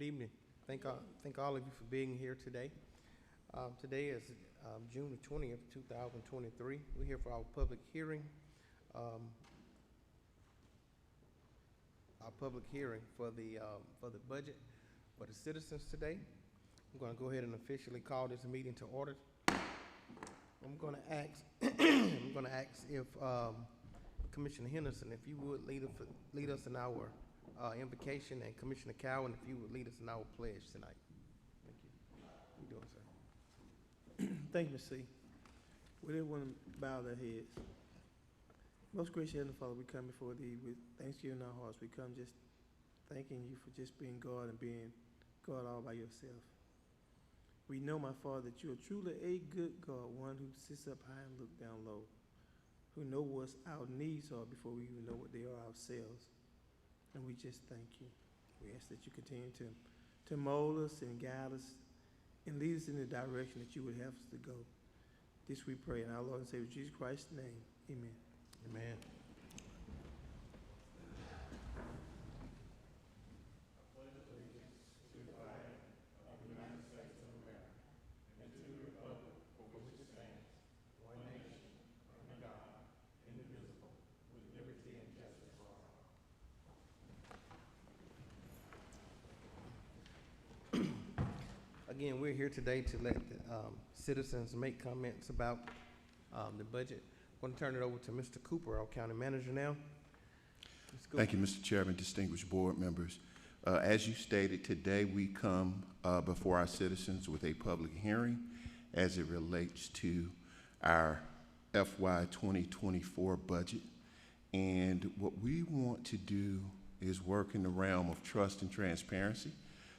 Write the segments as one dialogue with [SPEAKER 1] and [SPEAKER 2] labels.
[SPEAKER 1] evening. Thank all of you for being here today. Today is June the 20th, 2023. We're here for our public hearing. For the budget for the citizens today. I'm going to go ahead and officially call this meeting to order. I'm going to ask if Commissioner Henderson, if you would lead us in our invocation, and Commissioner Cowan, if you would lead us in our pledge tonight. Thank you. How you doing, sir?
[SPEAKER 2] Thank you, Ms. C. Would everyone bow their heads? Most gracious Heavenly Father, we come before Thee with thanksgiving in our hearts. We come just thanking You for just being God and being God all by Yourself. We know, my Father, that You are truly a good God, one who sits up high and looks down low, who knows what our needs are before we even know what they are ourselves. And we just thank You. We ask that You continue to mold us and guide us and lead us in the direction that You would have us to go. This we pray in our Lord and Savior Jesus Christ's name. Amen.
[SPEAKER 1] Amen. Again, we're here today to let the citizens make comments about the budget. I'm going to turn it over to Mr. Cooper, our county manager now.
[SPEAKER 3] Thank you, Mr. Chairman, distinguished board members. As you stated, today we come before our citizens with a public hearing as it relates to our FY 2024 budget. And what we want to do is work in the realm of trust and transparency.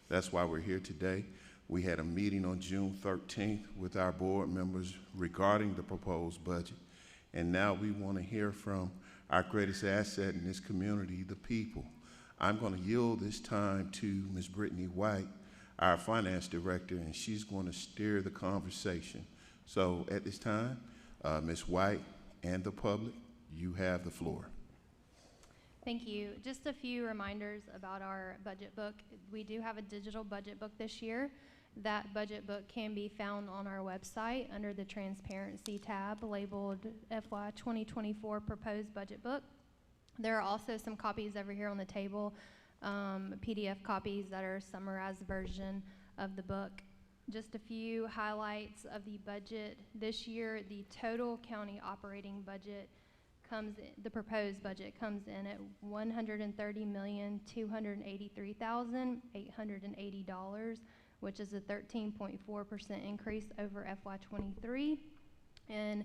[SPEAKER 3] That's why we're here today. We had a meeting on June 13th with our board members regarding the proposed budget. And now we want to hear from our greatest asset in this community, the people. I'm going to yield this time to Ms. Brittany White, our finance director, and she's going to steer the conversation. So at this time, Ms. White and the public, you have the floor.
[SPEAKER 4] Thank you. Just a few reminders about our budget book. We do have a digital budget book this year. That budget book can be found on our website under the Transparency tab labeled FY 2024 Proposed Budget Book. There are also some copies over here on the table, PDF copies that are a summarized version of the book. Just a few highlights of the budget this year. The total county operating budget the proposed budget comes in at $130,283,880, which is a 13.4% increase over FY 23. And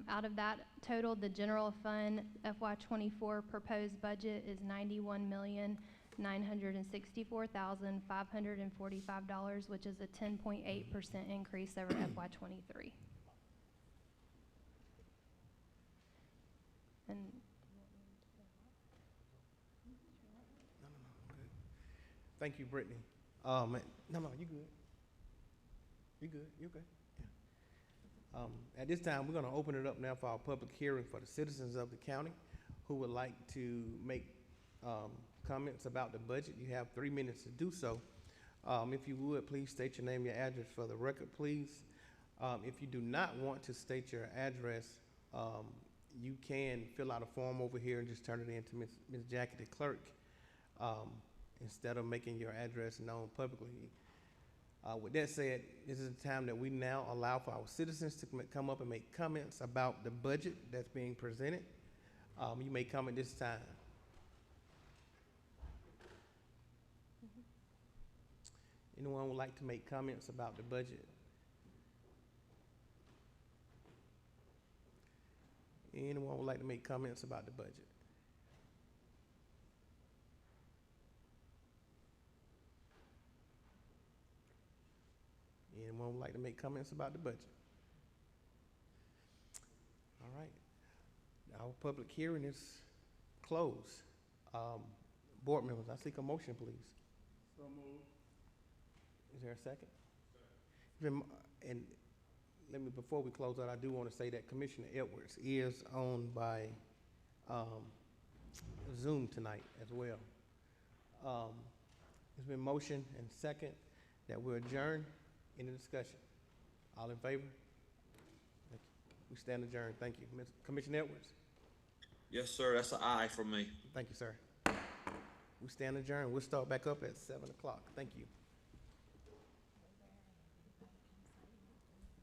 [SPEAKER 4] out of that total, the general fund FY 24 proposed budget is $91,964,545, which is a 10.8% increase over FY 23. And
[SPEAKER 1] Good. Thank you, Brittany. No, you good. You good. You're good. Yeah. At this time, we're going to open it up now for our public hearing for the citizens of the county who would like to make comments about the budget. You have 3 minutes to do so. If you would, please state your name, your address for the record, please. If you do not want to state your address, you can fill out a form over here and just turn it in to Ms. Jackie, the clerk, instead of making your address known publicly. With that said, this is the time that we now allow for our citizens to come up and make comments about the budget that's being presented. You may come at this time. Anyone would like to make comments about the budget? Anyone would like to make comments about the budget? Anyone would like to make comments about the budget? All right. Our public hearing is closed. Board members, I seek a motion, please.
[SPEAKER 2] So moved.
[SPEAKER 1] Is there a second? Second. And let me, before we close out, I do want to say that Commissioner Edwards is on by Zoom tonight as well. It's been motion and second that we adjourn. Any discussion? All in favor? Thank you. We stand adjourned. Thank you. Commissioner Edwards?
[SPEAKER 5] Yes, sir, that's an aye from me.
[SPEAKER 1] Thank you, sir. We stand adjourned. We'll start back up at 7 o'clock. Thank you.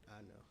[SPEAKER 1] I know.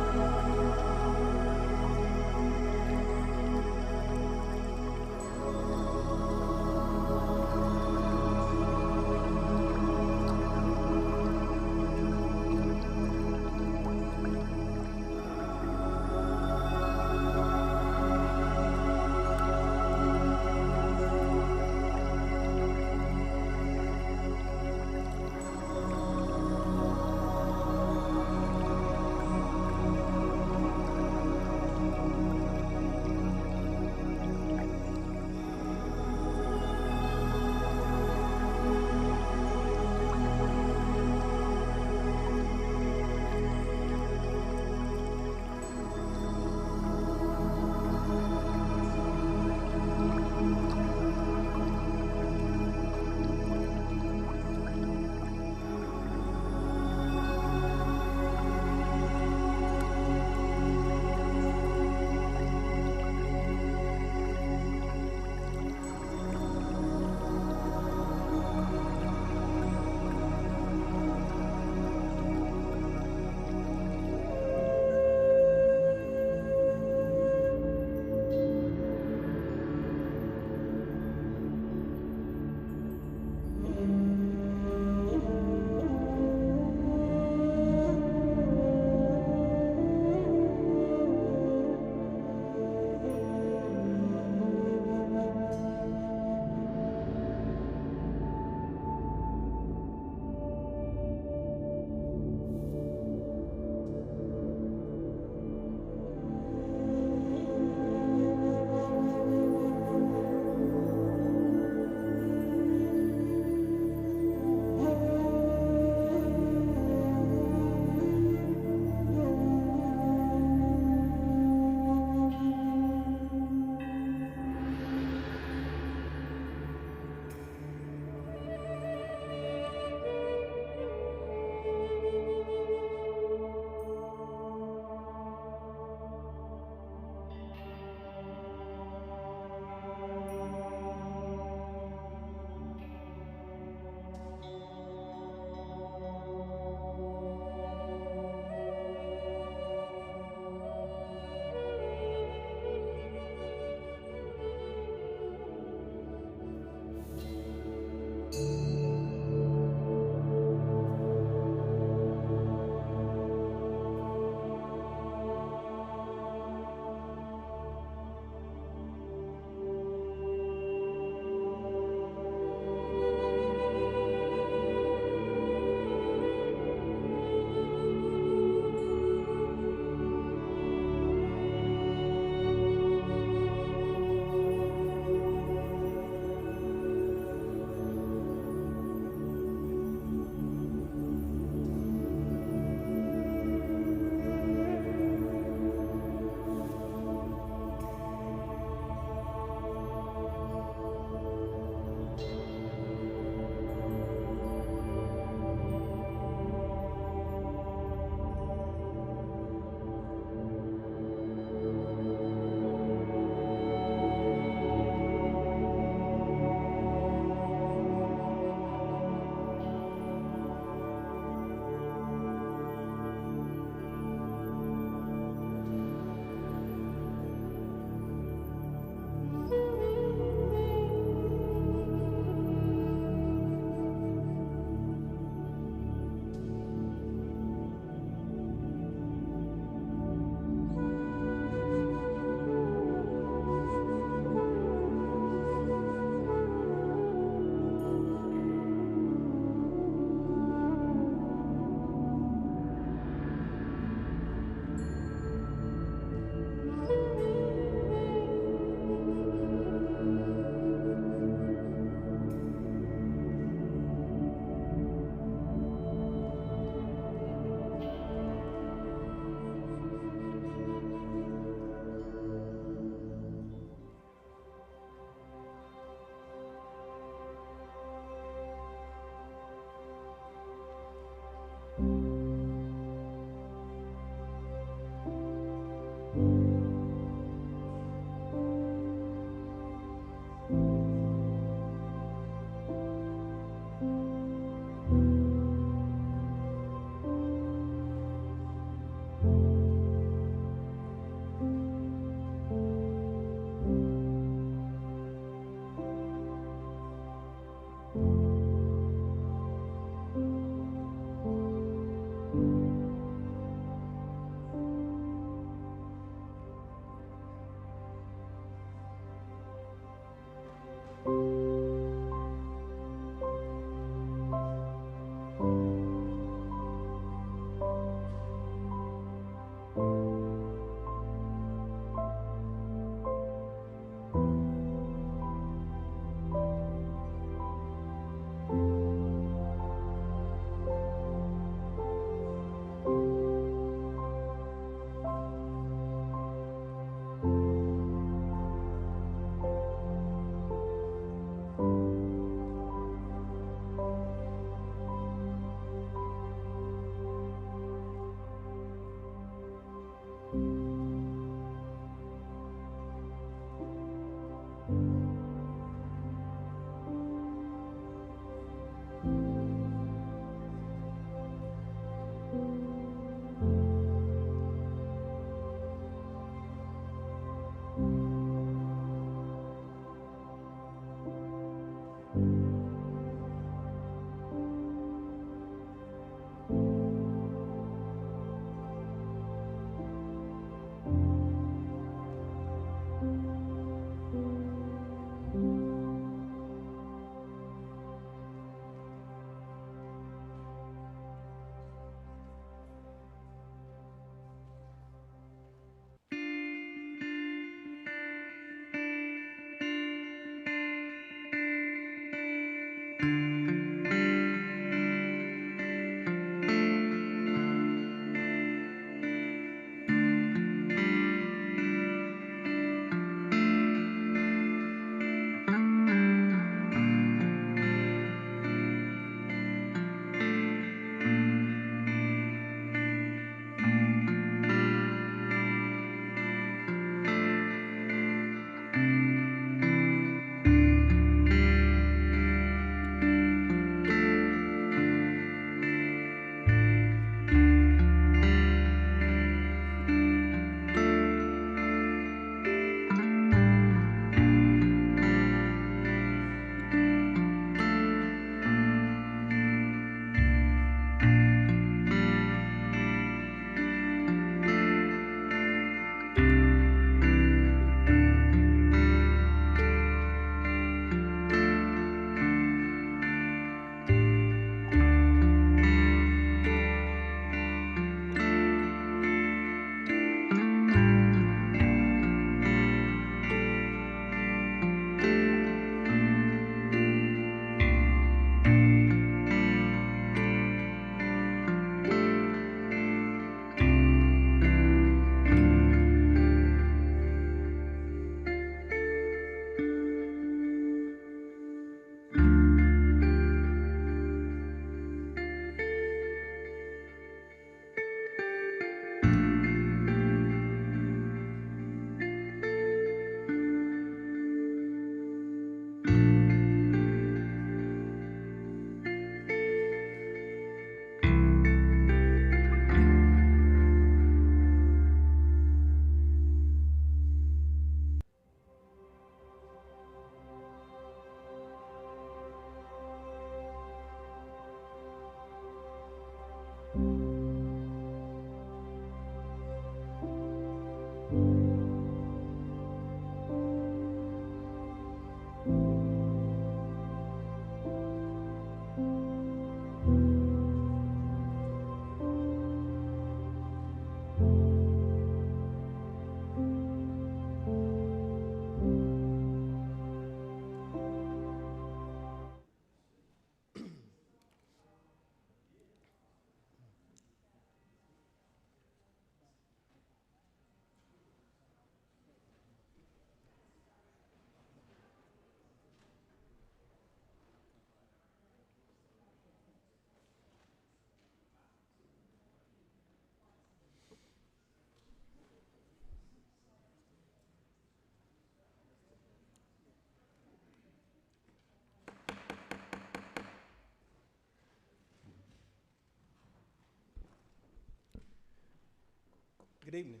[SPEAKER 1] Good evening.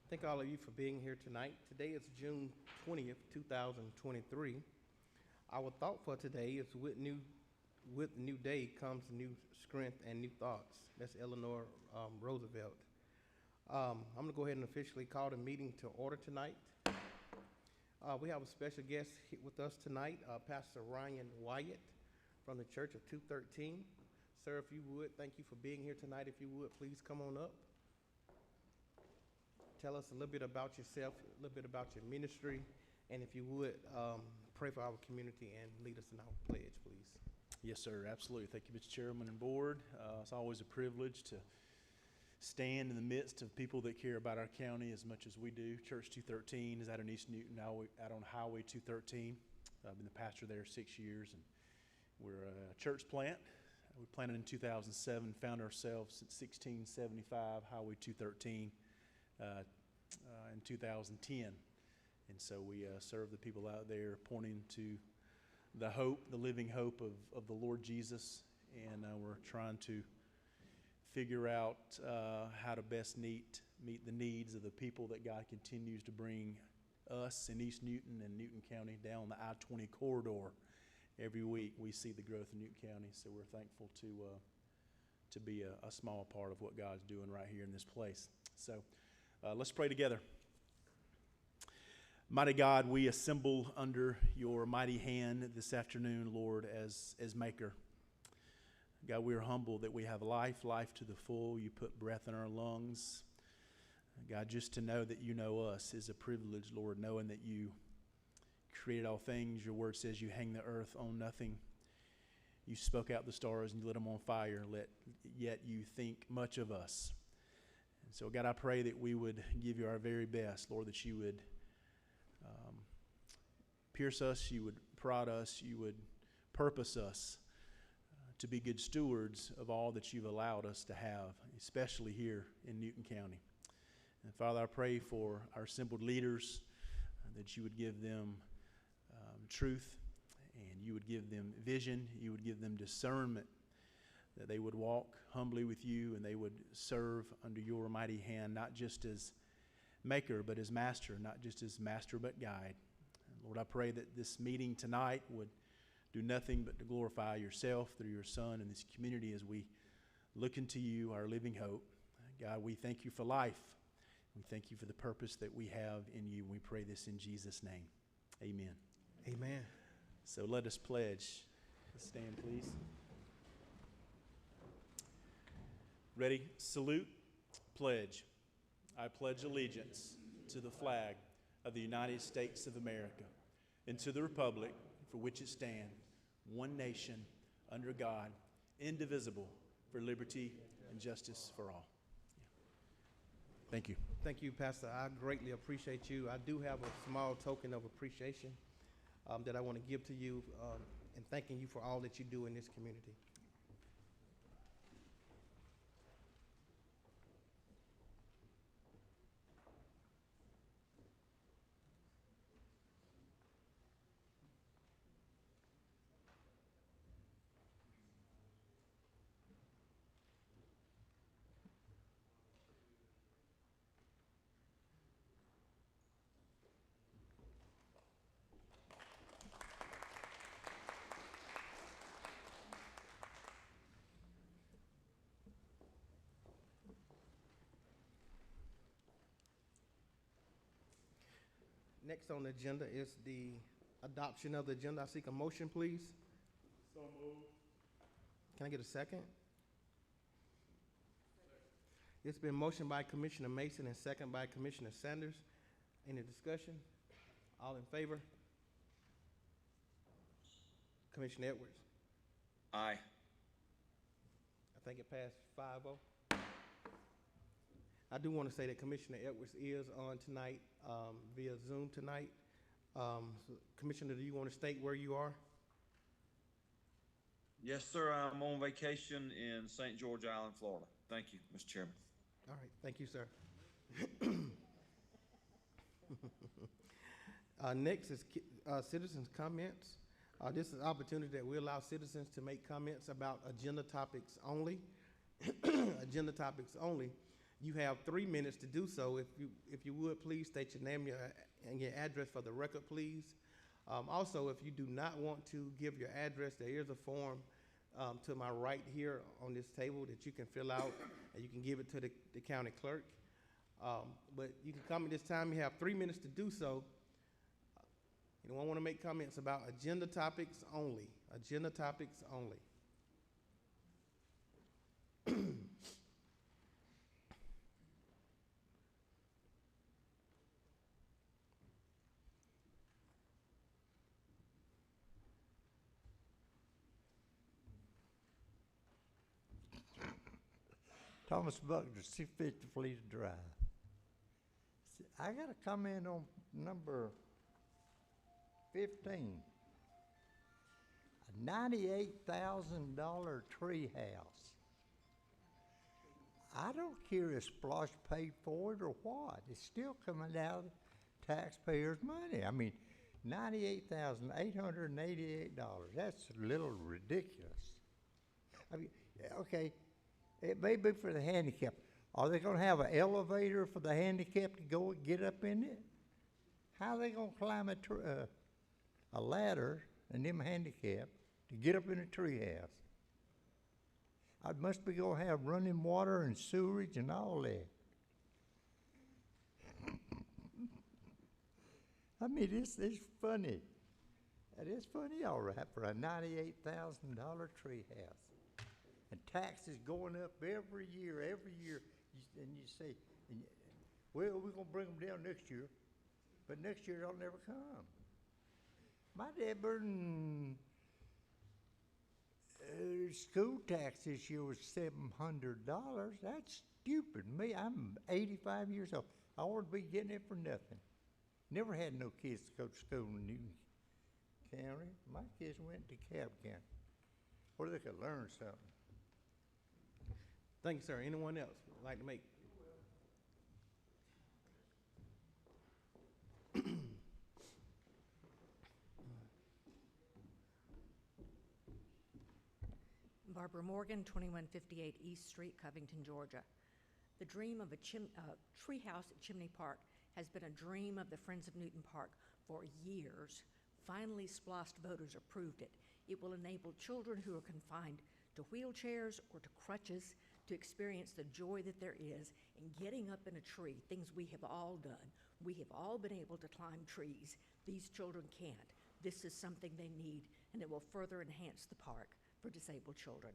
[SPEAKER 1] Thank all of you for being here tonight. Today is June 20th, 2023. Our thought for today is with new day comes new strength and new thoughts. That's Eleanor Roosevelt. I'm going to go ahead and officially call the meeting to order tonight. We have a special guest with us tonight, Pastor Ryan Wyatt from the Church of 213. Sir, if you would, thank you for being here tonight. If you would, please come on up. Tell us a little bit about yourself, a little bit about your ministry, and if you would, pray for our community and lead us in our pledge, please.
[SPEAKER 6] Yes, sir, absolutely. Thank you, Mr. Chairman and Board. It's always a privilege to stand in the midst of people that care about our county as much as we do. Church 213 is out in East Newton, out on Highway 213. I've been the pastor there 6 years, and we're a church plant. We planted in 2007, found ourselves since 1675, Highway 213. In 2010. And so we serve the people out there, pointing to the hope, the living hope of the Lord Jesus. And we're trying to figure out how to best meet the needs of the people that God continues to bring us in East Newton and Newton County down the I-20 corridor. Every week we see the growth in Newton County, so we're thankful to be a small part of what God's doing right here in this place. So let's pray together. Mighty God, we assemble under your mighty hand this afternoon, Lord, as maker. God, we are humbled that we have life to the full. You put breath in our lungs. God, just to know that you know us is a privilege, Lord, knowing that you created all things. Your word says you hang the earth on nothing. You spoke out the stars and you lit them on fire, yet you think much of us. So, God, I pray that we would give you our very best, Lord, that you would pierce us, you would prod us, you would purpose us to be good stewards of all that you've allowed us to have, especially here in Newton County. And, Father, I pray for our assembled leaders that you would give them truth and you would give them vision, you would give them discernment, that they would walk humbly with you and they would serve under your mighty hand, not just as maker, but as master, not just as master, but guide. And Lord, I pray that this meeting tonight would do nothing but to glorify yourself through your Son in this community as we look into you, our living hope. God, we thank you for life. We thank you for the purpose that we have in you. We pray this in Jesus' name. Amen.
[SPEAKER 1] Amen.
[SPEAKER 6] So let us pledge. Let's stand, please. Ready? Salute. Pledge. I pledge allegiance to the flag of the United States of America and to the republic for which it stands, one nation, under God, indivisible, for liberty and justice for all. Thank you.
[SPEAKER 1] Thank you, Pastor. I greatly appreciate you. I do have a small token of appreciation that I want to give to you and thanking you for all that you do in this community. Next on the agenda is the adoption of the agenda. I seek a motion, please.
[SPEAKER 6] So moved.
[SPEAKER 1] Can I get a second? It's been motioned by Commissioner Mason and second by Commissioner Sanders. Any discussion? All in favor? Commissioner Edwards?
[SPEAKER 5] Aye.
[SPEAKER 1] I think it passed 5-0. I do want to say that Commissioner Edwards is on tonight via Zoom tonight. So Commissioner, do you want to state where you are?
[SPEAKER 5] Yes, sir. I'm on vacation in St. George Island, Florida. Thank you, Mr. Chairman.
[SPEAKER 1] All right, thank you, sir. Next is citizens' comments. This is an opportunity that we allow citizens to make comments about agenda topics only. Agenda topics only. You have 3 minutes to do so. If you would, please state your name and your address for the record, please. Also, if you do not want to give your address, there is a form to my right here on this table that you can fill out, and you can give it to the county clerk. But you can come at this time. You have 3 minutes to do so. Anyone want to make comments about agenda topics only? Agenda topics only.
[SPEAKER 7] Thomas Buckner, 650 Fleet Drive. I got a comment on number 15. A $98,000 tree house. I don't care if Splosh paid for it or what. It's still coming out of taxpayers' money. I mean, $98,888. That's a little ridiculous. I mean, okay, it may be for the handicapped. Are they going to have an elevator for the handicapped to go and get up in it? How are they going to climb a ladder and them handicapped to get up in a tree house? I must be going to have running water and sewerage and all that. I mean, it's funny. It is funny, all right, for a $98,000 tree house. And taxes going up every year. And you say, well, we're going to bring them down next year. But next year, they'll never come. My dad burdened school tax this year was $700. That's stupid. Me, I'm 85 years old. I ought to be getting it for nothing. Never had no kids to go to school in Newton County. My kids went to Cobb County, where they could learn something.
[SPEAKER 1] Thank you, sir. Anyone else would like to make?
[SPEAKER 8] Barbara Morgan, 2158 East Street, Covington, Georgia. The dream of a tree house at Chimney Park has been a dream of the Friends of Newton Park for years. Finally, SPLOST voters approved it. It will enable children who are confined to wheelchairs or to crutches to experience the joy that there is in getting up in a tree, things we have all done. We have all been able to climb trees. These children can't. This is something they need, and it will further enhance the park for disabled children.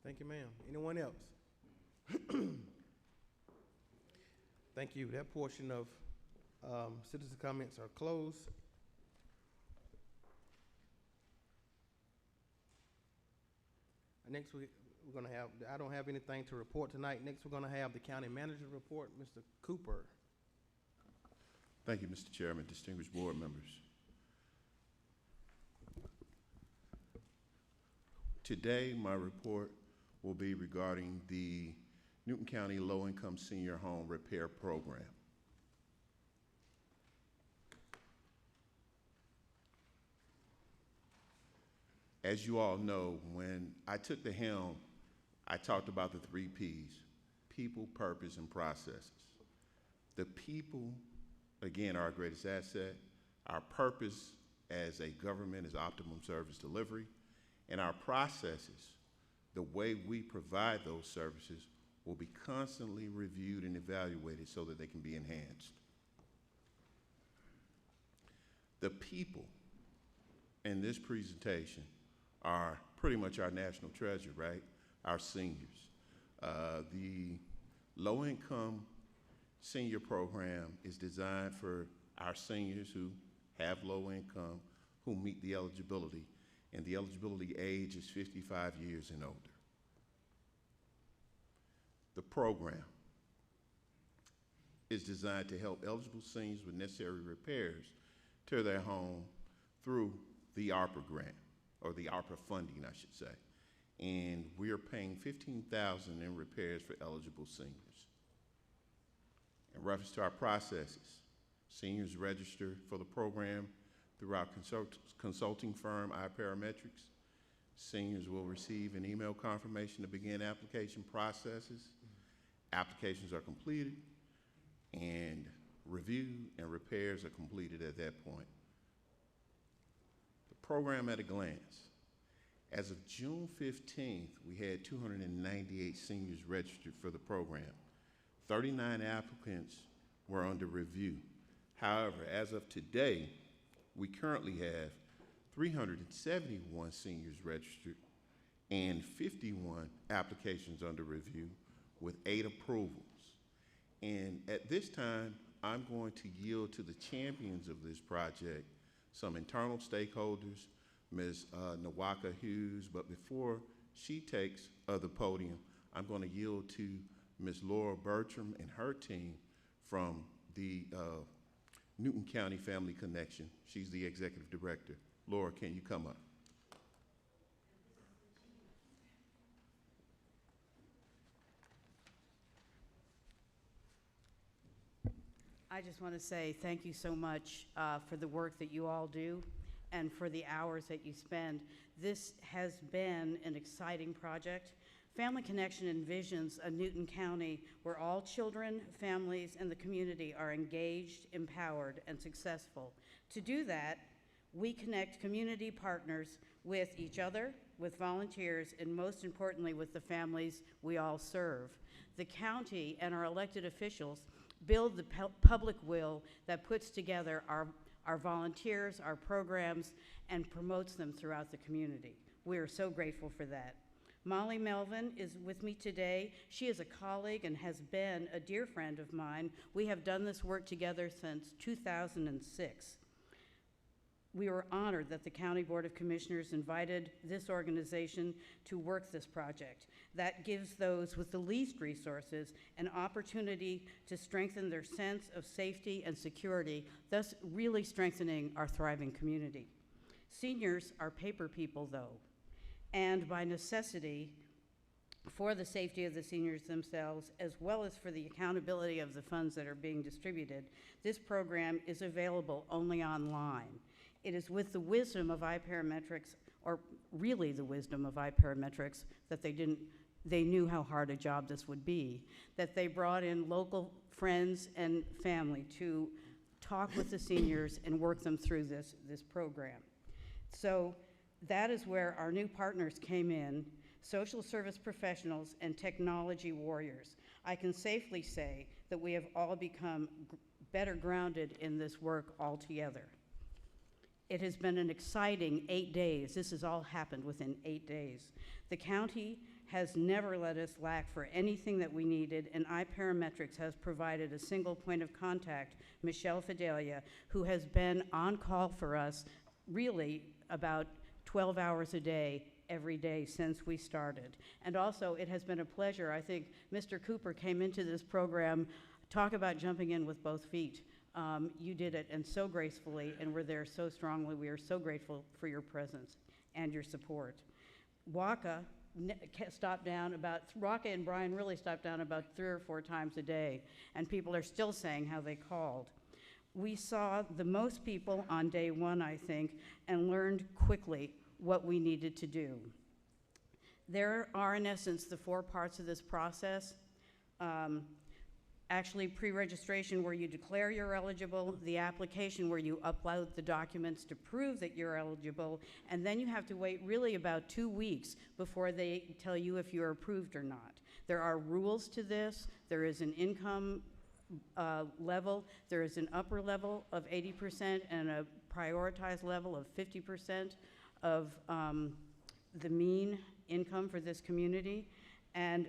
[SPEAKER 1] Thank you, ma'am. Anyone else? Thank you. That portion of citizen comments are closed. Next, we're going to have, I don't have anything to report tonight. Next, we're going to have the county manager report, Mr. Cooper.
[SPEAKER 3] Thank you, Mr. Chairman, distinguished board members. Today, my report will be regarding the Newton County Low-Income Senior Home Repair Program. As you all know, when I took the helm, I talked about the 3 Ps: people, purpose, and processes. The people, again, are our greatest asset. Our purpose as a government is optimum service delivery. And our processes, the way we provide those services, will be constantly reviewed and evaluated so that they can be enhanced. The people in this presentation are pretty much our national treasure, right? Our seniors. The low-income senior program is designed for our seniors who have low income, who meet the eligibility, and the eligibility age is 55 years and older. The program is designed to help eligible seniors with necessary repairs to their home through the ARPA grant, or the ARPA funding, I should say. And we are paying $15,000 in repairs for eligible seniors. In reference to our processes, seniors register for the program through our consulting firm, iParametrics. Seniors will receive an email confirmation to begin application processes. applications are completed and review and repairs are completed at that point. The program at a glance. As of June 15th, we had 298 seniors registered for the program. 39 applicants were under review. However, as of today, we currently have 371 seniors registered and 51 applications under review with 8 approvals. And at this time, I'm going to yield to the champions of this project, some internal stakeholders, Ms. Nawaka Hughes, but before she takes the podium, I'm going to yield to Ms. Laura Bertram and her team from the Newton County Family Connection. She's the executive director. Laura, can you come up?
[SPEAKER 9] I just want to say thank you so much for the work that you all do and for the hours that you spend. This has been an exciting project. Family Connection envisions a Newton County where all children, families, and the community are engaged, empowered, and successful. To do that, we connect community partners with each other, with volunteers, and most importantly, with the families we all serve. The county and our elected officials build the public will that puts together our volunteers, our programs, and promotes them throughout the community. We are so grateful for that. Molly Melvin is with me today. She is a colleague and has been a dear friend of mine. We have done this work together since 2006. We were honored that the County Board of Commissioners invited this organization to work this project. That gives those with the least resources an opportunity to strengthen their sense of safety and security, thus really strengthening our thriving community. Seniors are paper people, though, and by necessity, for the safety of the seniors themselves, as well as for the accountability of the funds that are being distributed, this program is available only online. It is with the wisdom of iParametrics, or really the wisdom of iParametrics, that they knew how hard a job this would be, that they brought in local friends and family to talk with the seniors and work them through this program. So that is where our new partners came in, social service professionals and technology warriors. I can safely say that we have all become better grounded in this work altogether. It has been an exciting 8 days. This has all happened within 8 days. The county has never let us lack for anything that we needed, and iParametrics has provided a single point of contact, Michelle Fidelia, who has been on call for us really about 12 hours a day, every day since we started. And also, it has been a pleasure. I think Mr. Cooper came into this program, talk about jumping in with both feet. You did it, and so gracefully, and we're there so strongly. We are so grateful for your presence and your support. Waka and Brian really stopped down about 3 or 4 times a day, and people are still saying how they called. We saw the most people on day 1, I think, and learned quickly what we needed to do. There are, in essence, the 4 parts of this process. Actually, pre-registration, where you declare you're eligible, the application where you upload the documents to prove that you're eligible, and then you have to wait really about 2 weeks before they tell you if you're approved or not. There are rules to this. There is an income level. There is an upper level of 80% and a prioritized level of 50% of the mean income for this community. And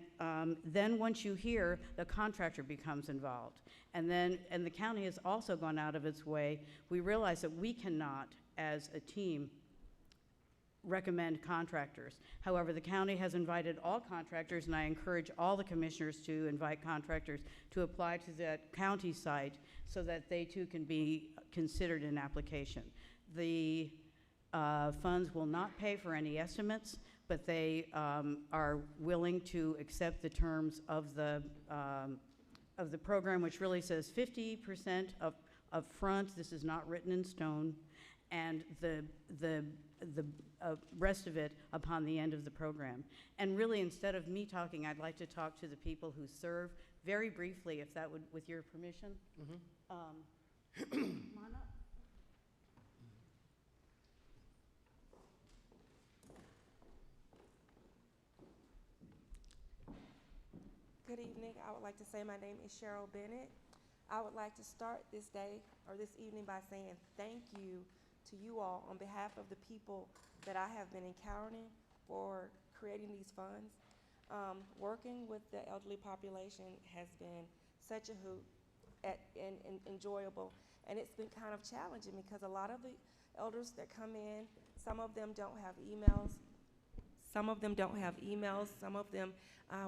[SPEAKER 9] then once you hear, the contractor becomes involved. And the county has also gone out of its way. We realize that we cannot, as a team, recommend contractors. However, the county has invited all contractors, and I encourage all the commissioners to invite contractors to apply to that county site so that they too can be considered in application. The funds will not pay for any estimates, but they are willing to accept the terms of the program, which really says 50% up front. This is not written in stone, and the rest of it upon the end of the program. And really, instead of me talking, I'd like to talk to the people who serve very briefly, if that would, with your permission. Come on up.
[SPEAKER 10] Good evening. I would like to say my name is Cheryl Bennett. I would like to start this day or this evening by saying thank you to you all on behalf of the people that I have been encountering for creating these funds. Working with the elderly population has been such a hoot and enjoyable, and it's been kind of challenging because a lot of the elders that come in, some of them don't have emails. Some of them,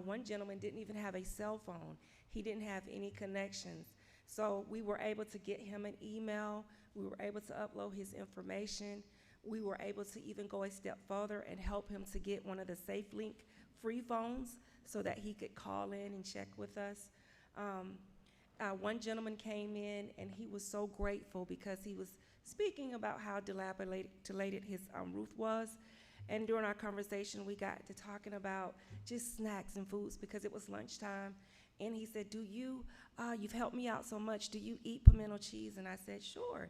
[SPEAKER 10] one gentleman didn't even have a cell phone. He didn't have any connections. So we were able to get him an email. We were able to upload his information. We were able to even go a step further and help him to get one of the SafeLink free phones so that he could call in and check with us. One gentleman came in and he was so grateful because he was speaking about how dilapidated his roof was. And during our conversation, we got to talking about just snacks and foods because it was lunchtime. And he said, you've helped me out so much. Do you eat pimento cheese? And I said, sure.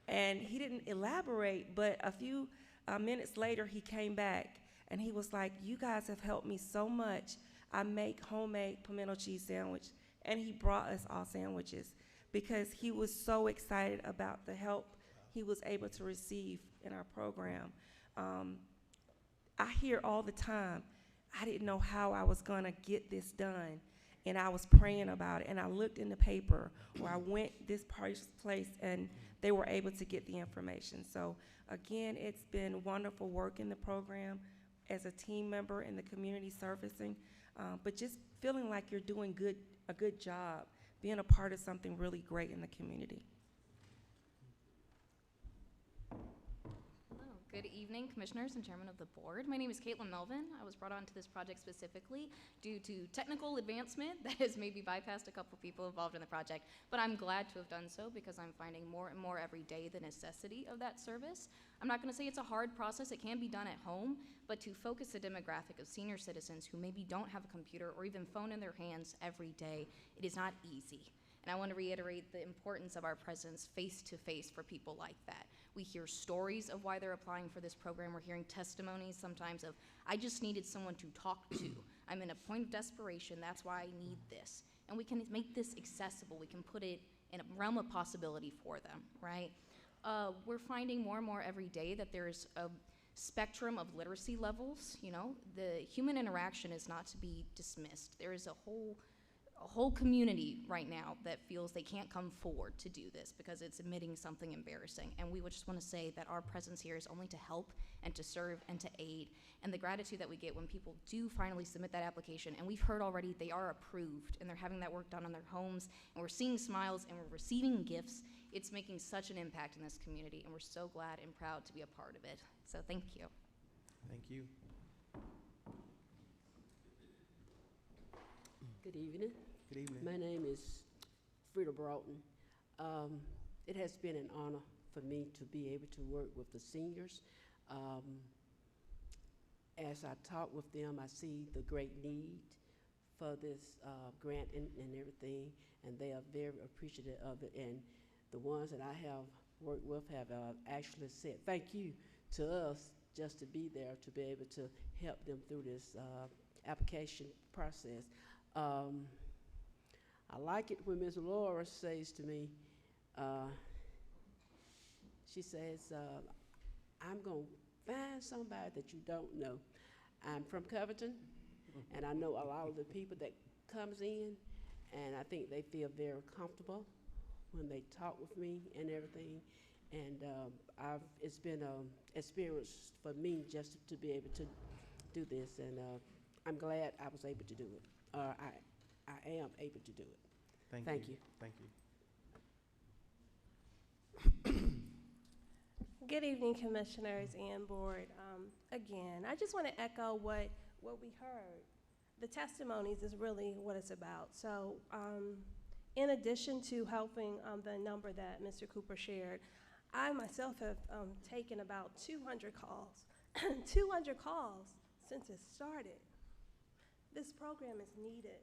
[SPEAKER 10] And he didn't elaborate, but a few minutes later, he came back and he was like, you guys have helped me so much. I make homemade pimento cheese sandwich. And he brought us all sandwiches because he was so excited about the help he was able to receive in our program. I hear all the time, I didn't know how I was gonna get this done. And I was praying about it, and I looked in the paper, or I went this place, and they were able to get the information. So again, it's been wonderful work in the program as a team member in the community servicing, but just feeling like you're doing a good job, being a part of something really great in the community.
[SPEAKER 11] Good evening, Commissioners and Chairman of the Board. My name is Caitlin Melvin. I was brought onto this project specifically due to technical advancement that has maybe bypassed a couple people involved in the project, but I'm glad to have done so because I'm finding more and more every day the necessity of that service. I'm not going to say it's a hard process. It can be done at home, but to focus the demographic of senior citizens who maybe don't have a computer or even phone in their hands every day, it is not easy. And I want to reiterate the importance of our presence face-to-face for people like that. We hear stories of why they're applying for this program. We're hearing testimonies sometimes of, I just needed someone to talk to. I'm in a point of desperation. That's why I need this. And we can make this accessible. We can put it in a realm of possibility for them, right? We're finding more and more every day that there's a spectrum of literacy levels. You know, the human interaction is not to be dismissed. There is a whole community right now that feels they can't come forward to do this because it's admitting something embarrassing. And we would just want to say that our presence here is only to help and to serve and to aid. And the gratitude that we get when people do finally submit that application, and we've heard already they are approved and they're having that work done on their homes, and we're seeing smiles and we're receiving gifts. It's making such an impact in this community, and we're so glad and proud to be a part of it. So thank you.
[SPEAKER 1] Thank you.
[SPEAKER 12] Good evening.
[SPEAKER 1] Good evening.
[SPEAKER 12] My name is Frida Broughton. It has been an honor for me to be able to work with the seniors. As I talk with them, I see the great need for this grant and everything, and they are very appreciative of it. And the ones that I have worked with have actually said thank you to us just to be there, to be able to help them through this application process. I like it when Ms. Laura says to me, she says, I'm going to find somebody that you don't know. I'm from Covington, and I know a lot of the people that comes in, and I think they feel very comfortable when they talk with me and everything. And it's been an experience for me just to be able to do this, and I'm glad I was able to do it. I am able to do it. Thank you.
[SPEAKER 1] Thank you.
[SPEAKER 13] Good evening, Commissioners and Board. Again, I just want to echo what we heard. The testimonies is really what it's about. So in addition to helping the number that Mr. Cooper shared, I myself have taken about 200 calls, 200 calls since it started. This program is needed.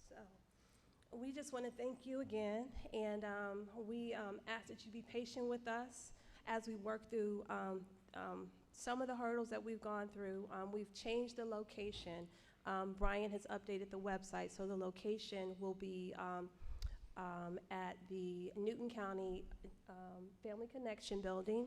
[SPEAKER 13] So we just want to thank you again, and we ask that you be patient with us as we work through some of the hurdles that we've gone through. We've changed the location. Brian has updated the website, so the location will be at the Newton County Family Connection Building.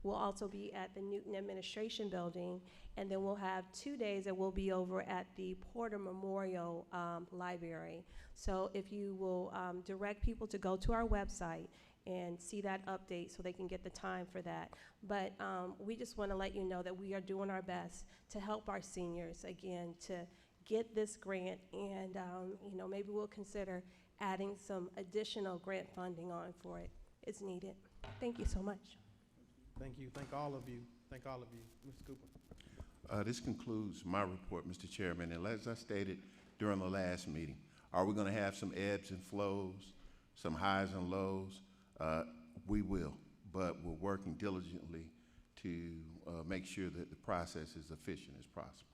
[SPEAKER 13] We'll also be at the Newton Administration Building, and then we'll have 2 days that we'll be over at the Porter Memorial Library. So if you will direct people to go to our website and see that update so they can get the time for that. But we just want to let you know that we are doing our best to help our seniors, again, to get this grant, and you know, maybe we'll consider adding some additional grant funding on for it. It's needed. Thank you so much.
[SPEAKER 1] Thank you. Thank all of you. Thank all of you. Mr. Cooper.
[SPEAKER 3] This concludes my report, Mr. Chairman. And as I stated during the last meeting, are we going to have some ebbs and flows, some highs and lows? We will, but we're working diligently to make sure that the process is efficient as possible.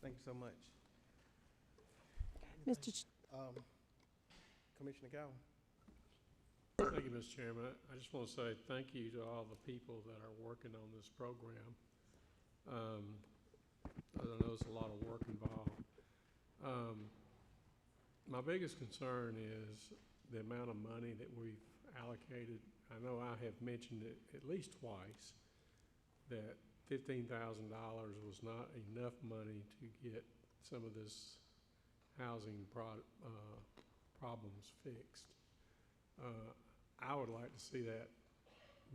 [SPEAKER 1] Thank you so much. Commissioner Cowan.
[SPEAKER 14] Thank you, Mr. Chairman. I just want to say thank you to all the people that are working on this program. I know there's a lot of work involved. My biggest concern is the amount of money that we've allocated. I know I have mentioned it at least twice, that $15,000 was not enough money to get some of this housing problems fixed. I would like to see that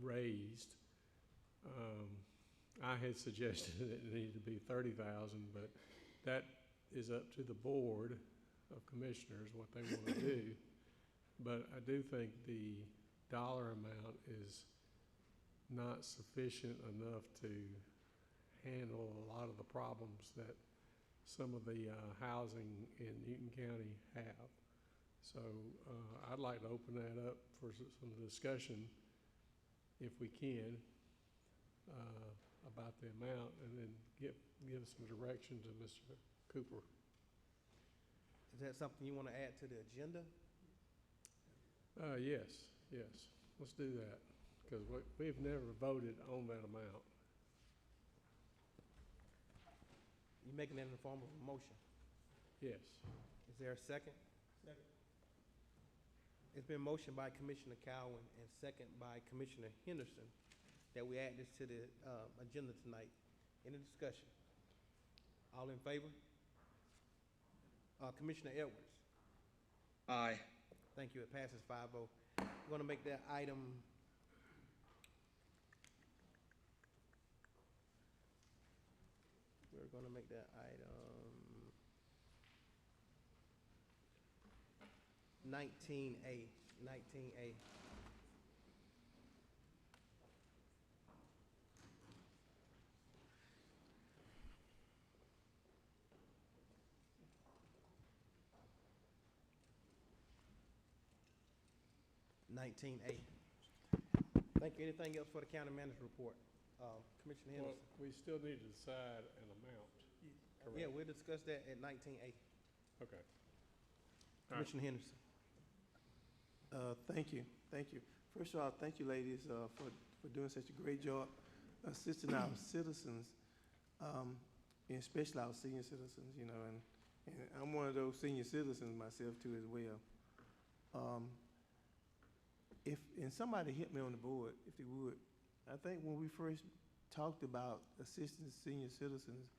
[SPEAKER 14] raised. I had suggested that it needed to be $30,000, but that is up to the Board of Commissioners what they want to do. But I do think the dollar amount is not sufficient enough to handle a lot of the problems that some of the housing in Newton County have. So I'd like to open that up for some discussion, if we can, about the amount, and then give some direction to Mr. Cooper.
[SPEAKER 1] Is that something you want to add to the agenda?
[SPEAKER 14] Yes, let's do that, because we've never voted on that amount.
[SPEAKER 1] You making that in the form of a motion?
[SPEAKER 14] Yes.
[SPEAKER 1] Is there a second? Second. It's been motioned by Commissioner Cowan and second by Commissioner Henderson that we add this to the agenda tonight. Any discussion? All in favor? Commissioner Edwards?
[SPEAKER 5] Aye.
[SPEAKER 1] Thank you. It passes 5-0. We're going to make that item item 19A. 19A. Thank you. Anything else for the county manager report? Commissioner Henderson?
[SPEAKER 14] Well, we still need to decide an amount. Correct?
[SPEAKER 1] Yeah, we'll discuss that at 19A.
[SPEAKER 14] Okay.
[SPEAKER 1] Commissioner Henderson.
[SPEAKER 2] Thank you. First of all, thank you, ladies, for doing such a great job assisting our citizens, and especially our senior citizens, you know, and I'm one of those senior citizens myself too as well. And somebody hit me on the board, if they would. I think when we first talked about assisting senior citizens,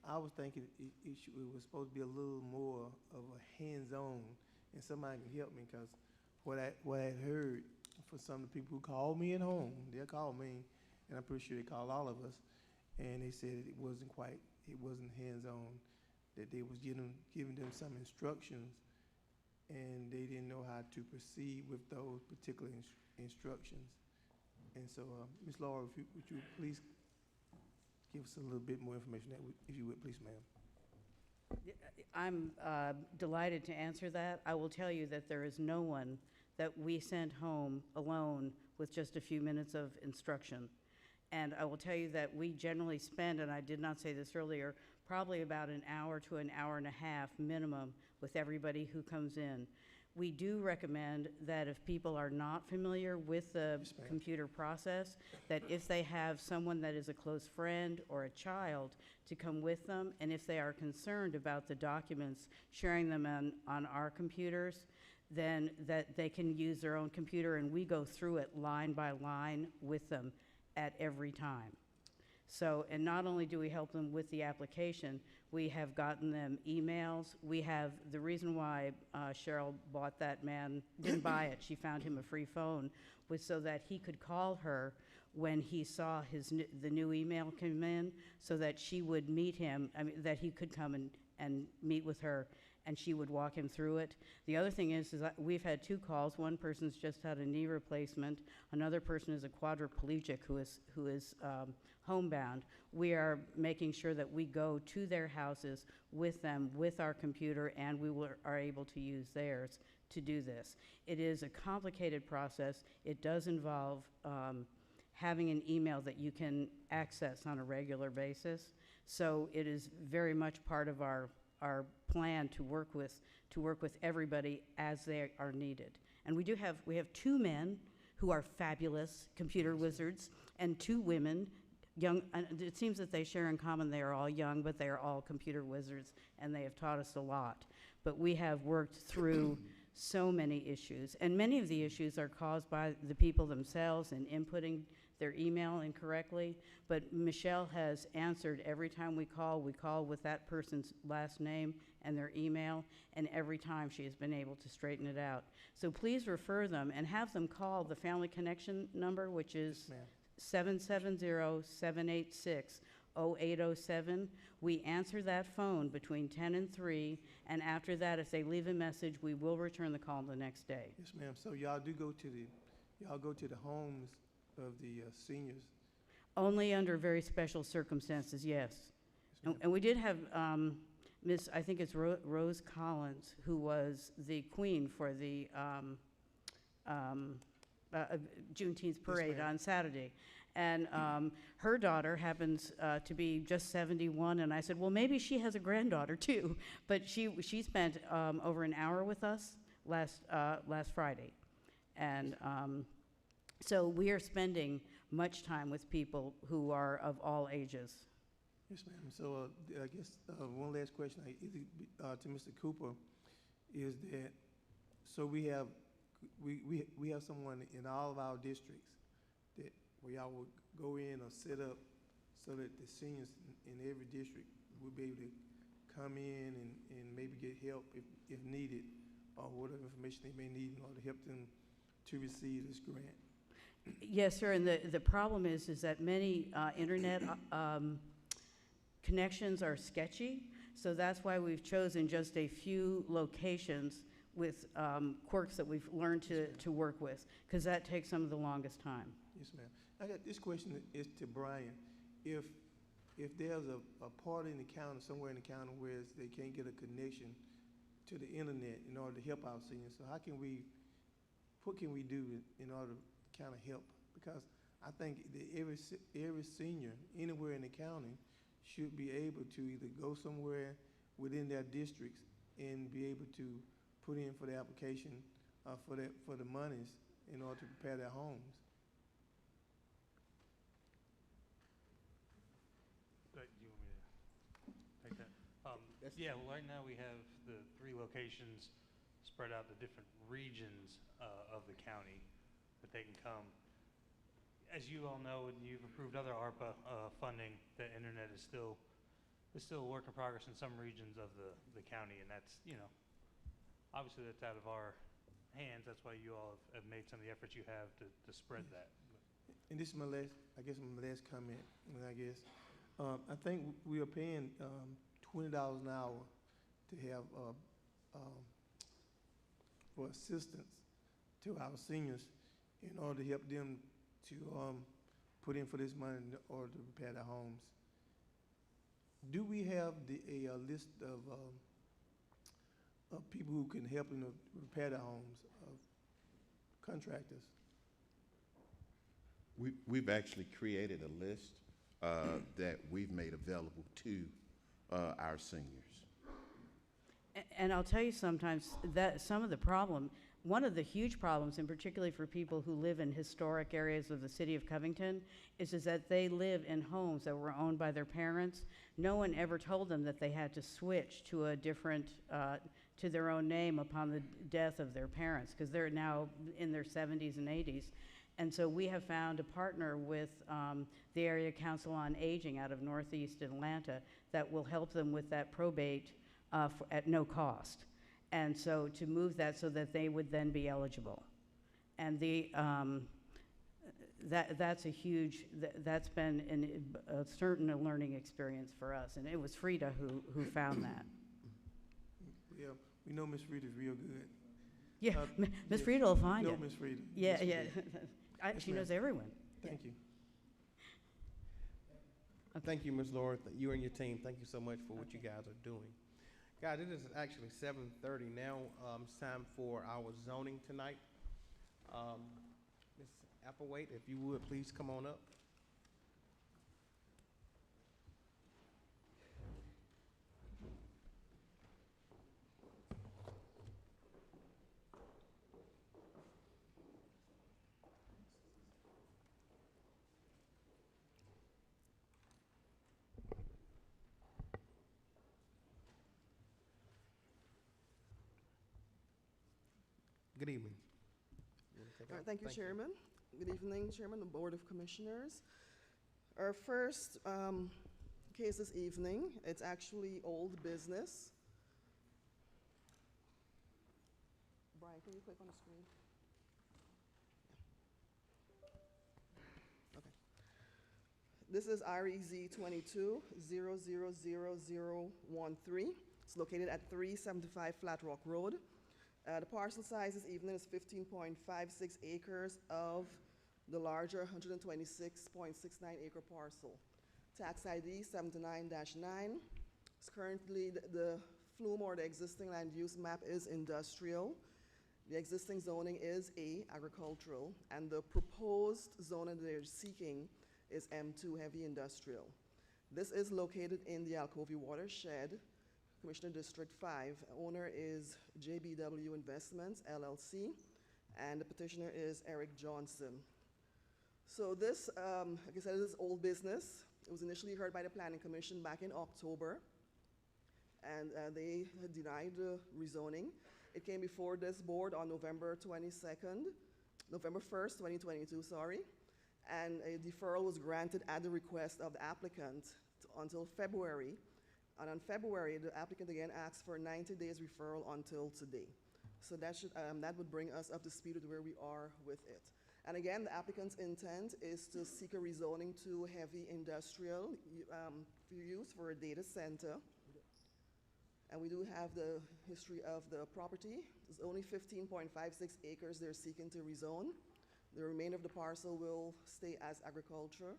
[SPEAKER 2] I was thinking it was supposed to be a little more of a hands-on, and somebody can help me, because what I had heard from some of the people who called me at home, they'll call me, and I'm pretty sure they call all of us, and they said it wasn't hands-on, that they was giving them some instructions, and they didn't know how to proceed with those particular instructions. And so, Ms. Laura, would you please give us a little bit more information, if you would, please, ma'am.
[SPEAKER 9] I'm delighted to answer that. I will tell you that there is no one that we sent home alone with just a few minutes of instruction. And I will tell you that we generally spend, and I did not say this earlier, probably about an hour to an hour and a half minimum with everybody who comes in. we do recommend that if people are not familiar with the
[SPEAKER 2] Yes, ma'am.
[SPEAKER 9] computer process, that if they have someone that is a close friend or a child to come with them, and if they are concerned about the documents, sharing them on our computers, then that they can use their own computer, and we go through it line by line with them at every time. So, and not only do we help them with the application, we have gotten them emails. We have, the reason why Cheryl bought that man, didn't buy it, she found him a free phone, was so that he could call her when he saw the new email come in, so that she would meet him, I mean, that he could come and meet with her, and she would walk him through it. The other thing is that we've had 2 calls. One person's just had a knee replacement. Another person is a quadriplegic who is homebound. We are making sure that we go to their houses with them, with our computer, and are able to use theirs to do this. It is a complicated process. It does involve having an email that you can access on a regular basis. So it is very much part of our plan to work with everybody as they are needed. And we have 2 men who are fabulous computer wizards, and 2 women, young, and it seems that they share in common, they are all young, but they are all computer wizards, and they have taught us a lot. But we have worked through so many issues, and many of the issues are caused by the people themselves in inputting their email incorrectly. But Michelle has answered every time we call with that person's last name and their email, and every time she has been able to straighten it out. So please refer them and have them call the Family Connection number, which is 770-786-0807. We answer that phone between 10 and 3, and after that, if they leave a message, we will return the call the next day.
[SPEAKER 2] Yes, ma'am. So y'all do go to the homes of the seniors?
[SPEAKER 9] Only under very special circumstances, yes. And we did have I think it's Rose Collins, who was the queen for the Juneteenth parade on Saturday. And her daughter happens to be just 71, and I said, well, maybe she has a granddaughter too. But she spent over an hour with us last Friday. And so we are spending much time with people who are of all ages.
[SPEAKER 2] Yes, ma'am. So I guess one last question to Mr. Cooper is that, so we have someone in all of our districts that where y'all will go in or set up so that the seniors in every district will be able to come in and maybe get help if needed, or whatever information they may need in order to help them to receive this grant.
[SPEAKER 9] Yes, sir, and the problem is that many internet connections are sketchy, so that's why we've chosen just a few locations with quirks that we've learned to work with, because that takes some of the longest time.
[SPEAKER 2] Yes, ma'am. I got this question is to Brian. If there's a part in the county, somewhere in the county, where they can't get a connection to the internet in order to help our seniors, so what can we do in order to kind of help? Because I think that every senior anywhere in the county should be able to either go somewhere within their districts and be able to put in for the application for the monies in order to prepare their homes.
[SPEAKER 15] Do you want me to take that? Yeah, well, right now we have the 3 locations spread out to different regions of the county that they can come. As you all know, and you've approved other ARPA funding, the internet is still a work in progress in some regions of the county, and that's, obviously that's out of our hands. That's why you all have made some of the efforts you have to spread that.
[SPEAKER 2] And this is my last comment, I guess. I think we are paying $20 an hour to have for assistance to our seniors in order to help them to put in for this money in order to repair their homes. Do we have a list of people who can help them repair their homes, of contractors?
[SPEAKER 3] We've actually created a list that we've made available to our seniors.
[SPEAKER 9] And I'll tell you sometimes that some of the problem, one of the huge problems, and particularly for people who live in historic areas of the city of Covington, is that they live in homes that were owned by their parents. No one ever told them that they had to switch to a different, to their own name upon the death of their parents, because they're now in their 70s and 80s. And so we have found a partner with the Area Council on Aging out of Northeast Atlanta that will help them with that probate at no cost. And so to move that so that they would then be eligible. And that's a huge, that's been a certain learning experience for us. And it was Frida who found that.
[SPEAKER 2] Yeah, we know Miss Frida's real good.
[SPEAKER 9] Yeah, Miss Frida will find
[SPEAKER 2] know
[SPEAKER 9] it.
[SPEAKER 2] Miss Frida.
[SPEAKER 9] Yeah,
[SPEAKER 2] Miss
[SPEAKER 9] yeah.
[SPEAKER 2] Frida. Yes,
[SPEAKER 9] She
[SPEAKER 2] ma'am.
[SPEAKER 9] knows everyone.
[SPEAKER 2] Thank you.
[SPEAKER 1] Thank you, Ms. Laura, you and your team. Thank you so much for what you guys are doing. Guys, it is actually 7:30 now. It's time for our zoning tonight. Ms. Applewhite, if you would, please come on up. Good evening. You wanna take
[SPEAKER 16] All right,
[SPEAKER 1] off?
[SPEAKER 16] thank you, Chairman. Good evening, Chairman, the Board of Commissioners. Our first case this evening, it's actually old business. Brian, can you click on the screen? Yeah. Okay. This is REZ 22-000013. It's located at 375 Flat Rock Road. The parcel size this evening is 15.56 acres of the larger 126.69 acre parcel. Tax ID 79-9. It's currently the flume or the existing land use map is industrial. The existing zoning is A, agricultural, and the proposed zoning they're seeking is M2, heavy industrial. This is located in the Alcovy watershed, Commissioner District 5. Owner is JBW Investments, LLC, and the petitioner is Eric Johnson. So this, like I said, this is old business. It was initially heard by the Planning Commission back in October, and they had denied the rezoning. It came before this board on November 1st, 2022, sorry, and a deferral was granted at the request of the applicant until February. And on February, the applicant again asked for 90 days referral until today. So that would bring us up to speed with where we are with it. And again, the applicant's intent is to seek a rezoning to heavy industrial use for a data center. And we do have the history of the property. It's only 15.56 acres they're seeking to rezone. The remainder of the parcel will stay as agriculture.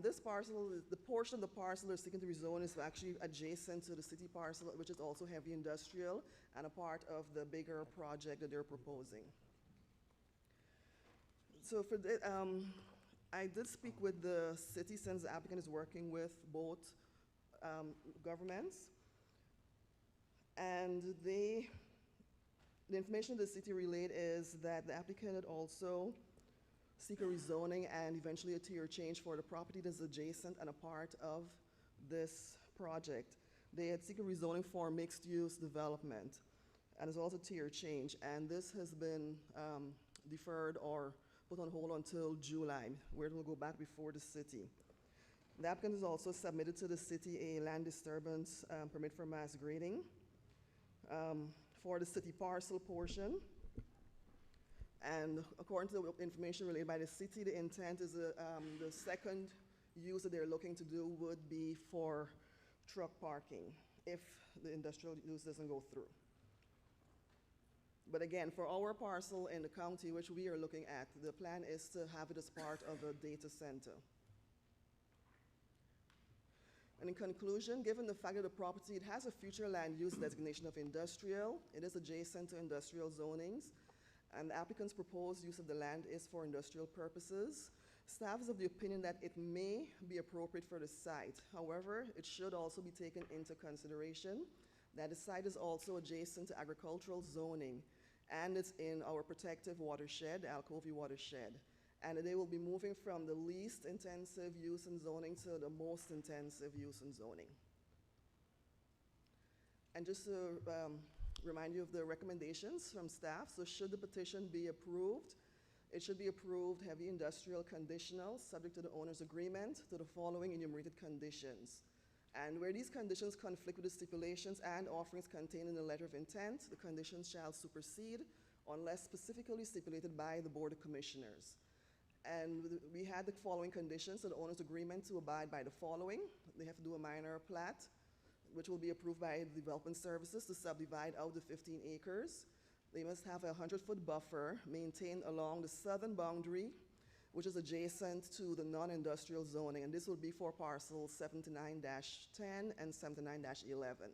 [SPEAKER 16] This parcel, the portion of the parcel they're seeking to rezone is actually adjacent to the city parcel, which is also heavy industrial and a part of the bigger project that they're proposing. So for the, I did speak with the city since the applicant is working with both governments. And the information the city relayed is that the applicant had also seek a rezoning and eventually a tier change for the property that's adjacent and a part of this project. They had seek a rezoning for mixed-use development, and it's also tier change. And this has been deferred or put on hold until July, where it will go back before the city. The applicant has also submitted to the city a land disturbance permit for mass grading for the city parcel portion. And according to the information relayed by the city, the intent is the second use that they're looking to do would be for truck parking if the industrial use doesn't go through. But again, for our parcel in the county, which we are looking at, the plan is to have it as part of a data center. And in conclusion, given the fact that the property, it has a future land use designation of industrial, it is adjacent to industrial zonings, and the applicant's proposed use of the land is for industrial purposes. Staff is of the opinion that it may be appropriate for the site. However, it should also be taken into consideration that the site is also adjacent to agricultural zoning, and it's in our protective watershed, the Alcovy watershed. And they will be moving from the least intensive use and zoning to the most intensive use and zoning. And just to remind you of the recommendations from staff, so should the petition be approved, it should be approved heavy industrial conditional, subject to the owner's agreement to the following enumerated conditions. And where these conditions conflict with the stipulations and offerings contained in the letter of intent, the conditions shall supersede unless specifically stipulated by the Board of Commissioners. And we had the following conditions: so the owner's agreement to abide by the following. They have to do a minor plat, which will be approved by the Development Services to subdivide out the 15 acres. They must have a 100-foot buffer maintained along the southern boundary, which is adjacent to the non-industrial zoning, and this will be for parcels 79-10 and 79-11.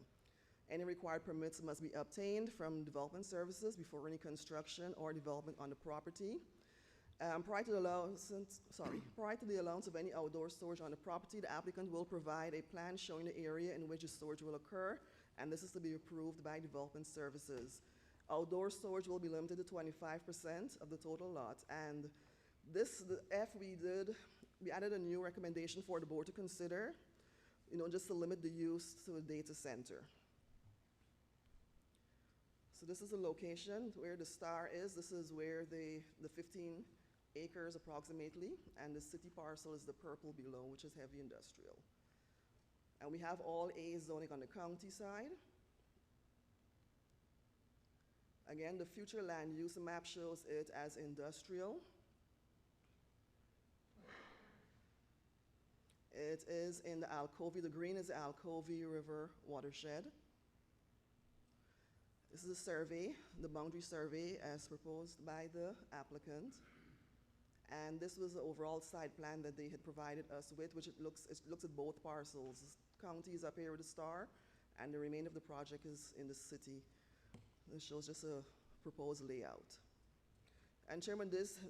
[SPEAKER 16] Any required permits must be obtained from Development Services before any construction or development on the property. Prior to the allowance of any outdoor storage on the property, the applicant will provide a plan showing the area in which the storage will occur, and this is to be approved by Development Services. Outdoor storage will be limited to 25% of the total lot, and we added a new recommendation for the board to consider, just to limit the use to a data center. So this is the location where the star is. This is where the 15 acres approximately, and the city parcel is the purple below, which is heavy industrial. And we have all A zoning on the county side. Again, the future land use map shows it as industrial. It is in the Alcovy, the green is the Alcovy River watershed. This is a survey, the boundary survey as proposed by the applicant. And this was the overall site plan that they had provided us with, which it looks at both parcels. County is up here with a star, and the remainder of the project is in the city. This shows just a proposed layout. And Chairman, this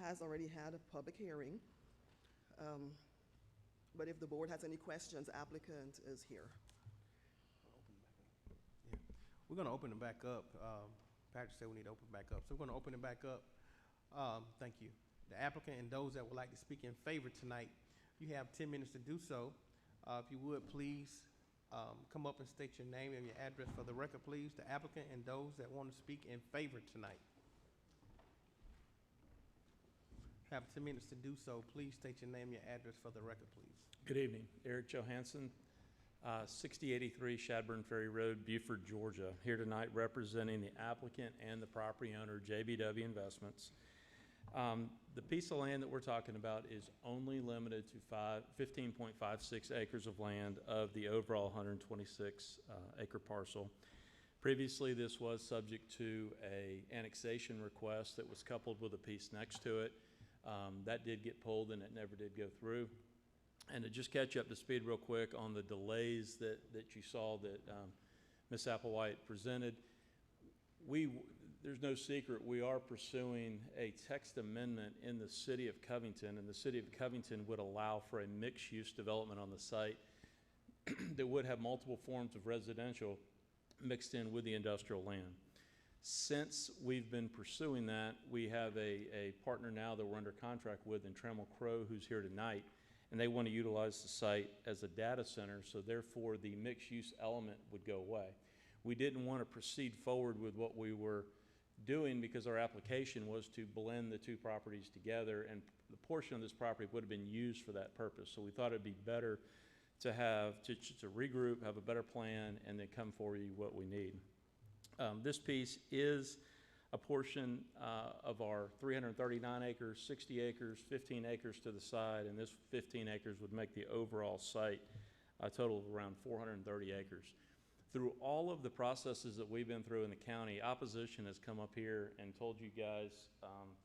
[SPEAKER 16] has already had a public hearing. But if the board has any questions, applicant is here.
[SPEAKER 1] Yeah. We're going to open it back up. Patrick said we need to open it back up. So we're going to open it back up. Thank you. The applicant and those that would like to speak in favor tonight, you have 10 minutes to do so. If you would, please come up and state your name and your address for the record, please. The applicant and those that want to speak in favor tonight. Have 10 minutes to do so. Please state your name and your address for the record, please.
[SPEAKER 17] Good evening. Eric Johansson, 6083 Shadburn Ferry Road, Buford, Georgia. Here tonight representing the applicant and the property owner, JBW Investments. The piece of land that we're talking about is only limited to 15.56 acres of land of the overall 126 acre parcel. Previously, this was subject to an annexation request that was coupled with a piece next to it. That did get pulled and it never did go through. And to just catch up to speed real quick on the delays that you saw that Ms. Applewhite presented, there's no secret we are pursuing a text amendment in the city of Covington, and the city of Covington would allow for a mixed-use development on the site that would have multiple forms of residential mixed in with the industrial land. Since we've been pursuing that, we have a partner now that we're under contract with in Trammell Crow who's here tonight, and they want to utilize the site as a data center, so therefore the mixed-use element would go away. We didn't want to proceed forward with what we were doing because our application was to blend the two properties together, and the portion of this property would have been used for that purpose. So we thought it'd be better to regroup, have a better plan, and then come for you what we need. This piece is a portion of our 339 acres, 60 acres, 15 acres to the side, and this 15 acres would make the overall site a total of around 430 acres. Through all of the processes that we've been through in the county, opposition has come up here and told you guys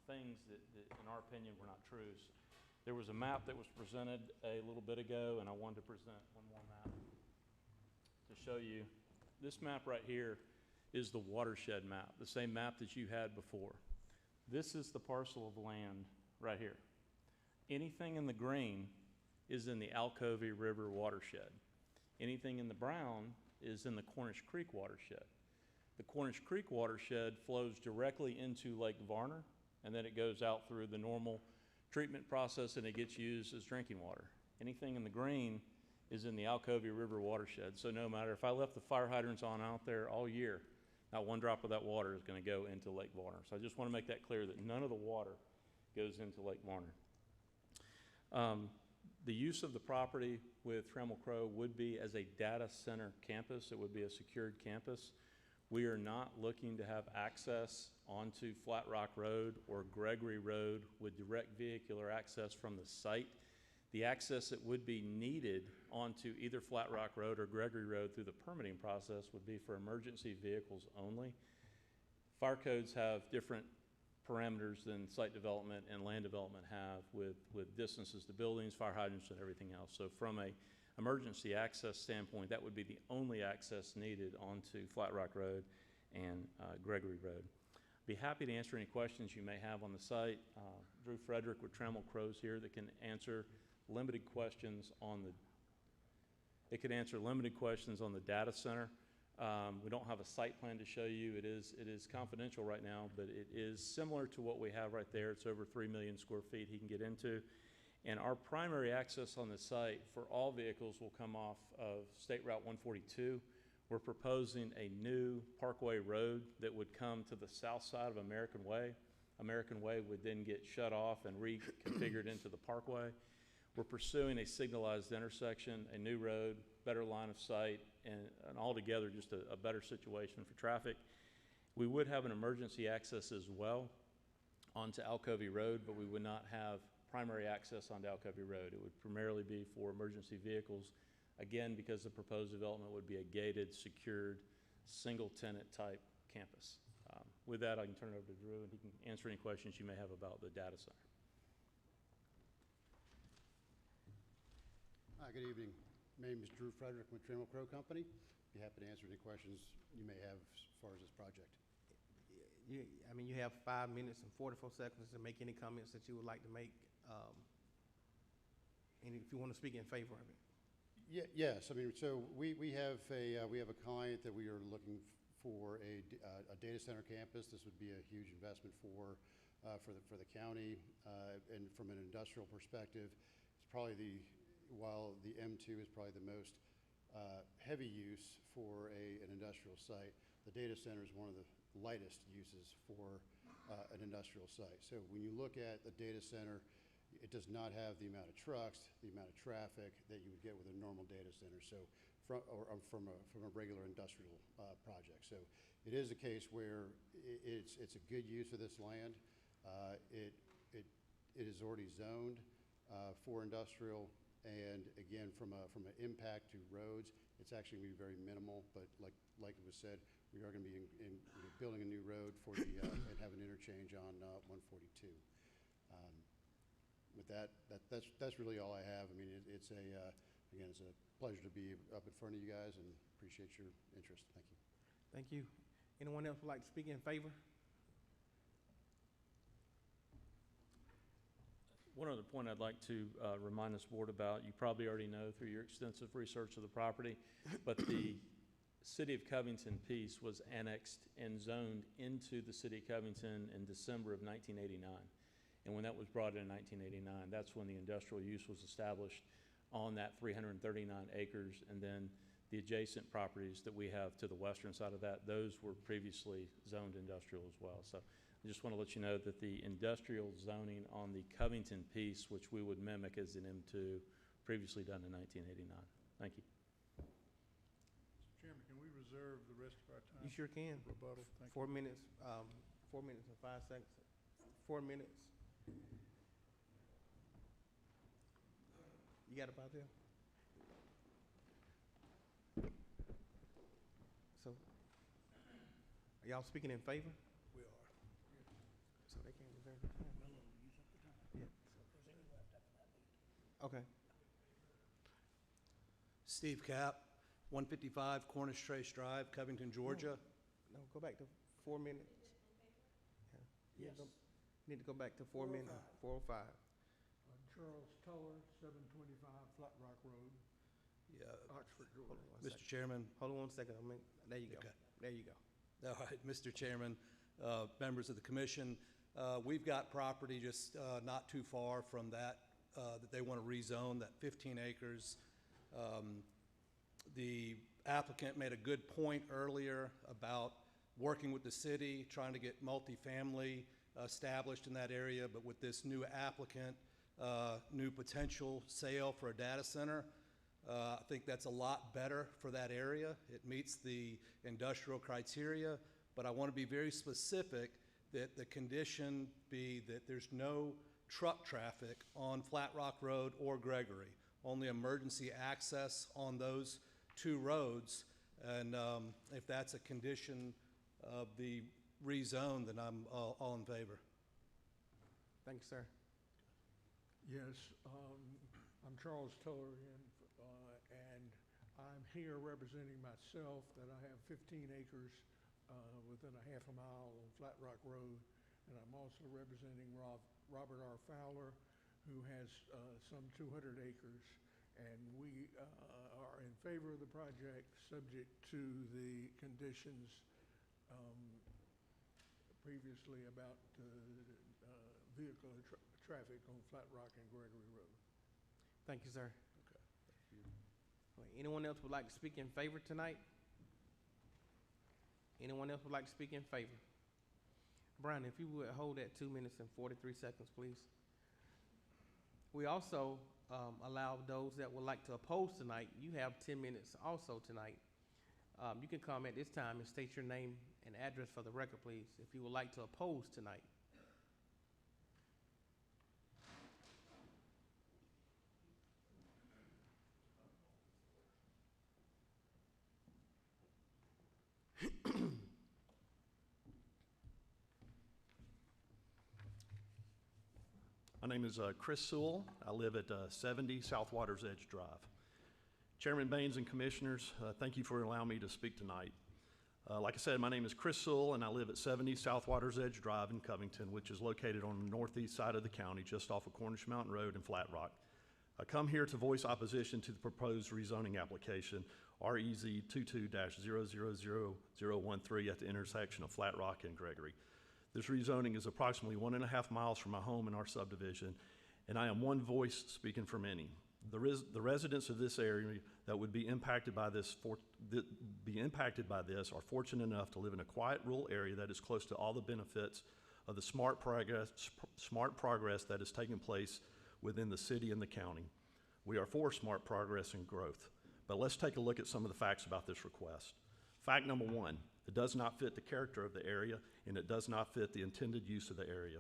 [SPEAKER 17] things that, in our opinion, were not true. There was a map that was presented a little bit ago, and I wanted to present one more map to show you. This map right here is the watershed map, the same map that you had before. This is the parcel of land right here. Anything in the green is in the Alcovy River watershed. Anything in the brown is in the Cornish Creek watershed. The Cornish Creek watershed flows directly into Lake Varner, and then it goes out through the normal treatment process and it gets used as drinking water. Anything in the green is in the Alcovy River watershed. So no matter if I left the fire hydrants on out there all year, not one drop of that water is going to go into Lake Varner. So I just want to make that clear that none of the water goes into Lake Varner. The use of the property with Trammell Crow would be as a data center campus. It would be a secured campus. We are not looking to have access onto Flat Rock Road or Gregory Road with direct vehicular access from the site. The access that would be needed onto either Flat Rock Road or Gregory Road through the permitting process would be for emergency vehicles only. Fire codes have different parameters than site development and land development have with distances to buildings, fire hydrants, and everything else. So from a emergency access standpoint, that would be the only access needed onto Flat Rock Road and Gregory Road. Be happy to answer any questions you may have on the site. Drew Frederick with Trammell Crows here that can answer limited questions on the data center. We don't have a site plan to show you. It is confidential right now, but it is similar to what we have right there. It's over 3 million square feet he can get into. And our primary access on the site for all vehicles will come off of State Route 142. We're proposing a new Parkway Road that would come to the south side of American Way. American Way would then get shut off and reconfigured into the Parkway. We're pursuing a signalized intersection, a new road, better line of sight, and altogether just a better situation for traffic. We would have an emergency access as well onto Alcovy Road, but we would not have primary access onto Alcovy Road. It would primarily be for emergency vehicles, again, because the proposed development would be a gated, secured, single-tenant type campus. With that, I can turn it over to Drew, and he can answer any questions you may have about the data center.
[SPEAKER 18] Hi, good evening. My name is Drew Frederick with Trammell Crow Company. Be happy to answer any questions you may have as far as this project.
[SPEAKER 1] You have 5 minutes and 44 seconds to make any comments that you would like to make. And if you want to speak in favor of it.
[SPEAKER 18] Yes. I mean, so we have a client that we are looking for a data center campus. This would be a huge investment for the county, and from an industrial perspective, it's probably while the M2 is probably the most heavy use for an industrial site, the data center is one of the lightest uses for an industrial site. So when you look at the data center, it does not have the amount of trucks, the amount of traffic that you would get with a normal data center. So from a regular industrial project. So it is a case where it's a good use of this land. It is already zoned for industrial. And again, from an impact to roads, it's actually going to be very minimal. But like it was said, we are going to be building a new road for the and have an interchange on 142. With that's really all I have. I mean, it's a pleasure to be up in front of you guys, and appreciate your interest. Thank you.
[SPEAKER 1] Thank you. Anyone else would like to speak in favor?
[SPEAKER 17] One other point I'd like to remind this board about, you probably already know through your extensive research of the property, but the City of Covington piece was annexed and zoned into the City of Covington in December of 1989. And when that was brought in 1989, that's when the industrial use was established on that 339 acres. And then the adjacent properties that we have to the western side of that, those were previously zoned industrial as well. So I just want to let you know that the industrial zoning on the Covington piece, which we would mimic as an M2, previously done in 1989. Thank you.
[SPEAKER 19] Mr. Chairman, can we reserve the rest of our time?
[SPEAKER 1] You sure can.
[SPEAKER 19] Rebuttal. Thank
[SPEAKER 1] 4 minutes, 4 minutes and 5 seconds. 4 minutes. You got about there? So, are y'all speaking in favor?
[SPEAKER 19] We are.
[SPEAKER 1] So they can't reserve the time. Yeah. Okay.
[SPEAKER 20] Steve Capp, 155 Cornish Trace Drive, Covington, Georgia.
[SPEAKER 1] No, go back to 4 minutes. Yeah.
[SPEAKER 20] Yes.
[SPEAKER 1] You need to go back to 4 minutes, 405.
[SPEAKER 19] Charles Tuller, 725 Flat Rock Road.
[SPEAKER 20] Oxford,
[SPEAKER 1] Hold on one
[SPEAKER 20] Mr.
[SPEAKER 1] second.
[SPEAKER 20] Chairman.
[SPEAKER 1] Hold on 1 second. There you go.
[SPEAKER 20] Okay.
[SPEAKER 1] There you go.
[SPEAKER 20] All right, Mr. Chairman, members of the commission, we've got property just not too far from that that they want to rezone, that 15 acres. The applicant made a good point earlier about working with the city, trying to get multifamily established in that area, but with this new applicant, new potential sale for a data center, I think that's a lot better for that area. It meets the industrial criteria, but I want to be very specific that the condition be that there's no truck traffic on Flat Rock Road or Gregory, only emergency access on those two roads. And if that's a condition of the rezone, then I'm all in favor.
[SPEAKER 1] Thank you, sir.
[SPEAKER 19] Yes, I'm Charles Tolerian, and I'm here representing myself that I have 15 acres within a half a mile on Flat Rock Road, and I'm also representing Robert R. Fowler, who has some 200 acres, and we are in favor of the project subject to the conditions previously about vehicle and traffic on Flat Rock and Gregory Road.
[SPEAKER 1] Thank you, sir. Anyone else would like to speak in favor tonight? Anyone else would like to speak in favor? Brian, if you would hold that 2 minutes and 43 seconds, please. We also allow those that would like to oppose tonight. You have 10 minutes also tonight. You can come at this time and state your name and address for the record, please, if you would like to oppose tonight.
[SPEAKER 21] My name is Chris Sewell. I live at 70 South Waters Edge Drive. Chairman Baines and Commissioners, thank you for allowing me to speak tonight. Like I said, my name is Chris Sewell, and I live at 70 South Waters Edge Drive in Covington, which is located on the northeast side of the county, just off of Cornish Mountain Road in Flat Rock. I come here to voice opposition to the proposed rezoning application, REZ 22-000013 at the intersection of Flat Rock and Gregory. This rezoning is approximately 1.5 miles from my home in our subdivision, and I am one voice speaking for many. The residents of this area that would be impacted by this are fortunate enough to live in a quiet rural area that is close to all the benefits of the smart progress that is taking place within the city and the county. We are for smart progress and growth, but let's take a look at some of the facts about this request. Fact number one, it does not fit the character of the area, and it does not fit the intended use of the area.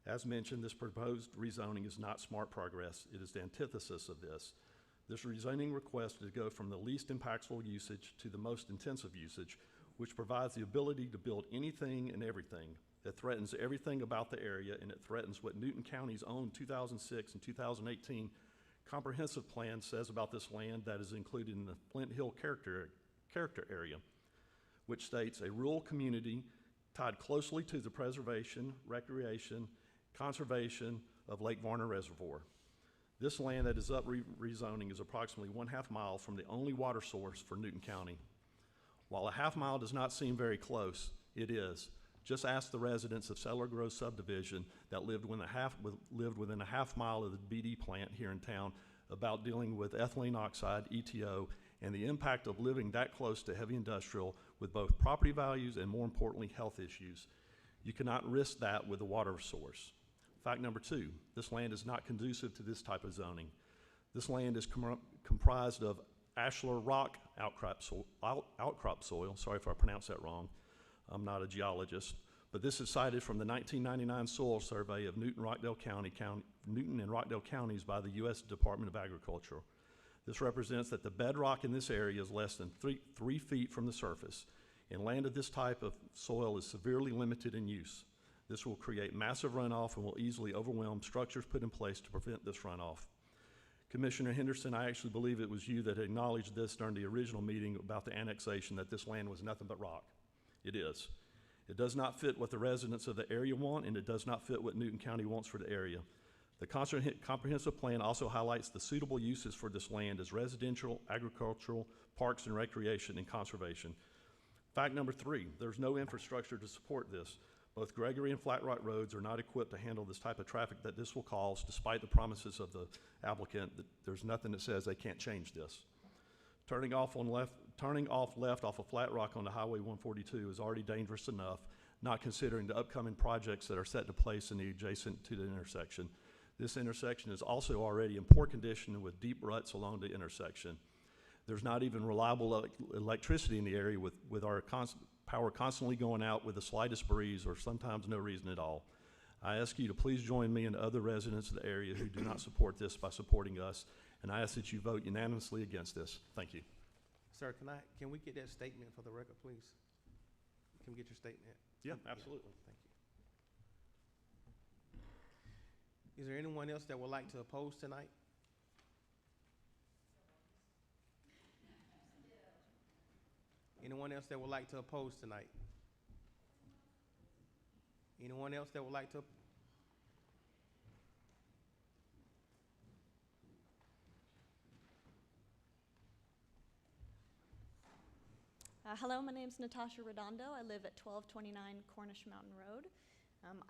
[SPEAKER 21] As mentioned, this proposed rezoning is not smart progress. It is the antithesis of this. This rezoning request is to go from the least impactful usage to the most intensive usage, which provides the ability to build anything and everything. It threatens everything about the area, and it threatens what Newton County's own 2006 and 2018 comprehensive plan says about this land that is included in the Flint Hill character area, which states a rural community tied closely to the preservation, recreation, conservation of Lake Varner Reservoir. This land that is up rezoning is approximately 1/2 mile from the only water source for Newton County. While a 1/2 mile does not seem very close, it is. Just ask the residents of Settler Grove subdivision that lived within a 1/2 mile of the BD plant here in town about dealing with ethylene oxide, ETO, and the impact of living that close to heavy industrial with both property values and, more importantly, health issues. You cannot risk that with a water source. Fact number two, this land is not conducive to this type of zoning. This land is comprised of ashlar rock outcrop soil. Sorry if I pronounced that wrong. I'm not a geologist, but this is cited from the 1999 soil survey of Newton and Rockdale counties by the U.S. Department of Agriculture. This represents that the bedrock in this area is less than 3 feet from the surface, and land of this type of soil is severely limited in use. This will create massive runoff and will easily overwhelm structures put in place to prevent this runoff. Commissioner Henderson, I actually believe it was you that acknowledged this during the original meeting about the annexation, that this land was nothing but rock. It is. It does not fit what the residents of the area want, and it does not fit what Newton County wants for the area. The comprehensive plan also highlights the suitable uses for this land as residential, agricultural, parks and recreation, and conservation. Fact number 3, there's no infrastructure to support this. Both Gregory and Flat Rock roads are not equipped to handle this type of traffic that this will cause, despite the promises of the applicant. There's nothing that says they can't change this. Turning off left off of Flat Rock onto Highway 142 is already dangerous enough, not considering the upcoming projects that are set to place in the adjacent to the intersection. This intersection is also already in poor condition with deep ruts along the intersection. There's not even reliable electricity in the area with our power constantly going out with the slightest breeze or sometimes no reason at all. I ask you to please join me and other residents of the area who do not support this by supporting us, and I ask that you vote unanimously against this. Thank you.
[SPEAKER 1] Sir, can we get that statement for the record, please? Can we get your statement?
[SPEAKER 21] Yeah, absolutely.
[SPEAKER 1] Thank you. Is there anyone else that would like to oppose tonight? Anyone else that would like to oppose tonight? Anyone else that would like to?
[SPEAKER 4] Hello, my name is Natasha Redondo. I live at 1229 Cornish Mountain Road.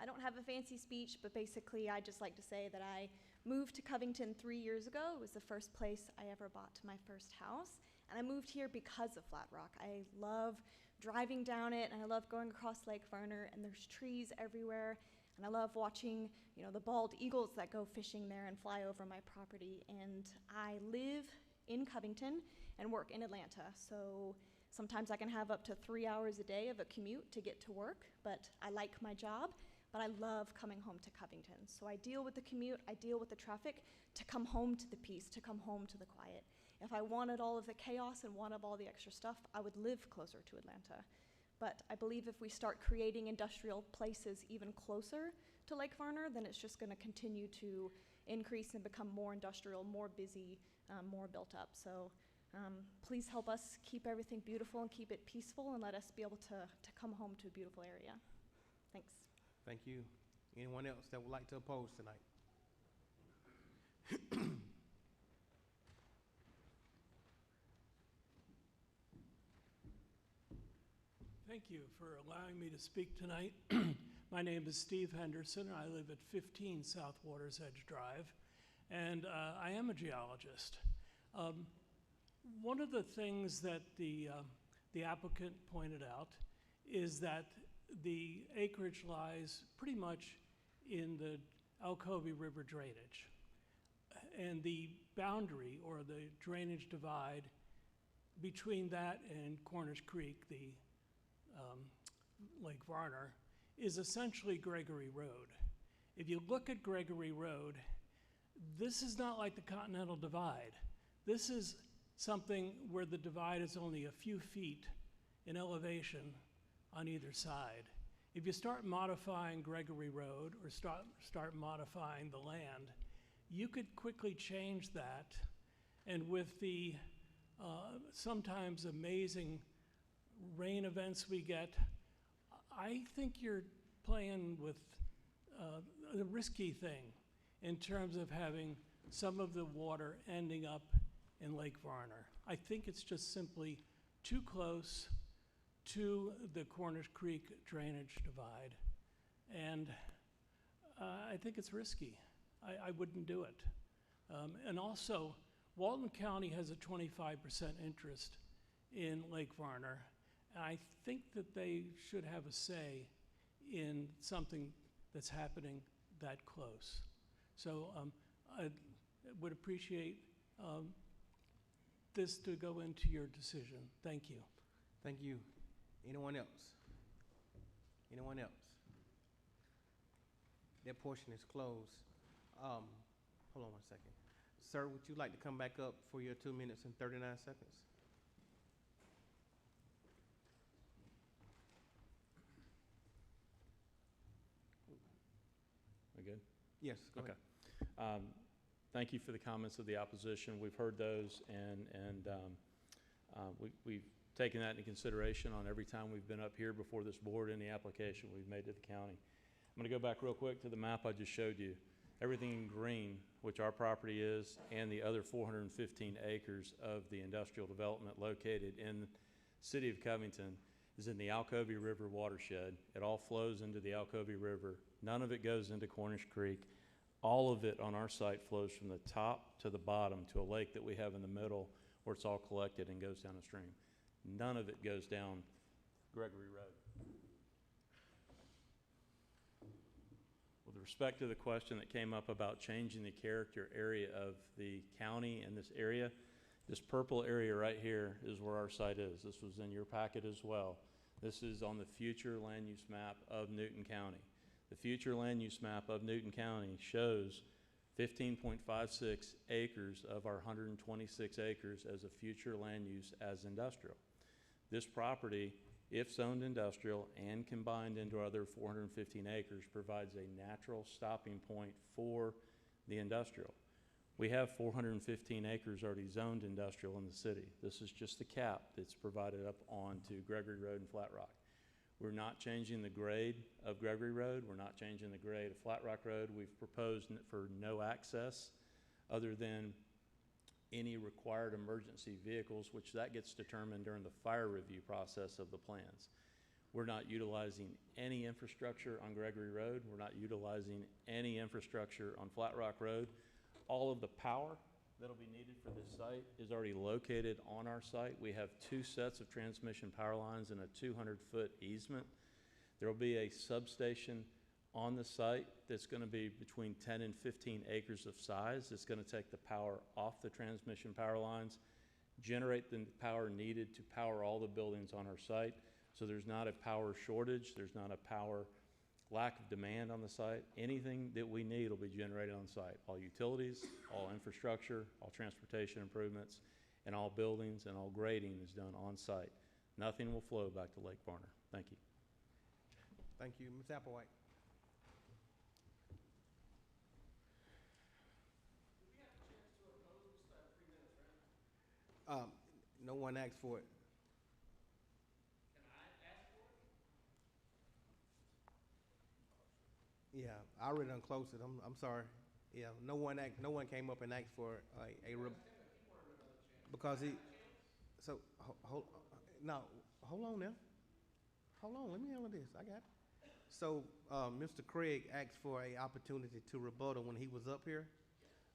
[SPEAKER 4] I don't have a fancy speech, but basically I just like to say that I moved to Covington 3 years ago. It was the first place I ever bought my first house. And I moved here because of Flat Rock. I love driving down it, and I love going across Lake Verner, and there's trees everywhere. And I love watching, the bald eagles that go fishing there and fly over my property. And I live in Covington and work in Atlanta. So sometimes I can have up to 3 hours a day of a commute to get to work, but I like my job, but I love coming home to Covington. So I deal with the commute, I deal with the traffic to come home to the peace, to come home to the quiet. If I wanted all of the chaos and wanted all the extra stuff, I would live closer to Atlanta. But I believe if we start creating industrial places even closer to Lake Verner, then it's just going to continue to increase and become more industrial, more busy, more built up. So please help us keep everything beautiful and keep it peaceful, and let us be able to come home to a beautiful area. Thanks.
[SPEAKER 1] Thank you. Anyone else that would like to oppose tonight?
[SPEAKER 22] Thank you for allowing me to speak tonight. My name is Steve Henderson. I live at 15 South Waters Edge Drive, and I am a geologist. One of the things that the applicant pointed out is that the acreage lies pretty much in the Alcovy River drainage. And the boundary, or the drainage divide, between that and Cornish Creek, the Lake Varner, is essentially Gregory Road. If you look at Gregory Road, this is not like the Continental Divide. This is something where the divide is only a few feet in elevation on either side. If you start modifying Gregory Road, or start modifying the land, you could quickly change that. And with the sometimes amazing rain events we get, I think you're playing with the risky thing in terms of having some of the water ending up in Lake Varner. I think it's just simply too close to the Cornish Creek drainage divide, and I think it's risky. I wouldn't do it. And also, Walton County has a 25% interest in Lake Varner. I think that they should have a say in something that's happening that close. So I would appreciate this to go into your decision. Thank you.
[SPEAKER 1] Thank you. Anyone else? Anyone else? That portion is closed. Hold on 1 second. Sir, would you like to come back up for your 2 minutes and 39 seconds?
[SPEAKER 17] We good?
[SPEAKER 1] Yes, go
[SPEAKER 17] Okay.
[SPEAKER 1] ahead.
[SPEAKER 17] Thank you for the comments of the opposition. We've heard those, and we've taken that into consideration on every time we've been up here before this board and the application we've made to the county. I'm going to go back real quick to the map I just showed you. Everything in green, which our property is, and the other 415 acres of the industrial development located in the city of Covington is in the Alcovey River watershed. It all flows into the Alcovey River. None of it goes into Cornish Creek. All of it on our site flows from the top to the bottom to a lake that we have in the middle where it's all collected and goes down a stream. None of it goes down Gregory Road. With respect to the question that came up about changing the character area of the county in this area, this purple area right here is where our site is. This was in your packet as well. This is on the future land use map of Newton County. The future land use map of Newton County shows 15.56 acres of our 126 acres as a future land use as industrial. This property, if zoned industrial and combined into other 415 acres, provides a natural stopping point for the industrial. We have 415 acres already zoned industrial in the city. This is just the cap that's provided up onto Gregory Road and Flat Rock. We're not changing the grade of Gregory Road. We're not changing the grade of Flat Rock Road. We've proposed for no access other than any required emergency vehicles, which that gets determined during the fire review process of the plans. We're not utilizing any infrastructure on Gregory Road. We're not utilizing any infrastructure on Flat Rock Road. All of the power that'll be needed for this site is already located on our site. We have 2 sets of transmission power lines and a 200-foot easement. There will be a substation on the site that's going to be between 10 and 15 acres of size. It's going to take the power off the transmission power lines, generate the power needed to power all the buildings on our site. So there's not a power shortage. There's not a power lack of demand on the site. Anything that we need will be generated on site. All utilities, all infrastructure, all transportation improvements, and all buildings and all grading is done on site. Nothing will flow back to Lake Varner. Thank you.
[SPEAKER 1] Thank you. Ms. Applewhite. No one asked for it. Yeah, I already done closed it. I'm sorry. Yeah, no one came up and asked for because he. So hold on now. Hold on. Let me handle this. I got it. So Mr. Craig asked for an opportunity to rebuttal when he was up here.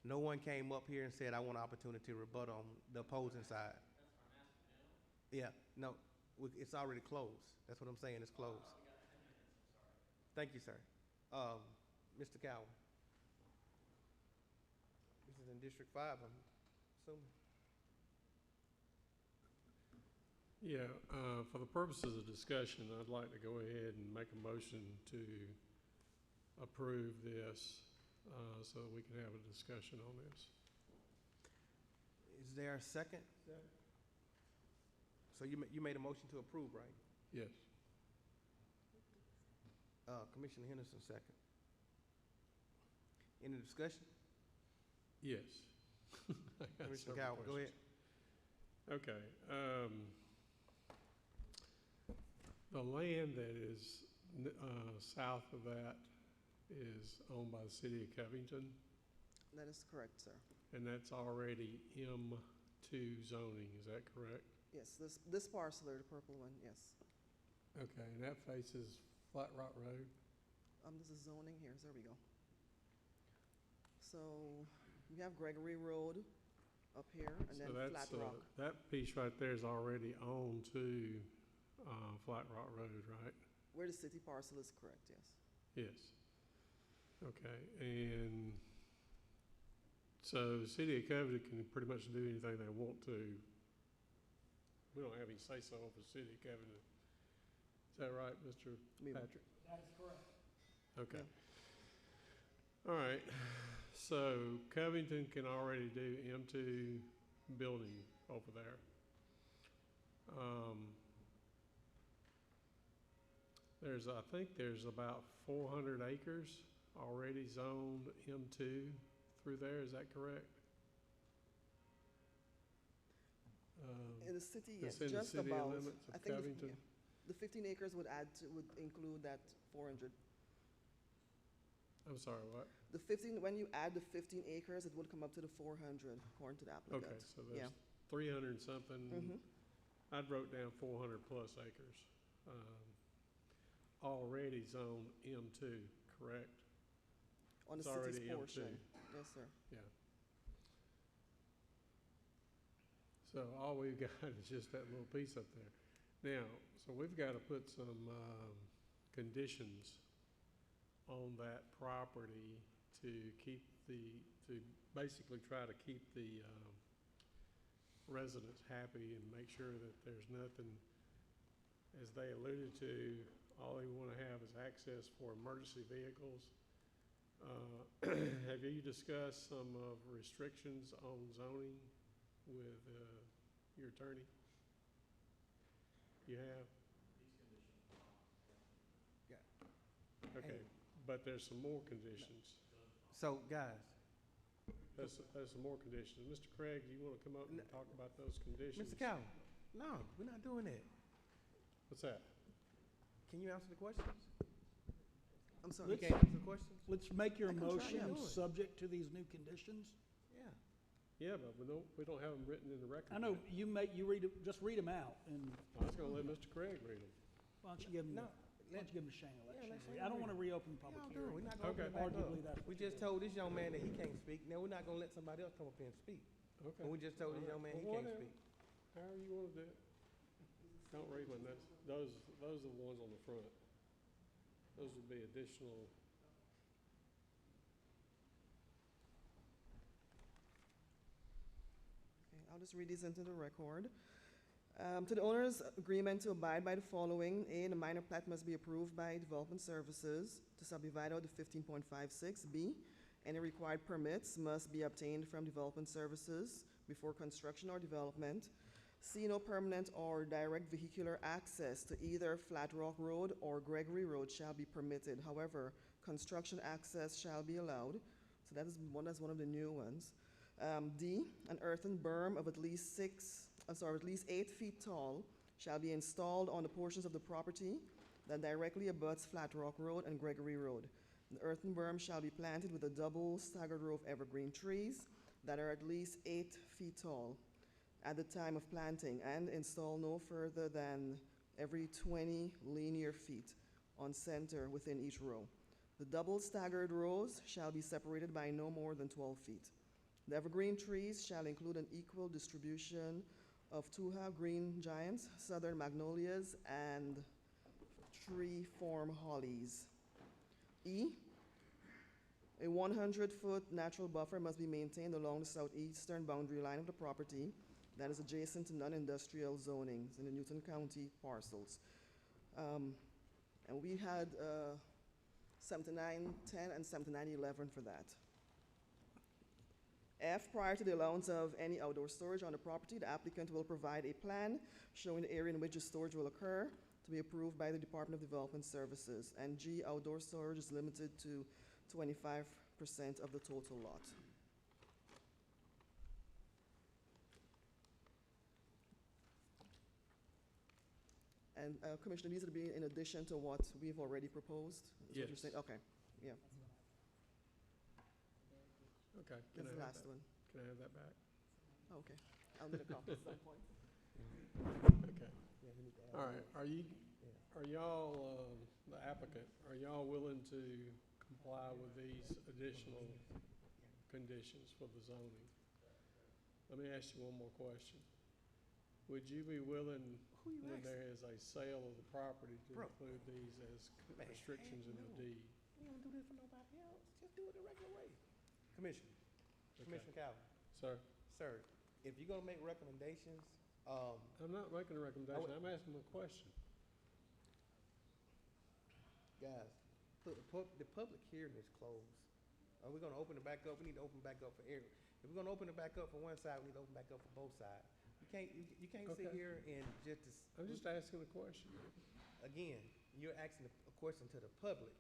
[SPEAKER 1] No one came up here and said, "I want an opportunity to rebuttal on the opposing side." Yeah, no, it's already closed. That's what I'm saying. It's closed. Thank you, sir. Mr. Cowan. This is in District 5, I'm assuming.
[SPEAKER 14] Yeah, for the purposes of discussion, I'd like to go ahead and make a motion to approve this so that we can have a discussion on this.
[SPEAKER 1] Is there a second? So you made a motion to approve, right?
[SPEAKER 14] Yes.
[SPEAKER 1] Commissioner Henderson, second. Any discussion?
[SPEAKER 14] Yes.
[SPEAKER 1] Commissioner Cowan, go ahead.
[SPEAKER 14] Okay. The land that is south of that is owned by the city of Covington,
[SPEAKER 16] That is correct, sir.
[SPEAKER 14] and that's already M2 zoning, is that correct?
[SPEAKER 16] Yes, this parcel, or the purple one, yes.
[SPEAKER 14] Okay, and that faces Flat Rock Road?
[SPEAKER 16] This is zoning here, there we go. So we have Gregory Road up here, and then Flat Rock.
[SPEAKER 14] That piece right there is already owned to Flat Rock Road, right?
[SPEAKER 16] Where the city parcel is correct, yes.
[SPEAKER 14] Yes. Okay, and so the city of Covington can pretty much do anything they want to. We don't have any say-so over the city of Covington. Is that right, Mr. Patrick?
[SPEAKER 22] That is correct.
[SPEAKER 14] Okay. All right, so Covington can already do M2 building over there. I think there's about 400 acres already zoned M2 through there, is that correct?
[SPEAKER 16] In the city, yes,
[SPEAKER 14] It's in the
[SPEAKER 16] just
[SPEAKER 14] city
[SPEAKER 16] about.
[SPEAKER 14] limits of
[SPEAKER 16] I think
[SPEAKER 14] Covington?
[SPEAKER 16] the 15 acres would include that 400.
[SPEAKER 14] I'm sorry, what?
[SPEAKER 16] The 15, when you add the 15 acres, it would come up to the 400, according to the applicant.
[SPEAKER 14] Okay, so
[SPEAKER 16] Yeah.
[SPEAKER 14] there's 300 and something.
[SPEAKER 16] Mhm.
[SPEAKER 14] I'd wrote down 400 plus acres. Already zoned M2, correct?
[SPEAKER 16] On the
[SPEAKER 14] It's already
[SPEAKER 16] city's
[SPEAKER 14] M2.
[SPEAKER 16] portion. Yes, sir.
[SPEAKER 14] Yeah. So all we've got is just that little piece up there. Now, so we've got to put some conditions on that property to keep to basically try to keep the residents happy and make sure that there's nothing, as they alluded to, all they want to have is access for emergency vehicles. Have you discussed some of restrictions on zoning with your attorney? You have?
[SPEAKER 1] Yeah.
[SPEAKER 14] Okay,
[SPEAKER 1] Hey.
[SPEAKER 14] but there's some more conditions.
[SPEAKER 1] So, guys,
[SPEAKER 14] There's some more conditions. Mr. Craig, do you want to come up and talk about those conditions?
[SPEAKER 1] Mr. Calvin, no, we're not doing that.
[SPEAKER 14] What's that?
[SPEAKER 1] Can you answer the questions?
[SPEAKER 16] I'm sorry.
[SPEAKER 1] You can't answer the questions?
[SPEAKER 6] Let's make your
[SPEAKER 1] I can try
[SPEAKER 6] motion
[SPEAKER 1] to do it.
[SPEAKER 6] subject to these new conditions.
[SPEAKER 1] Yeah.
[SPEAKER 14] Yeah, but we don't have them written in the record.
[SPEAKER 6] I know,
[SPEAKER 14] yet.
[SPEAKER 6] you read it, just read them out, and
[SPEAKER 14] I was gonna let Mr. Craig read them.
[SPEAKER 6] why don't you give them,
[SPEAKER 1] No,
[SPEAKER 6] why don't you give them to Shane
[SPEAKER 1] Yeah,
[SPEAKER 6] election?
[SPEAKER 1] let Shane
[SPEAKER 6] I don't
[SPEAKER 1] read
[SPEAKER 6] want to reopen public
[SPEAKER 1] Y'all do.
[SPEAKER 6] hearing.
[SPEAKER 1] We're not gonna
[SPEAKER 14] Okay.
[SPEAKER 1] open it back
[SPEAKER 6] Arguably,
[SPEAKER 1] up.
[SPEAKER 6] that's
[SPEAKER 1] We
[SPEAKER 6] what
[SPEAKER 1] just told this young man that he can't speak. Now, we're not gonna let somebody else come up here and speak.
[SPEAKER 14] Okay.
[SPEAKER 1] And we just told this young man he
[SPEAKER 14] Well,
[SPEAKER 1] can't
[SPEAKER 14] whatever.
[SPEAKER 1] speak.
[SPEAKER 14] However you want to do it. Don't read them. Those are the ones on the front. Those would be additional.
[SPEAKER 16] Okay, I'll just read these into the record. To the owner's agreement to abide by the following: A, the minor plat must be approved by Development Services to subdivide out the 15.56. B, any required permits must be obtained from Development Services before construction or development. C, no permanent or direct vehicular access to either Flat Rock Road or Gregory Road shall be permitted. However, construction access shall be allowed. So that's one of the new ones. D, an earthen berm of at least 8 feet tall shall be installed on the portions of the property that directly abuts Flat Rock Road and Gregory Road. The earthen berm shall be planted with a double staggered row of evergreen trees that are at least 8 feet tall at the time of planting and installed no further than every 20 linear feet on center within each row. The double staggered rows shall be separated by no more than 12 feet. The evergreen trees shall include an equal distribution of Tuha green giants, southern magnolias, and tree-form hollies. E, a 100-foot natural buffer must be maintained along the southeastern boundary line of the property that is adjacent to non-industrial zonings in the Newton County parcels. And we had 7910 and 7911 for that. F, prior to the allowance of any outdoor storage on the property, the applicant will provide a plan showing the area in which the storage will occur to be approved by the Department of Development Services. And G, outdoor storage is limited to 25% of the total lot. And Commissioner, these would be in addition to what we've already proposed? Is what you're
[SPEAKER 14] Yes.
[SPEAKER 16] saying? Okay, yeah,
[SPEAKER 14] Okay.
[SPEAKER 16] that's the last one.
[SPEAKER 14] Can I have that back?
[SPEAKER 16] Oh, okay, I'll need a copy at some point.
[SPEAKER 14] Okay. All right. Are y'all, the applicant, are y'all willing to comply with these additional conditions for the zoning? Let me ask you one more question. Would you be willing, when there is a sale of the property, to include these as restrictions in the deed?
[SPEAKER 1] We don't do this for nobody else. Just do it the regular way. Commissioner Calvin.
[SPEAKER 14] Sir?
[SPEAKER 1] Sir, if you're gonna make recommendations,
[SPEAKER 14] I'm not making a recommendation. I'm asking a question.
[SPEAKER 1] guys, look, the public hearing is closed. Are we gonna open it back up? We need to open it back up for every. If we're gonna open it back up for one side, we need to open it back up for both sides. You can't sit
[SPEAKER 14] Okay.
[SPEAKER 1] here and just.
[SPEAKER 14] I'm just asking a question.
[SPEAKER 1] Again, you're asking a question to the public.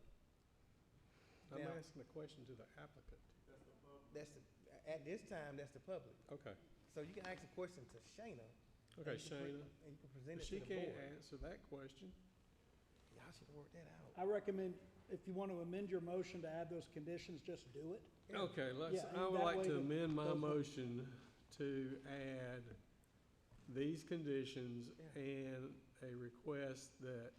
[SPEAKER 14] I'm
[SPEAKER 1] Now-
[SPEAKER 14] asking a question to the applicant.
[SPEAKER 1] At this time, that's the public.
[SPEAKER 14] Okay.
[SPEAKER 1] So you can ask a question to Shayna.
[SPEAKER 14] Okay,
[SPEAKER 1] and you can pre-
[SPEAKER 14] Shayna.
[SPEAKER 1] And you can present it
[SPEAKER 14] She
[SPEAKER 1] to the
[SPEAKER 14] can't
[SPEAKER 1] board.
[SPEAKER 14] answer that question.
[SPEAKER 1] Y'all should work that out.
[SPEAKER 6] I recommend, if you want to amend your motion to add those conditions, just do it.
[SPEAKER 14] Okay,
[SPEAKER 6] Yeah,
[SPEAKER 14] I would
[SPEAKER 6] that
[SPEAKER 14] like
[SPEAKER 6] way
[SPEAKER 14] to
[SPEAKER 6] the-
[SPEAKER 14] amend my
[SPEAKER 6] those-
[SPEAKER 14] motion to add these conditions and a request that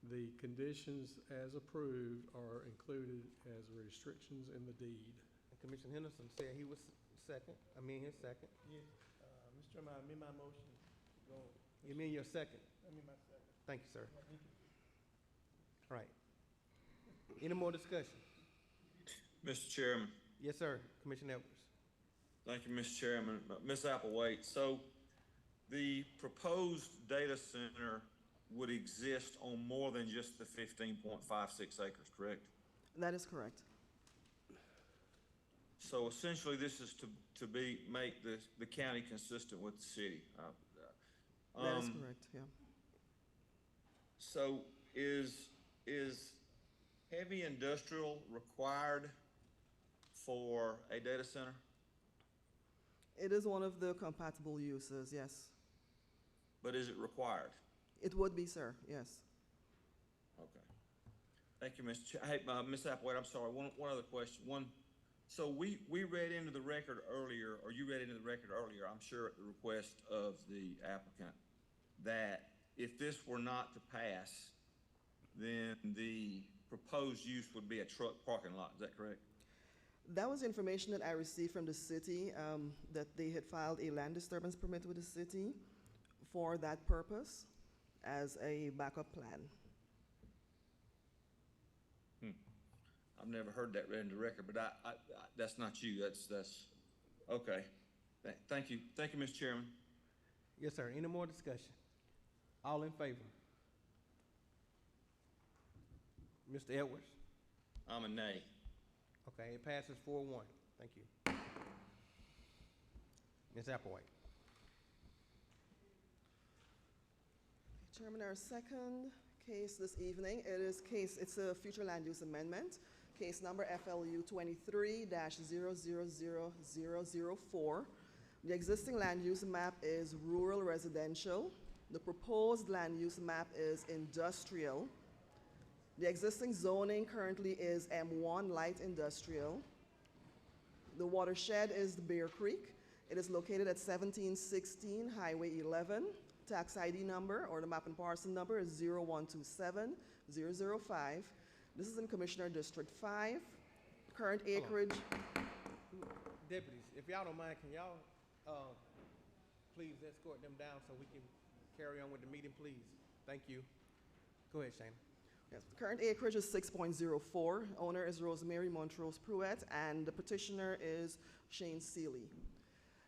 [SPEAKER 14] the conditions as approved are included as restrictions in the deed.
[SPEAKER 1] And Commissioner Henderson said he was second, his second.
[SPEAKER 2] Yes, Mr. Chairman, I amend my motion. Go.
[SPEAKER 1] You mean your second?
[SPEAKER 2] I mean my second.
[SPEAKER 1] Thank you, sir. All right. Any more discussion?
[SPEAKER 5] Mr. Chairman.
[SPEAKER 1] Yes, sir. Commissioner Edwards.
[SPEAKER 5] Thank you, Mr. Chairman. Ms. Applewhite, so the proposed data center would exist on more than just the 15.56 acres, correct?
[SPEAKER 16] That is correct.
[SPEAKER 5] So essentially, this is to make the county consistent with the city.
[SPEAKER 16] That is correct, yeah.
[SPEAKER 5] So is heavy industrial required for a data center?
[SPEAKER 16] It is one of the compatible uses, yes.
[SPEAKER 5] But is it required?
[SPEAKER 16] It would be, sir, yes.
[SPEAKER 5] Okay. Thank you, Mr. Hey, Ms. Applewhite, I'm sorry, one other question. So we read into the record earlier, or you read into the record earlier, I'm sure at the request of the applicant, that if this were not to pass, then the proposed use would be a truck parking lot. Is that correct?
[SPEAKER 16] That was information that I received from the city, that they had filed a land disturbance permit with the city for that purpose as a backup plan.
[SPEAKER 5] I've never heard that read into the record, but I that's not you. That's okay. Thank you, Mr. Chairman.
[SPEAKER 1] Yes, sir. Any more discussion? All in favor? Mr. Edwards?
[SPEAKER 5] I'm a nay.
[SPEAKER 1] Okay, it passes 4-1. Thank you. Ms. Applewhite.
[SPEAKER 16] Chairman, our second case this evening, it's a future land use amendment, case number FLU 23-000004. The existing land use map is rural residential. The proposed land use map is industrial. The existing zoning currently is M1 light industrial. The watershed is the Bear Creek. It is located at 1716 Highway 11. Tax ID number, or the map and parcel number, is 0127005. This is in Commissioner District 5. Current acreage.
[SPEAKER 1] Deputies, if y'all don't mind, can y'all please escort them down so we can carry on with the meeting, please? Thank you. Go ahead, Shana.
[SPEAKER 16] Yes, the current acreage is 6.04. Owner is Rosemary Montrose Pruitt, and the petitioner is Shane Seeley.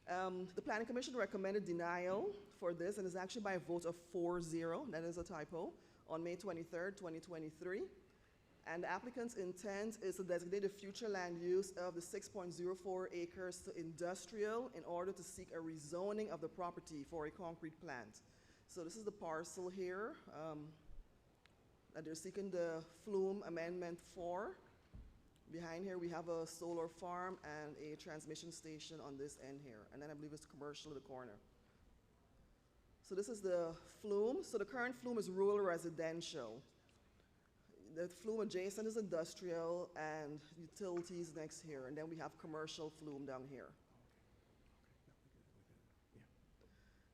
[SPEAKER 16] The Planning Commission recommended denial for this, and it's actually by a vote of 4-0, that is a typo, on May 23rd, 2023. And the applicant's intent is to designate the future land use of the 6.04 acres to industrial in order to seek a rezoning of the property for a concrete plant. So this is the parcel here that they're seeking the Flume Amendment for. Behind here, we have a solar farm and a transmission station on this end here. And then I believe it's commercial in the corner. So this is the Flume. So the current Flume is rural residential. The Flume adjacent is industrial and utilities next here. And then we have commercial Flume down here.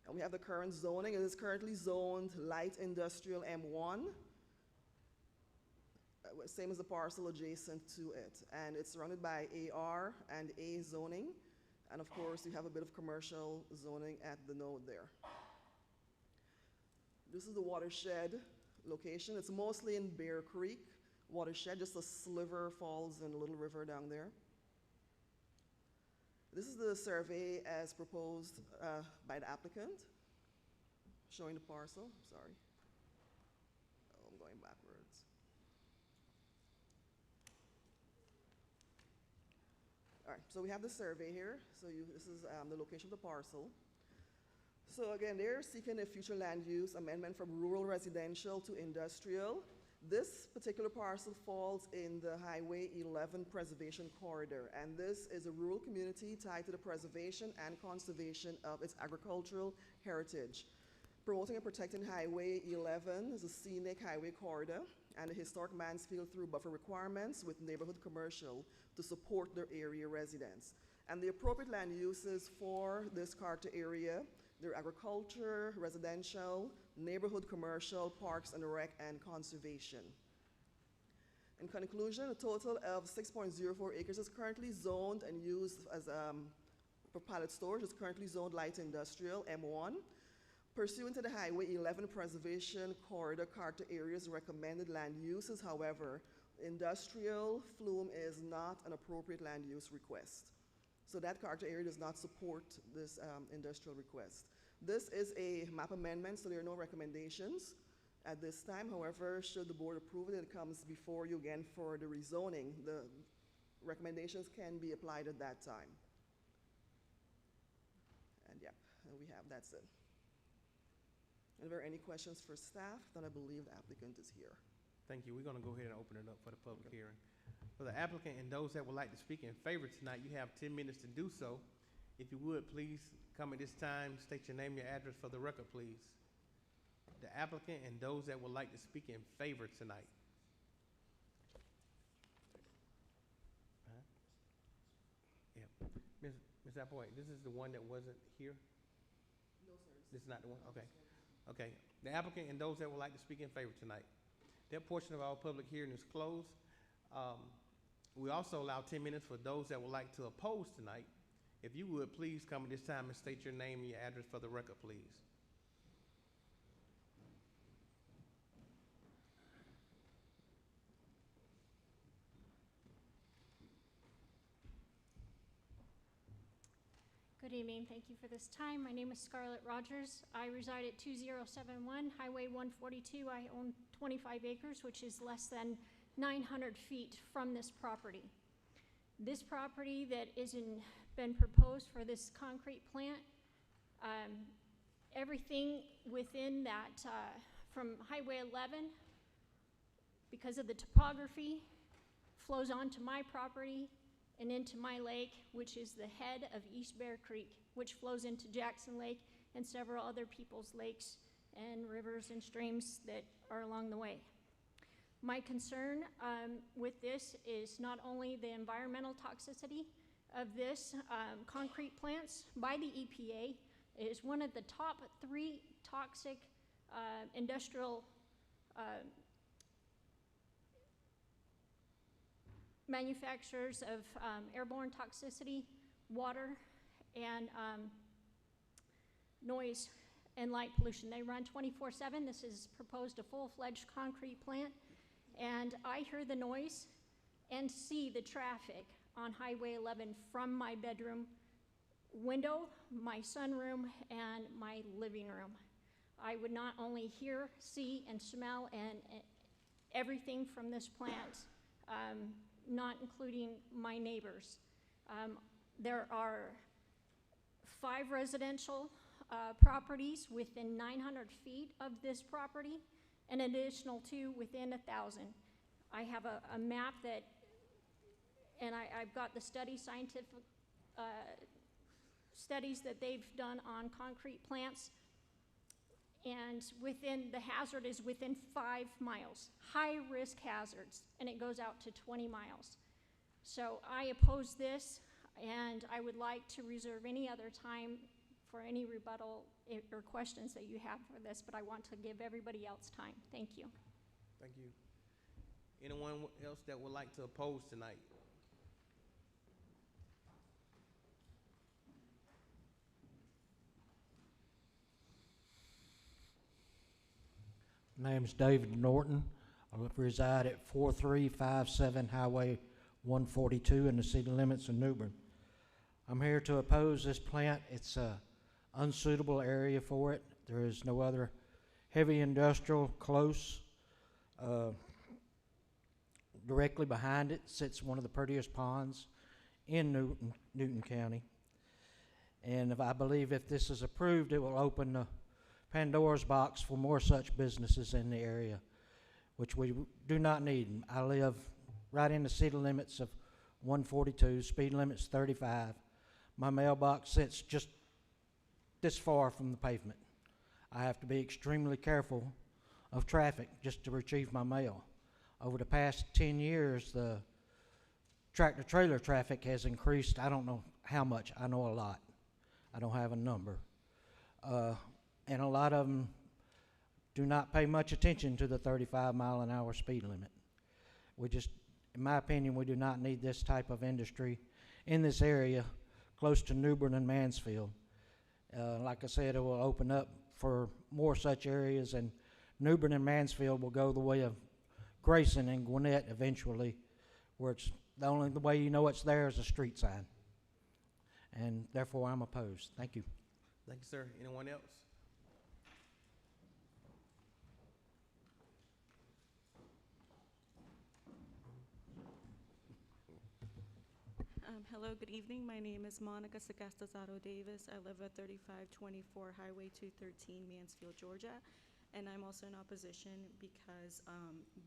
[SPEAKER 16] And we have the current zoning. It is currently zoned light industrial M1. Same as the parcel adjacent to it. And it's surrounded by AR and A zoning. And of course, you have a bit of commercial zoning at the node there. This is the watershed location. It's mostly in Bear Creek watershed, just a sliver falls in a little river down there. This is the survey as proposed by the applicant, showing the parcel. Sorry. Oh, I'm going backwards. All right, so we have the survey here. So this is the location of the parcel. So again, they're seeking a future land use amendment from rural residential to industrial. This particular parcel falls in the Highway 11 Preservation Corridor, and this is a rural community tied to the preservation and conservation of its agricultural heritage. Promoting and protecting Highway 11 is a scenic highway corridor, and the historic Mansfield through buffer requirements with neighborhood commercial to support their area residents. And the appropriate land uses for this charter area, they're agriculture, residential, neighborhood commercial, parks and rec, and conservation. In conclusion, a total of 6.04 acres is currently zoned and used as for pallet storage. It's currently zoned light industrial, M1. Pursuant to the Highway 11 Preservation Corridor Charter Area's recommended land uses, however, industrial flume is not an appropriate land use request. So that charter area does not support this industrial request. This is a map amendment, so there are no recommendations at this time. However, should the board approve it, it comes before you again for the rezoning. The recommendations can be applied at that time. And yeah, we have, that's it. Are there any questions for staff? Then I believe the applicant is here.
[SPEAKER 1] Thank you. We're gonna go ahead and open it up for the public hearing. For the applicant and those that would like to speak in favor tonight, you have 10 minutes to do so. If you would, please come at this time, state your name, your address for the record, please. The applicant and those that would like to speak in favor tonight. Yeah. Ms. Applewhite, this is the one that wasn't here?
[SPEAKER 16] No, sir.
[SPEAKER 1] This is not the one? Okay. Okay. The applicant and those that would like to speak in favor tonight. That portion of our public hearing is closed. We also allow 10 minutes for those that would like to oppose tonight. If you would, please come at this time and state your name and your address for the record, please.
[SPEAKER 7] Good evening. Thank you for this time. My name is Scarlett Rogers. I reside at 2071 Highway 142. I own 25 acres, which is less than 900 feet from this property. This property that been proposed for this concrete plant, everything within that from Highway 11, because of the topography, flows onto my property and into my lake, which is the head of East Bear Creek, which flows into Jackson Lake and several other people's lakes and rivers and streams that are along the way. My concern with this is not only the environmental toxicity of this concrete plants by the EPA. It is one of the top 3 toxic industrial manufacturers of airborne toxicity, water, and noise and light pollution. They run 24/7. This is proposed a full-fledged concrete plant, and I hear the noise and see the traffic on Highway 11 from my bedroom window, my sunroom, and my living room. I would not only hear, see, and smell and everything from this plant, not including my neighbors. There are 5 residential properties within 900 feet of this property, and an additional 2 within 1,000. I have a map that, and I've got the scientific studies that they've done on concrete plants, and the hazard is within 5 miles, high-risk hazards, and it goes out to 20 miles. So I oppose this, and I would like to reserve any other time for any rebuttal or questions that you have for this, but I want to give everybody else time. Thank you.
[SPEAKER 1] Thank you. Anyone else that would like to oppose tonight?
[SPEAKER 8] My name is David Norton. I reside at 4357 Highway 142 in the city limits of New Bern. I'm here to oppose this plant. It's an unsuitable area for it. There is no other heavy industrial close. Directly behind it sits one of the prettiest ponds in Newton County. And I believe if this is approved, it will open the Pandora's box for more such businesses in the area, which we do not need. I live right in the city limits of 142, speed limit's 35. My mailbox sits just this far from the pavement. I have to be extremely careful of traffic just to retrieve my mail. over the past 10 years, the tractor-trailer traffic has increased. I don't know how much. I know a lot. I don't have a number. And a lot of them do not pay much attention to the 35-mile-an-hour speed limit. We just, in my opinion, we do not need this type of industry in this area close to New Bern and Mansfield. Like I said, it will open up for more such areas, and New Bern and Mansfield will go the way of Grayson and Gwinnett eventually, where it's the only way you know it's there is a street sign. And therefore, I'm opposed. Thank you.
[SPEAKER 1] Thank you, sir. Anyone else?
[SPEAKER 10] Hello, good evening. My name is Monica Sagastazado Davis. I live at 3524 Highway 213, Mansfield, Georgia. And I'm also in opposition because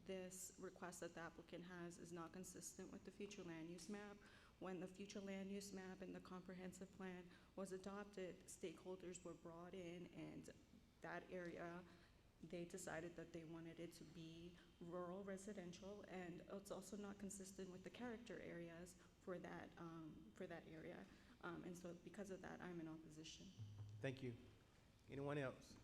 [SPEAKER 10] this request that the applicant has is not consistent with the future land use map. When the future land use map and the comprehensive plan was adopted, stakeholders were brought in, and that area, they decided that they wanted it to be rural residential, and it's also not consistent with the character areas for that area. And so because of that, I'm in opposition.
[SPEAKER 1] Thank you. Anyone else?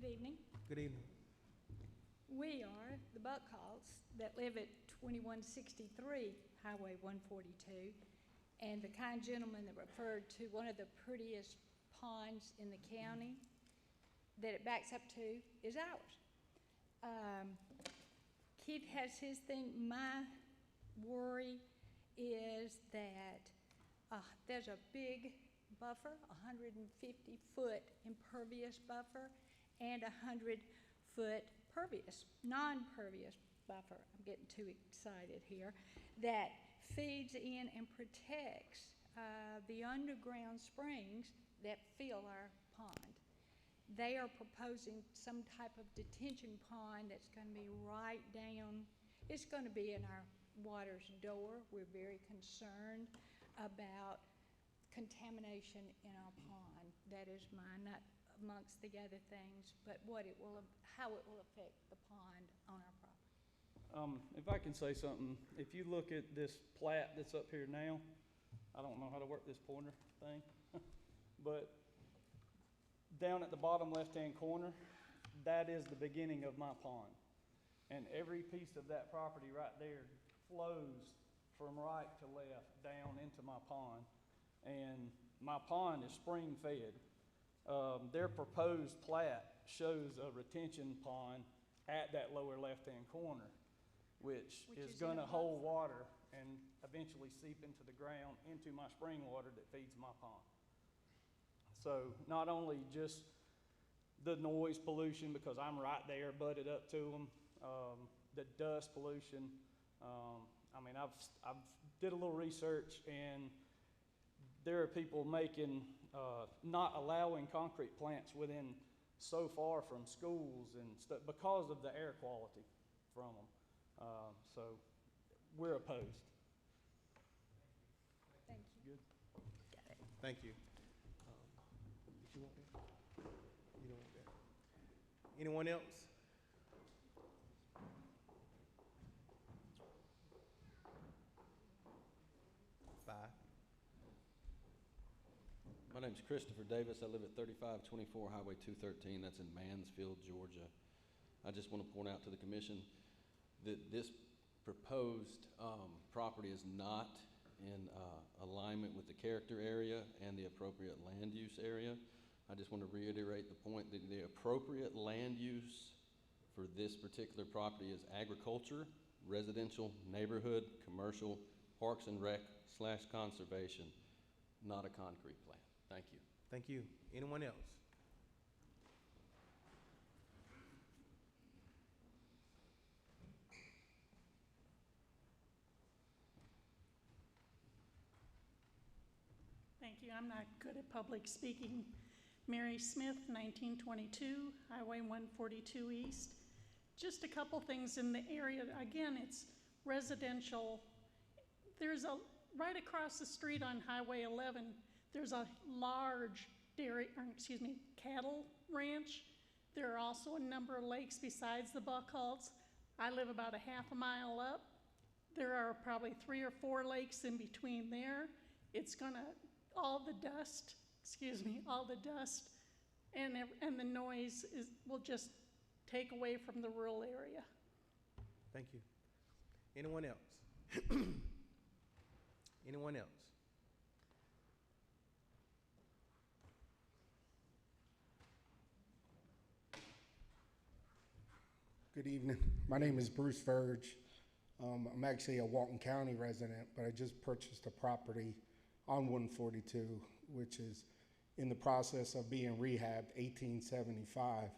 [SPEAKER 11] Good evening.
[SPEAKER 1] Good evening.
[SPEAKER 11] We are the Buckhalls that live at 2163 Highway 142, and the kind gentleman that referred to one of the prettiest ponds in the county that it backs up to is ours. Keith has his thing. My worry is that there's a big buffer, 150-foot impervious buffer, and 100-foot pervious, non-pervious buffer. I'm getting too excited here. That feeds in and protects the underground springs that fill our pond. They are proposing some type of detention pond that's going to be right down. It's going to be in our water's door. We're very concerned about contamination in our pond. That is mine, not amongst the other things, but how it will affect the pond on our property.
[SPEAKER 23] If I can say something, if you look at this plat that's up here now, I don't know how to work this pointer thing, but down at the bottom left-hand corner, that is the beginning of my pond. And every piece of that property right there flows from right to left down into my pond. And my pond is spring fed. Their proposed plat shows a retention pond at that lower left-hand corner, which is going to hold water and eventually seep into the ground, into my spring water that feeds my pond. So not only just the noise pollution, because I'm right there, butted up to them, the dust pollution. I mean, I've did a little research, and there are people making, not allowing concrete plants within so far from schools and stuff because of the air quality from them. So we're opposed.
[SPEAKER 11] Thank you.
[SPEAKER 23] Good.
[SPEAKER 11] Got it.
[SPEAKER 1] Thank you. Did you want that? You don't want that. Anyone else? Five.
[SPEAKER 24] My name's Christopher Davis. I live at 3524 Highway 213. That's in Mansfield, Georgia. I just want to point out to the commission that this proposed property is not in alignment with the character area and the appropriate land use area. I just want to reiterate the point that the appropriate land use for this particular property is agriculture, residential, neighborhood, commercial, parks and rec / conservation, not a concrete plant. Thank you.
[SPEAKER 1] Thank you. Anyone else?
[SPEAKER 25] Thank you. I'm not good at public speaking. Mary Smith, 1922, Highway 142 East. Just a couple things in the area. Again, it's residential. There's right across the street on Highway 11, There's a large cattle ranch. There are also a number of lakes besides the Buckhalls. I live about a half a mile up. There are probably 3 or 4 lakes in between there. It's gonna, all the dust and the noise will just take away from the rural area.
[SPEAKER 1] Thank you. Anyone else? Anyone else?
[SPEAKER 3] Good evening. My name is Bruce Verge. I'm actually a Walton County resident, but I just purchased a property on 142, which is in the process of being rehabbed, 1875.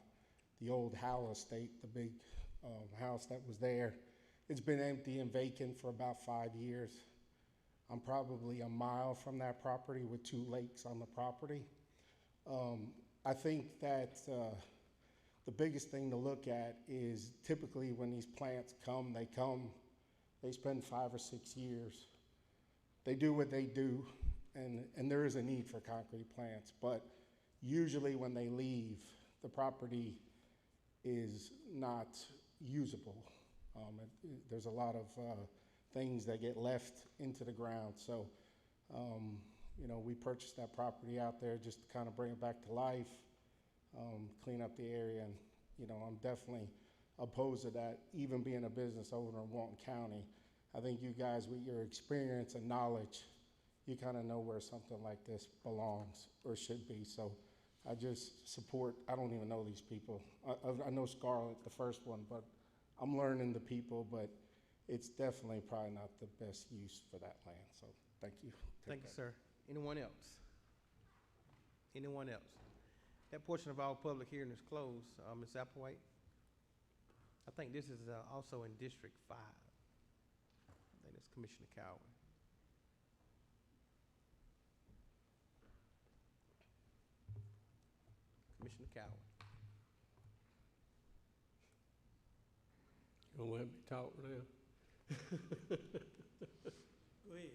[SPEAKER 3] The old Howell estate, the big house that was there. It's been empty and vacant for about 5 years. I'm probably a mile from that property with 2 lakes on the property. I think that the biggest thing to look at is typically when these plants come, they spend 5 or 6 years. They do what they do, and there is a need for concrete plants, but usually when they leave, the property is not usable. There's a lot of things that get left into the ground. So, you know, we purchased that property out there just to kind of bring it back to life, clean up the area, and, you know, I'm definitely opposed to that. Even being a business owner in Walton County, I think you guys, with your experience and knowledge, you kind of know where something like this belongs or should be. So I just support, I don't even know these people. I know Scarlett, the first one, but I'm learning the people, but it's definitely probably not the best use for that land. So thank you.
[SPEAKER 1] Thank you, sir. Anyone else? Anyone else? That portion of our public hearing is closed. Ms. Applewhite? I think this is also in District 5. I think it's Commissioner Cowan. Commissioner Cowan.
[SPEAKER 14] You gonna let me talk now?
[SPEAKER 2] Go ahead.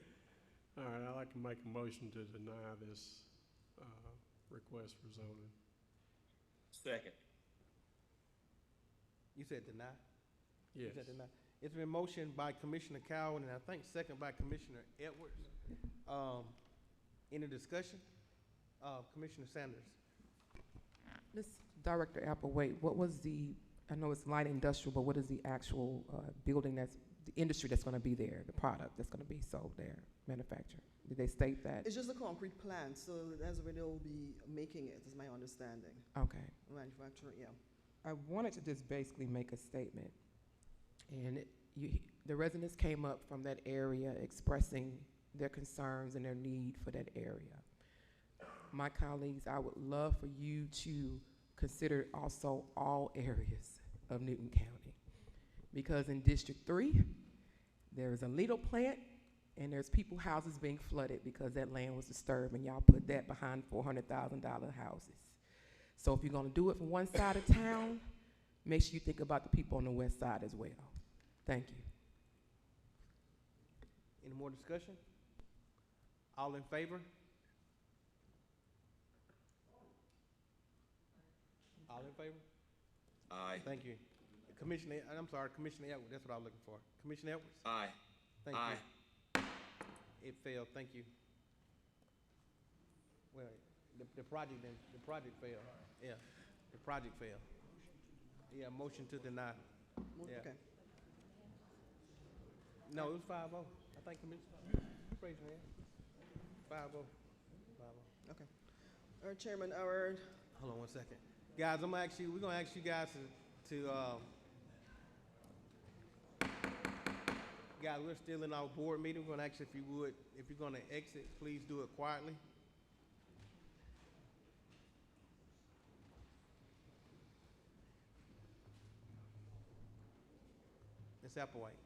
[SPEAKER 14] All right, I'd like to make a motion to deny this request for zoning.
[SPEAKER 5] Second.
[SPEAKER 1] You said deny?
[SPEAKER 14] Yes.
[SPEAKER 1] You said deny. It's been motioned by Commissioner Cowan and I think second by Commissioner Edwards. Any discussion? Commissioner Sanders.
[SPEAKER 9] Ms. Director Applewhite, what was I know it's light industrial, but what is the actual building the industry that's going to be there, the product that's going to be sold there, manufactured? Did they state that?
[SPEAKER 16] It's just a concrete plant, so that's where they'll be making it, is my understanding.
[SPEAKER 9] Okay.
[SPEAKER 16] Manufacturing, yeah.
[SPEAKER 9] I wanted to just basically make a statement. And the residents came up from that area expressing their concerns and their need for that area. My colleagues, I would love for you to consider also all areas of Newton County. Because in District 3, there's a Lidl plant and there's houses being flooded because that land was disturbed and y'all put that behind $400,000 houses. So if you're gonna do it from one side of town, make sure you think about the people on the west side as well. Thank you.
[SPEAKER 1] Any more discussion? All in favor? All in favor?
[SPEAKER 5] Aye.
[SPEAKER 1] Thank you. Commissioner Edwards, that's what I was looking for. Commissioner Edwards?
[SPEAKER 5] Aye.
[SPEAKER 1] Thank
[SPEAKER 5] Aye.
[SPEAKER 1] you. It failed, thank you. Well, the project failed. Yeah, the project failed. Yeah, motion to deny. Yeah.
[SPEAKER 16] Okay.
[SPEAKER 1] No, it was 5-0. I think Commissioner, raise your hand. 5-0. 5-0.
[SPEAKER 16] Okay. All right, Chairman,
[SPEAKER 1] Hold on 1 second. Guys, we're gonna ask you guys to guys, we're still in our board meeting. We're gonna ask you if you're gonna exit, please do it quietly. Ms. Applewhite.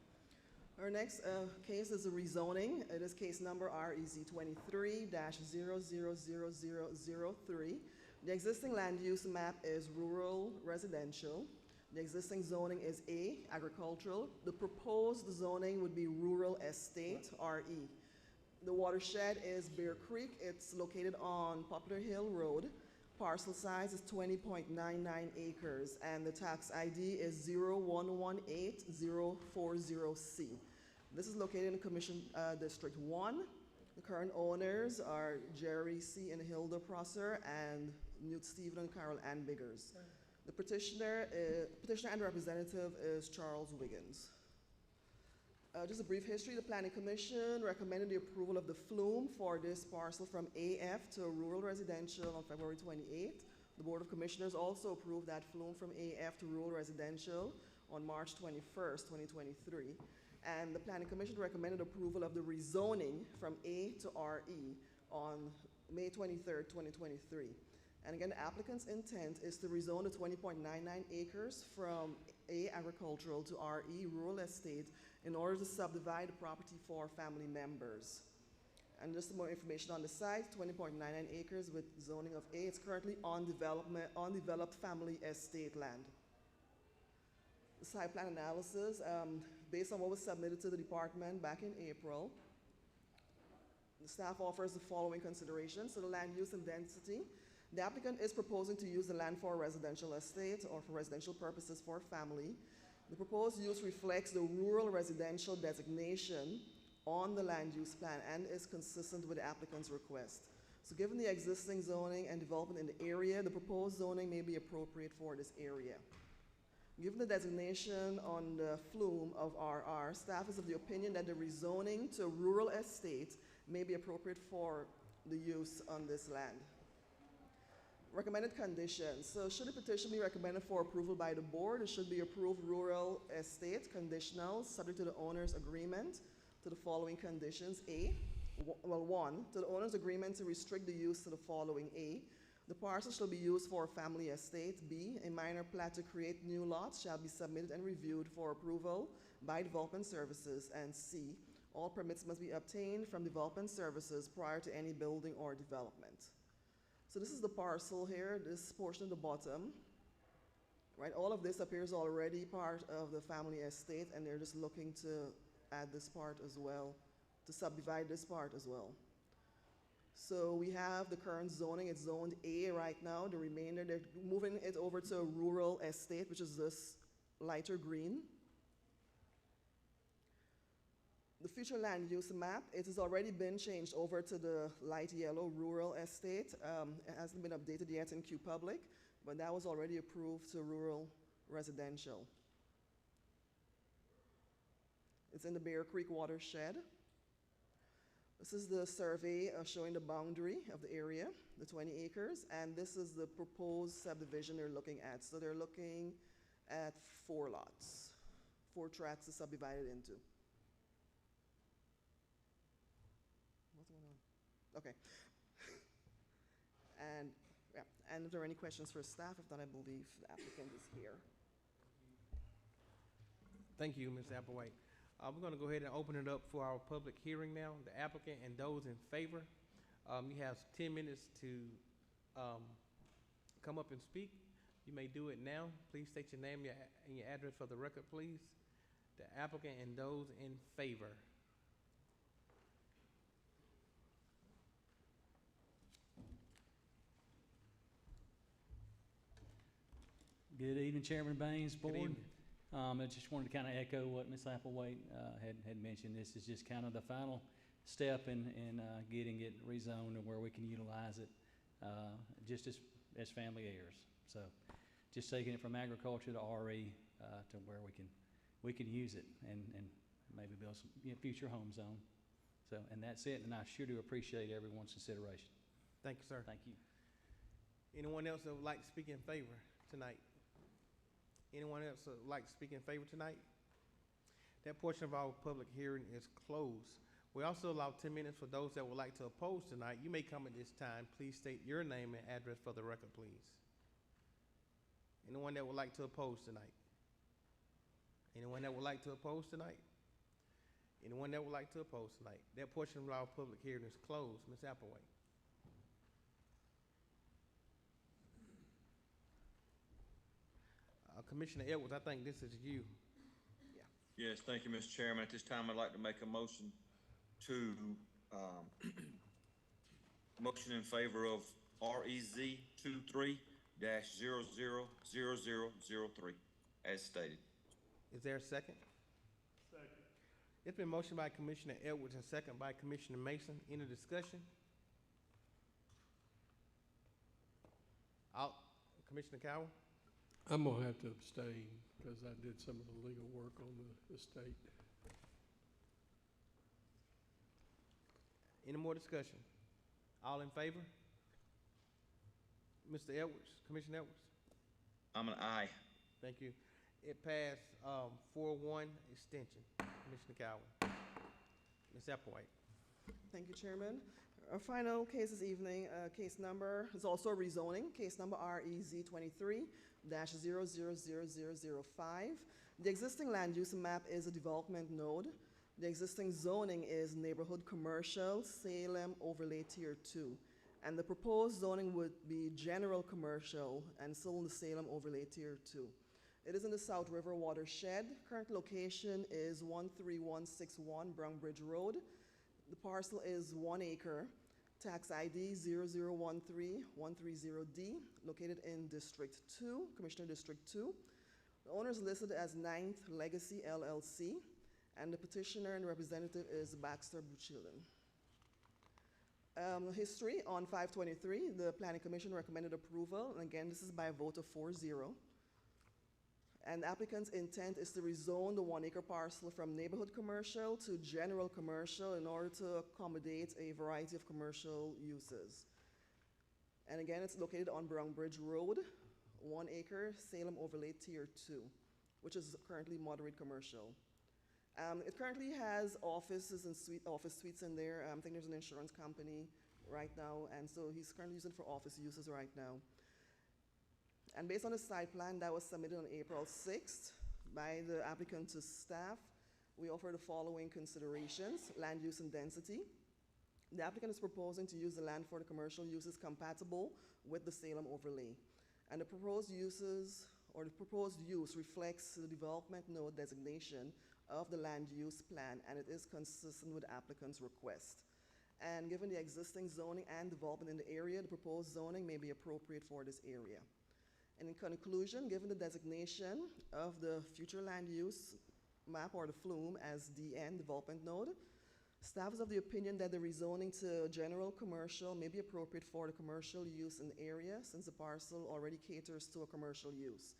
[SPEAKER 16] our next case is a rezoning. It is case number REZ 23-000003. The existing land use map is rural residential. The existing zoning is A, agricultural. The proposed zoning would be rural estate, RE. The watershed is Bear Creek. It's located on Poplar Hill Road. Parcel size is 20.99 acres, and the tax ID is 0118040C. This is located in Commission District 1. The current owners are Jerry C. and Hilda Prosser and Newt Stephen and Carol Ann Biggers. The petitioner and representative is Charles Wiggins. Just a brief history, the Planning Commission recommended the approval of the flume for this parcel from AF to rural residential on February 28th. The Board of Commissioners also approved that flume from AF to rural residential on March 21st, 2023. And the Planning Commission recommended approval of the rezoning from A to RE on May 23rd, 2023. And again, the applicant's intent is to rezone the 20.99 acres from A agricultural to RE rural estate in order to subdivide the property for family members. And just some more information on the site, 20.99 acres with zoning of A. It's currently undeveloped family estate land. The site plan analysis, based on what was submitted to the department back in April, the staff offers the following considerations. So the land use and density. The applicant is proposing to use the land for a residential estate or for residential purposes for family. The proposed use reflects the rural residential designation on the land use plan and is consistent with the applicant's request. So given the existing zoning and development in the area, the proposed zoning may be appropriate for this area. Given the designation on the flume of RR, staff is of the opinion that the rezoning to rural estate may be appropriate for the use on this land. Recommended conditions. So should the petition be recommended for approval by the board, it should be approved rural estate conditional, subject to the owner's agreement to the following conditions. One, to the owner's agreement to restrict the use to the following. A, the parcel shall be used for a family estate. B, a minor plat to create new lots shall be submitted and reviewed for approval by Development Services. And C, all permits must be obtained from Development Services prior to any building or development. So this is the parcel here, this portion at the bottom, right? All of this appears already part of the family estate, and they're just looking to add this part as well, to subdivide this part as well. So we have the current zoning, it's zoned A right now. The remainder, they're moving it over to a rural estate, which is this lighter green. The future land use map, it has already been changed over to the light yellow rural estate. It hasn't been updated yet in Q Public, but that was already approved to rural residential. It's in the Bear Creek watershed. This is the survey showing the boundary of the area, the 20 acres, and this is the proposed subdivision they're looking at. So they're looking at 4 lots, 4 tracts to subdivide it into. What's going on? Okay. And, yeah, and if there are any questions for staff, if not, I believe the applicant is here.
[SPEAKER 1] Thank you, Ms. Applewhite. We're going to go ahead and open it up for our public hearing now. The applicant and those in favor, you have 10 minutes to come up and speak. You may do it now. Please state your name and your address for the record, please. The applicant and those in favor.
[SPEAKER 12] Good evening, Chairman Baines,
[SPEAKER 1] Good
[SPEAKER 12] Board.
[SPEAKER 1] evening.
[SPEAKER 12] I just wanted to kind of echo what Ms. Applewhite had mentioned. This is just kind of the final step in getting it rezoned and where we can utilize it just as family heirs. So just taking it from agriculture to RE to where we can use it and maybe build some future homes on. So, and that's it, and I sure do appreciate everyone's consideration.
[SPEAKER 1] Thank you, sir.
[SPEAKER 12] Thank you.
[SPEAKER 1] Anyone else that would like to speak in favor tonight? Anyone else that would like to speak in favor tonight? That portion of our public hearing is closed. We also allow 10 minutes for those that would like to oppose tonight. You may come at this time. Please state your name and address for the record, please. Anyone that would like to oppose tonight? Anyone that would like to oppose tonight? Anyone that would like to oppose tonight? That portion of our public hearing is closed. Ms. Applewhite. Commissioner Edwards, I think this is you.
[SPEAKER 5] Yes, thank you, Mr. Chairman. At this time, I'd like to make a motion to motion in favor of REZ 23-000003 as stated.
[SPEAKER 1] Is there a second?
[SPEAKER 6] Second.
[SPEAKER 1] It's been motioned by Commissioner Edwards and second by Commissioner Mason. Any discussion? Commissioner Cowell?
[SPEAKER 14] I'm gonna have to abstain because I did some of the legal work on the estate.
[SPEAKER 1] Any more discussion? All in favor? Mr. Edwards, Commissioner Edwards?
[SPEAKER 5] I'm an aye.
[SPEAKER 1] Thank you. It passed 4-1 extension. Commissioner Cowell. Ms. Applewhite.
[SPEAKER 16] Thank you, Chairman. Our final case this evening, case number is also a rezoning, case number REZ 23-000005. The existing land use map is a development node. The existing zoning is neighborhood commercial, Salem overlay tier 2. And the proposed zoning would be general commercial and still in the Salem overlay tier 2. It is in the South River watershed. Current location is 13161 Bronx Road. The parcel is 1 acre. Tax ID 0013130D, located in District 2, Commissioner District 2. The owner is listed as 9th Legacy LLC, and the petitioner and representative is Baxter Buchilin. History on 5/23, the Planning Commission recommended approval, and again, this is by a vote of 4-0. And the applicant's intent is to rezone the 1 acre parcel from neighborhood commercial to general commercial in order to accommodate a variety of commercial uses. And again, it's located on Bronx Road, 1 acre, Salem overlay tier 2, which is currently moderate commercial. It currently has offices and office suites in there. I think there's an insurance company right now, and so he's currently using it for office uses right now. And based on the site plan that was submitted on April 6th by the applicant to staff, we offer the following considerations: land use and density. The applicant is proposing to use the land for the commercial uses compatible with the Salem overlay. And the proposed uses, or the proposed use, reflects the development node designation of the land use plan, and it is consistent with the applicant's request. And given the existing zoning and development in the area, the proposed zoning may be appropriate for this area. And in conclusion, given the designation of the future land use map, or the FLUME, as DN, development node, staff is of the opinion that the rezoning to general commercial may be appropriate for the commercial use in the area, since the parcel already caters to a commercial use.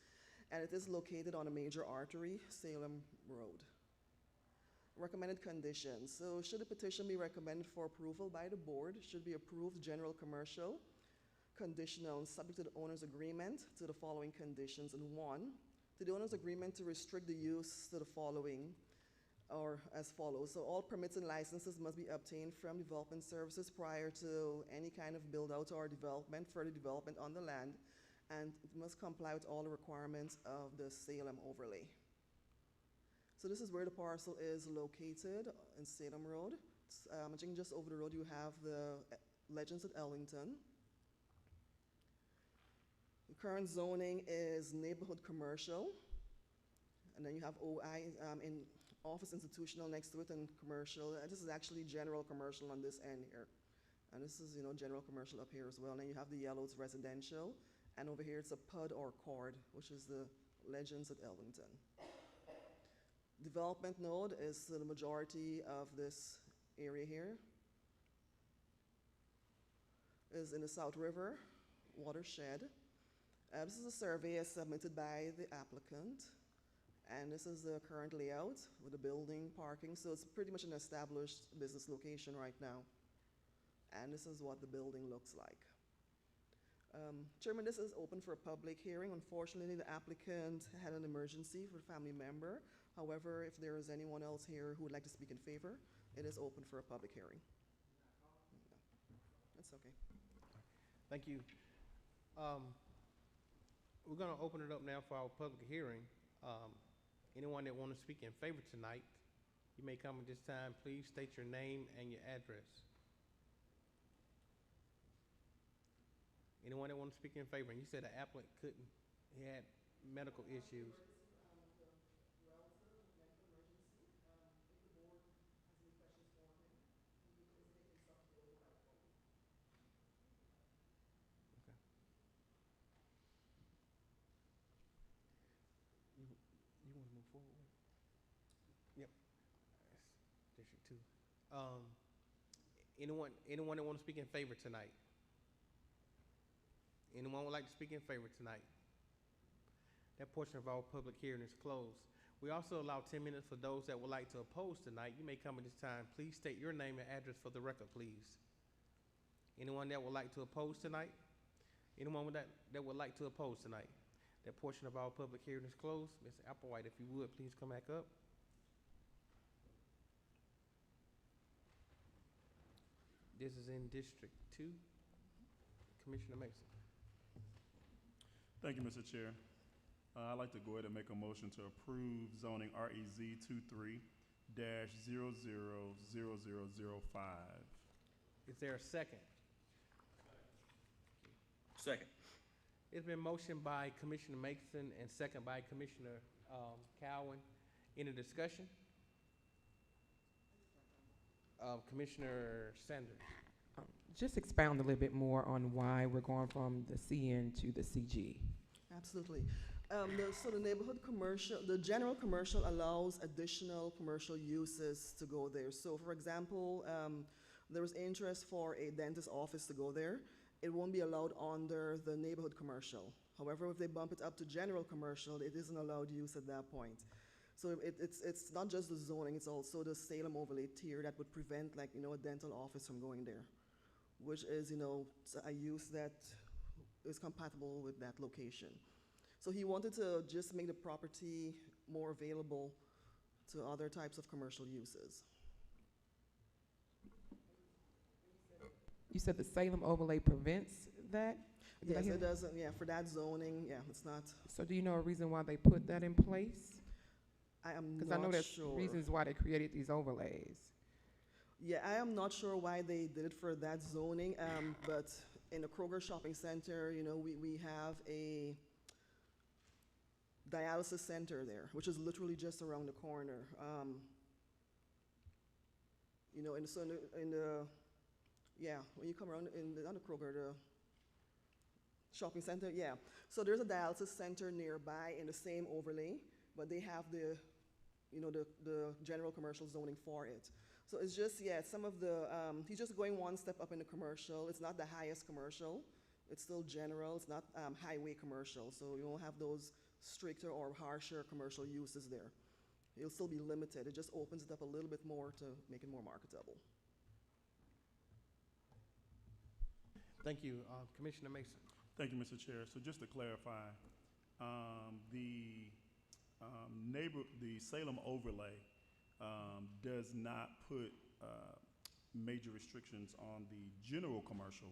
[SPEAKER 16] And it is located on a major artery, Salem Road. Recommended conditions. So should the petition be recommended for approval by the board, it should be approved general commercial, conditional and subject to the owner's agreement to the following conditions. And 1, to the owner's agreement to restrict the use to the following, or as follows. So all permits and licenses must be obtained from development services prior to any kind of build out or development, further development on the land, and it must comply with all the requirements of the Salem overlay. So this is where the parcel is located in Salem Road. I think just over the road you have the Legends at Ellington. The current zoning is neighborhood commercial, and then you have OI in office institutional next to it, and commercial. This is actually general commercial on this end here, and this is general commercial up here as well. And then you have the yellows residential, and over here it's a PUD or CORD, which is the Legends at Ellington. Development node is the majority of this area here. Is in the South River watershed. This is a survey submitted by the applicant, and this is the current layout with the building, parking. So it's pretty much an established business location right now. And this is what the building looks like. Chairman, this is open for a public hearing. Unfortunately, the applicant had an emergency for a family member. However, if there is anyone else here who would like to speak in favor, it is open for a public hearing. That's okay.
[SPEAKER 1] Thank you. We're going to open it up now for our public hearing. Anyone that want to speak in favor tonight, you may come at this time. Please state your name and your address. Anyone that want to speak in favor? And you said the applicant couldn't, he had medical issues. forward. Yep. That's District 2. Anyone that want to speak in favor tonight? Anyone would like to speak in favor tonight? That portion of our public hearing is closed. We also allow 10 minutes for those that would like to oppose tonight. You may come at this time. Please state your name and address for the record, please. Anyone that would like to oppose tonight? Anyone that would like to oppose tonight? That portion of our public hearing is closed. Ms. Applewhite, if you would, please come back up. This is in District 2. Commissioner Mason.
[SPEAKER 13] Thank you, Mr. Chair. I'd like to go ahead and make a motion to approve zoning REZ 23-000005.
[SPEAKER 1] Is there a second?
[SPEAKER 5] Second.
[SPEAKER 1] It's been motioned by Commissioner Mason and second by Commissioner Cowan. Any discussion? Commissioner Sanders.
[SPEAKER 9] Just expound a little bit more on why we're going from the CN to the CG.
[SPEAKER 16] Absolutely. So the neighborhood commercial, the general commercial allows additional commercial uses to go there. So for example, there was interest for a dentist office to go there. It won't be allowed under the neighborhood commercial. However, if they bump it up to general commercial, it isn't allowed use at that point. So it's not just the zoning, it's also the Salem overlay tier that would prevent, like, a dental office from going there, which is, a use that is compatible with that location. So he wanted to just make the property more available to other types of commercial uses.
[SPEAKER 9] You said the Salem overlay prevents that?
[SPEAKER 16] Yes, it doesn't, for that zoning, it's not.
[SPEAKER 9] So do you know a reason why they put that in place?
[SPEAKER 16] I am not sure.
[SPEAKER 9] Because I know there's reasons why they created these overlays.
[SPEAKER 16] Yeah, I am not sure why they did it for that zoning, but in the Kroger Shopping Center, we have a dialysis center there, which is literally just around the corner. When you come around on the Kroger, the shopping center, So there's a dialysis center nearby in the same overlay, but they have the general commercial zoning for it. So it's just, some of the, he's just going one step up in the commercial. It's not the highest commercial. It's still general. It's not highway commercial. So you won't have those stricter or harsher commercial uses there. It'll still be limited. It just opens it up a little bit more to make it more marketable.
[SPEAKER 1] Thank you. Commissioner Mason.
[SPEAKER 13] Thank you, Mr. Chair. So just to clarify, the Salem overlay does not put major restrictions on the general commercial,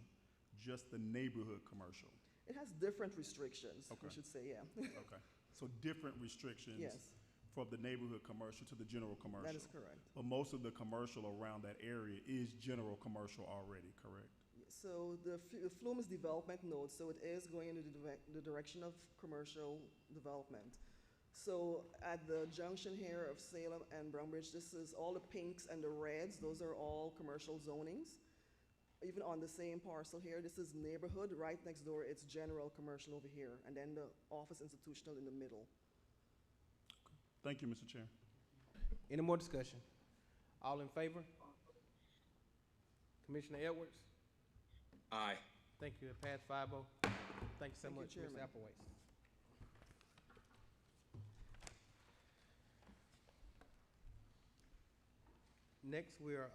[SPEAKER 13] just the neighborhood commercial.
[SPEAKER 16] It has different restrictions,
[SPEAKER 13] Okay.
[SPEAKER 16] we should say,
[SPEAKER 13] Okay. So different restrictions from the neighborhood commercial to the general commercial.
[SPEAKER 16] That is correct.
[SPEAKER 13] But most of the commercial around that area is general commercial already, correct?
[SPEAKER 16] So the Flume is development node, so it is going in the direction of commercial development. So at the junction here of Salem and Brownbridge, this is all the pinks and the reds. Those are all commercial zonings. Even on the same parcel here, this is neighborhood. Right next door, it's general commercial over here, and then the office institutional in the middle.
[SPEAKER 13] Thank you, Mr. Chair.
[SPEAKER 1] Any more discussion? All in favor? Commissioner Edwards?
[SPEAKER 5] Aye.
[SPEAKER 1] Thank you. It passed 5-0. Thank you so
[SPEAKER 16] Thank you,
[SPEAKER 1] much, Ms.
[SPEAKER 16] Chairman.
[SPEAKER 1] Applewhite. Next, we're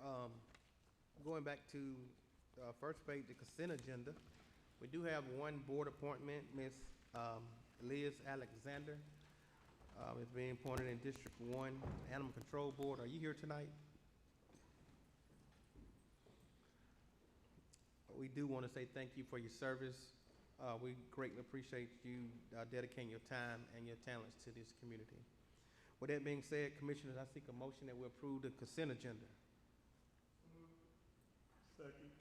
[SPEAKER 1] going back to first page, the consent agenda. We do have one board appointment, Ms. Liz Alexander is being appointed in District 1 Animal Control Board. Are you here tonight? We do want to say thank you for your service. We greatly appreciate you dedicating your time and your talents to this community. With that being said, Commissioners, I seek a motion that we approve the consent agenda.
[SPEAKER 13] Second.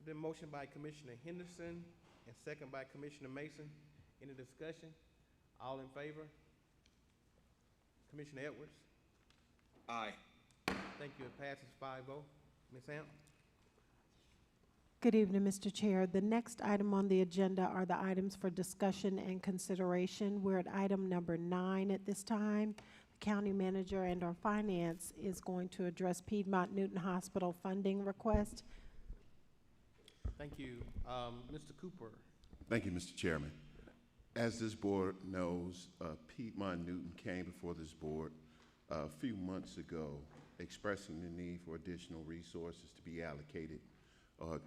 [SPEAKER 1] Been motioned by Commissioner Henderson and second by Commissioner Mason. Any discussion? All in favor? Commissioner Edwards?
[SPEAKER 5] Aye.
[SPEAKER 1] Thank you. It passes 5-0. Ms. Hamp?
[SPEAKER 15] Good evening, Mr. Chair. The next item on the agenda are the items for discussion and consideration. We're at item number 9 at this time. county manager and our finance is going to address Piedmont Newton Hospital funding request.
[SPEAKER 1] Thank you. Mr. Cooper.
[SPEAKER 4] Thank you, Mr. Chairman. As this board knows, Piedmont Newton came before this board a few months ago expressing the need for additional resources to be allocated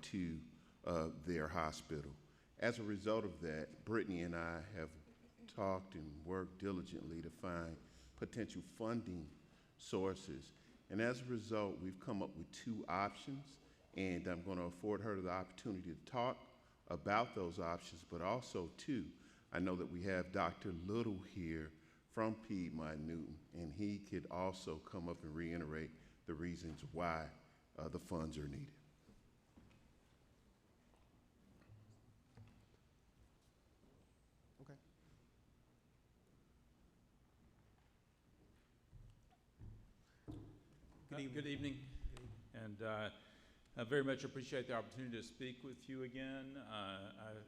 [SPEAKER 4] to their hospital. As a result of that, Brittany and I have talked and worked diligently to find potential funding sources. And as a result, we've come up with two options, and I'm going to afford her the opportunity to talk about those options, but also, too, I know that we have Dr. Little here from Piedmont Newton, and he could also come up and reiterate the reasons why the funds are needed.
[SPEAKER 1] Okay.
[SPEAKER 18] Good evening. And I very much appreciate the opportunity to speak with you again.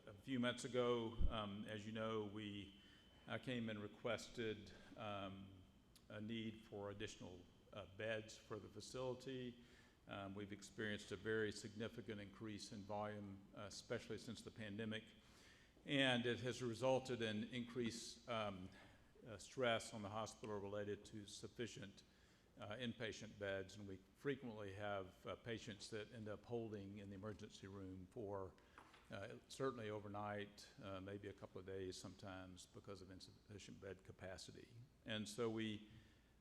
[SPEAKER 18] A few months ago, as you know, I came and requested a need for additional beds for the facility. We've experienced a very significant increase in volume, especially since the pandemic, and it has resulted in increased stress on the hospital related to sufficient inpatient beds, and we frequently have patients that end up holding in the emergency room for certainly overnight, maybe a couple of days sometimes because of insufficient bed capacity. And so we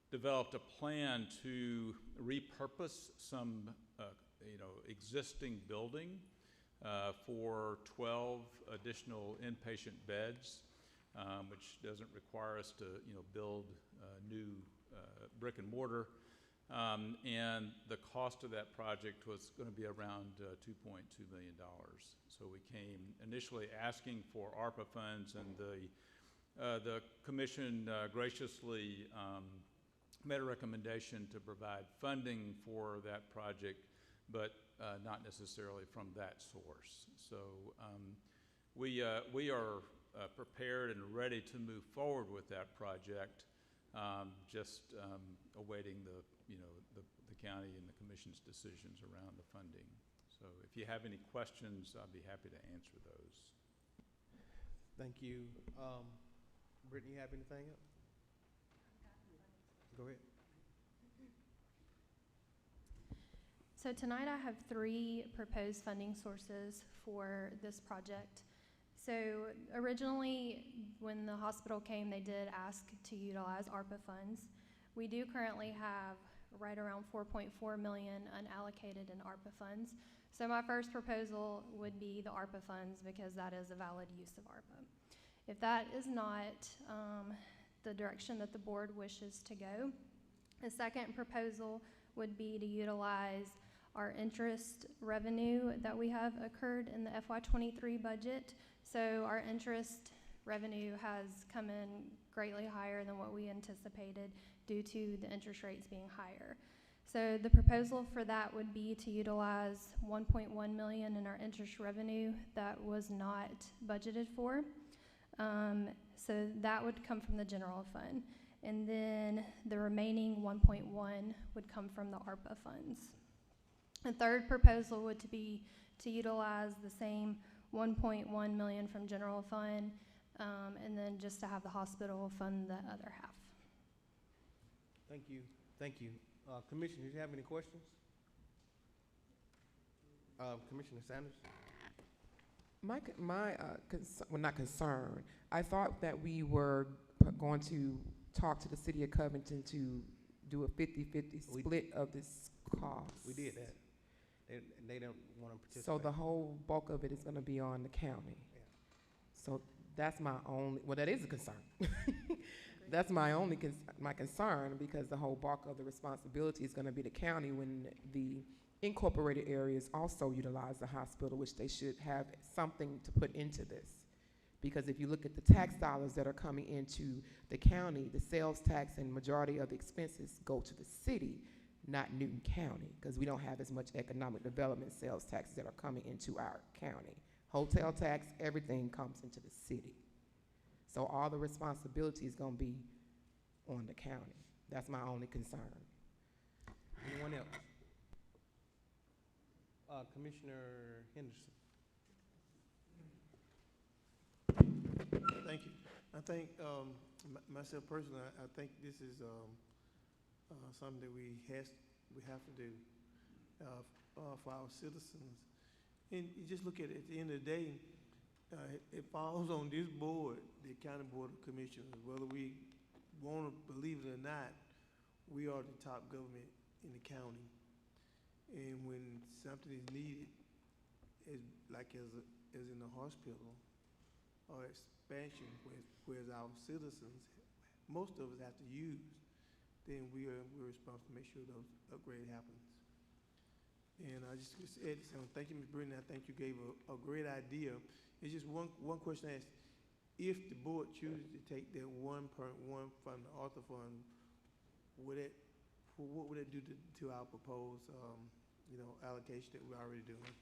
[SPEAKER 18] developed a plan to repurpose some existing building for 12 additional inpatient beds, which doesn't require us to build new brick and mortar, and the cost of that project was going to be around $2.2 million. So we came initially asking for ARPA funds, and the commission graciously made a recommendation to provide funding for that project, but not necessarily from that source. So we are prepared and ready to move forward with that project. Just awaiting the county and the commission's decisions around the funding. So if you have any questions, I'd be happy to answer those.
[SPEAKER 1] Thank you. Brittany, you have anything else? Go ahead.
[SPEAKER 19] So tonight I have 3 proposed funding sources for this project. So originally, when the hospital came, they did ask to utilize ARPA funds. We do currently have right around $4.4 million unallocated in ARPA funds. So my first proposal would be the ARPA funds, because that is a valid use of ARPA. If that is not the direction that the board wishes to go, the second proposal would be to utilize our interest revenue that we have occurred in the FY23 budget. So our interest revenue has come in greatly higher than what we anticipated due to the interest rates being higher. So the proposal for that would be to utilize $1.1 million in our interest revenue that was not budgeted for. So that would come from the general fund. And then the remaining 1.1 would come from the ARPA funds. The third proposal would be to utilize the same 1.1 million from general fund, and then just to have the hospital fund the other half.
[SPEAKER 1] Thank you. Thank you. Commissioner, did you have any questions? Commissioner Sanders?
[SPEAKER 9] Well, not concern. I thought that we were going to talk to the city of Covington to do a 50-50 split of this cost.
[SPEAKER 1] We did that. They don't want to participate.
[SPEAKER 9] So the whole bulk of it is going to be on the county.
[SPEAKER 1] Yeah.
[SPEAKER 9] So that's my only, well, that is a concern. That's my only my concern, because the whole bulk of the responsibility is going to be the county when the incorporated areas also utilize the hospital, which they should have something to put into this. Because if you look at the tax dollars that are coming into the county, the sales tax and majority of the expenses go to the city, not Newton County, because we don't have as much economic development sales taxes that are coming into our county. Hotel tax, everything comes into the city. So all the responsibility is going to be on the county. That's my only concern.
[SPEAKER 1] Anyone else? Commissioner Henderson.
[SPEAKER 2] Thank you. I think, myself personally, I think this is, something that we have to do, for our citizens. And you just look at it, at the end of the day, it falls on this board, the County Board of Commissioners, whether we want to believe it or not, we are the top government in the county. And when something is needed, as in the hospital or expansion, where our citizens, most of us have to use, then we're responsible to make sure those upgrade happens. And I just said, thank you, Ms. Brittany. I think you gave a great idea. It's just one question I asked. If the board chooses to take that 1.1 from the Arthur Fund, what would it do to our proposed, allocation that we're already doing?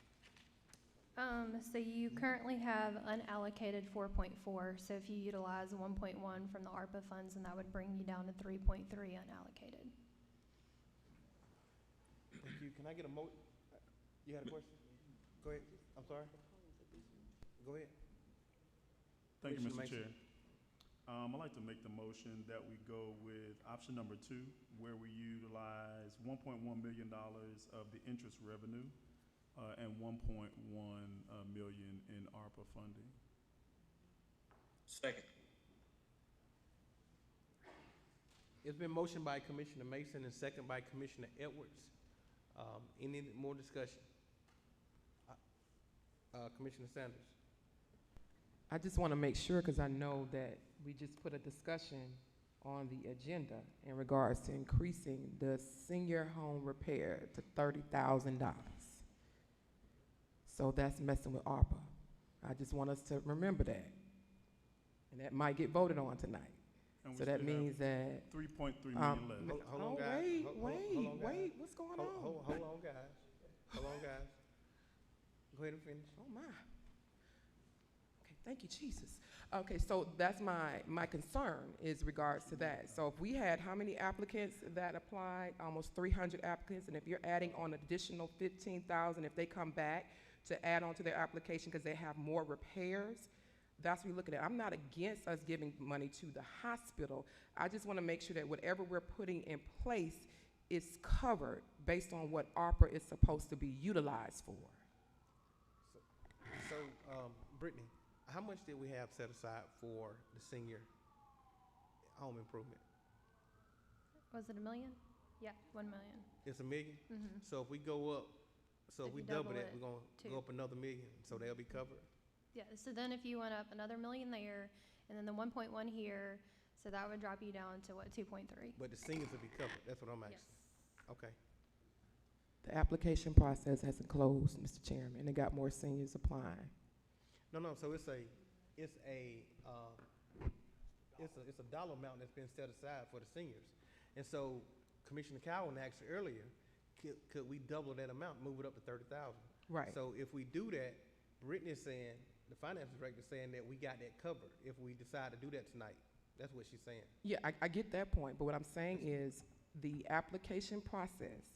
[SPEAKER 19] So you currently have unallocated 4.4, so if you utilize 1.1 from the ARPA funds, then that would bring you down to 3.3 unallocated.
[SPEAKER 1] Thank you. Can I get a you had a question? Go ahead. I'm sorry. Go ahead.
[SPEAKER 13] Thank you,
[SPEAKER 1] Commissioner
[SPEAKER 13] Mr.
[SPEAKER 1] Mason.
[SPEAKER 13] Chair. I'd like to make the motion that we go with option number 2, where we utilize $1.1 million of the interest revenue and $1.1 million in ARPA funding.
[SPEAKER 5] Second.
[SPEAKER 1] It's been motioned by Commissioner Mason and second by Commissioner Edwards. Any more discussion? Commissioner Sanders.
[SPEAKER 9] I just want to make sure, because I know that we just put a discussion on the agenda in regards to increasing the senior home repair to $30,000. So that's messing with ARPA. I just want us to remember that. And that might get voted on tonight.
[SPEAKER 13] And
[SPEAKER 9] So
[SPEAKER 13] we
[SPEAKER 9] that
[SPEAKER 13] still have
[SPEAKER 9] means that.
[SPEAKER 13] 3.3 million left.
[SPEAKER 1] Hold on, guys.
[SPEAKER 9] Wait, what's going on?
[SPEAKER 1] Hold on, guys. Hold on, guys. Go ahead and finish.
[SPEAKER 9] Oh, my. Okay, thank you, Jesus. Okay, so that's my concern is regards to that. So if we had how many applicants that applied? Almost 300 applicants, and if you're adding on additional 15,000, if they come back to add on to their application because they have more repairs, that's what we're looking at. I'm not against us giving money to the hospital. I just want to make sure that whatever we're putting in place is covered based on what ARPA is supposed to be utilized for.
[SPEAKER 1] So, Brittany, how much did we have set aside for the senior home improvement?
[SPEAKER 19] Was it $1 million? Yeah, 1 million.
[SPEAKER 1] It's $1 million?
[SPEAKER 19] Mhm.
[SPEAKER 1] So if we go up, so if
[SPEAKER 19] If
[SPEAKER 1] we
[SPEAKER 19] you
[SPEAKER 1] double
[SPEAKER 19] double
[SPEAKER 1] that,
[SPEAKER 19] it,
[SPEAKER 1] we're gonna
[SPEAKER 19] two.
[SPEAKER 1] go up another $1 million, so they'll be covered?
[SPEAKER 19] Yeah, so then if you went up another $1 million there, and then the 1.1 here, so that would drop you down to what, 2.3?
[SPEAKER 1] But the seniors will be covered, that's what I'm asking.
[SPEAKER 19] Yes.
[SPEAKER 1] Okay.
[SPEAKER 9] The application process hasn't closed, Mr. Chairman, and they got more seniors applying.
[SPEAKER 1] No, so it's a dollar amount that's been set aside for the seniors. And so Commissioner Cowan asked earlier, could we double that amount, move it up to 30,000?
[SPEAKER 9] Right.
[SPEAKER 1] So if we do that, Brittany's saying, the finance director saying that we got that covered if we decide to do that tonight. That's what she's saying.
[SPEAKER 9] Yeah, I get that point, but what I'm saying is the application process